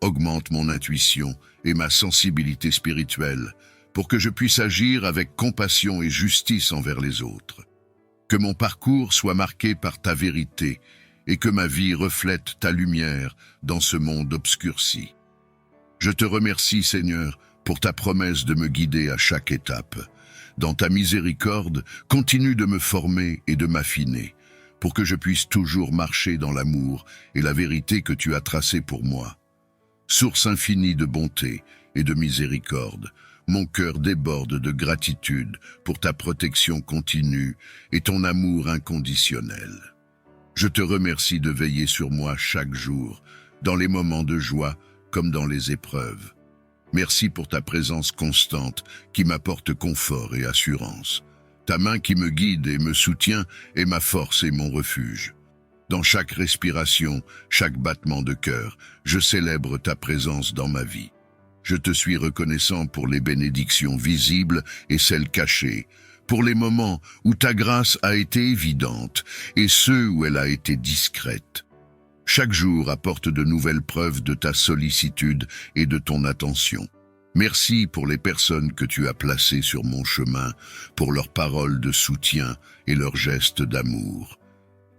augmente mon intuition et ma sensibilité spirituelle pour que je puisse agir avec compassion et justice envers les autres. Que mon parcours soit marqué par ta vérité et que ma vie reflète ta lumière dans ce monde obscurci. Je te remercie, Seigneur, pour ta promesse de me guider à chaque étape. Dans ta miséricorde, continue de me former et de m'affiner, pour que je puisse toujours marcher dans l'amour et la vérité que tu as tracée pour moi. Source infinie de bonté et de miséricorde, mon cœur déborde de gratitude pour ta protection continue et ton amour inconditionnel. Je te remercie de veiller sur moi chaque jour, dans les moments de joie comme dans les épreuves. Merci pour ta présence constante qui m'apporte confort et assurance. Ta main qui me guide et me soutient est ma force et mon refuge. Dans chaque respiration, chaque battement de cœur, je célèbre ta présence dans ma vie. Je te suis reconnaissant pour les bénédictions visibles et celles cachées, pour les moments où ta grâce a été évidente et ceux où elle a été discrète. Chaque jour apporte de nouvelles preuves de ta sollicitude et de ton attention. Merci pour les personnes que tu as placées sur mon chemin, pour leurs paroles de soutien et leurs gestes d'amour.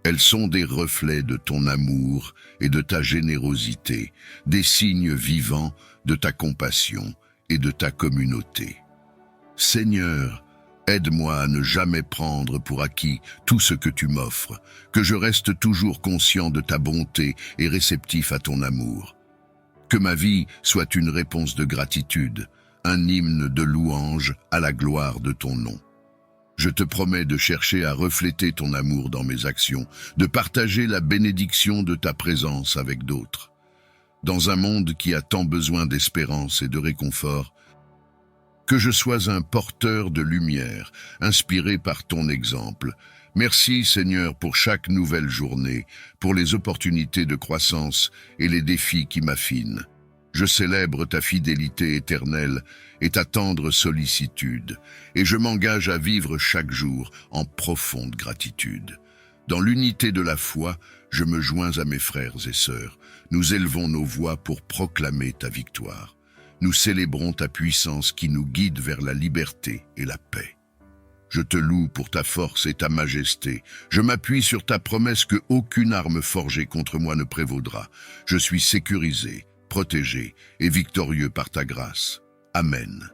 Elles sont des reflets de ton amour et de ta générosité, des signes vivants de ta compassion et de ta communauté. Seigneur, aide-moi à ne jamais prendre pour acquis tout ce que tu m'offres, que je reste toujours conscient de ta bonté et réceptif à ton amour. Que ma vie soit une réponse de gratitude, un hymne de louange à la gloire de ton nom. Je te promets de chercher à refléter ton amour dans mes actions, de partager la bénédiction de ta présence avec d'autres. Dans un monde qui a tant besoin d'espérance et de réconfort, que je sois un porteur de lumière, inspiré par ton exemple. Merci Seigneur pour chaque nouvelle journée, pour les opportunités de croissance et les défis qui m'affinent. Je célèbre ta fidélité éternelle et ta tendre sollicitude, et je m'engage à vivre chaque jour en profonde gratitude. Dans l'unité de la foi, je me joins à mes frères et sœurs. Nous élevons nos voix pour proclamer ta victoire. Nous célébrons ta puissance qui nous guide vers la liberté et la paix. Je te loue pour ta force et ta majesté. Je m'appuie sur ta promesse que aucune arme forgée contre moi ne prévaudra. Je suis sécurisé, protégé et victorieux par ta grâce. Amen.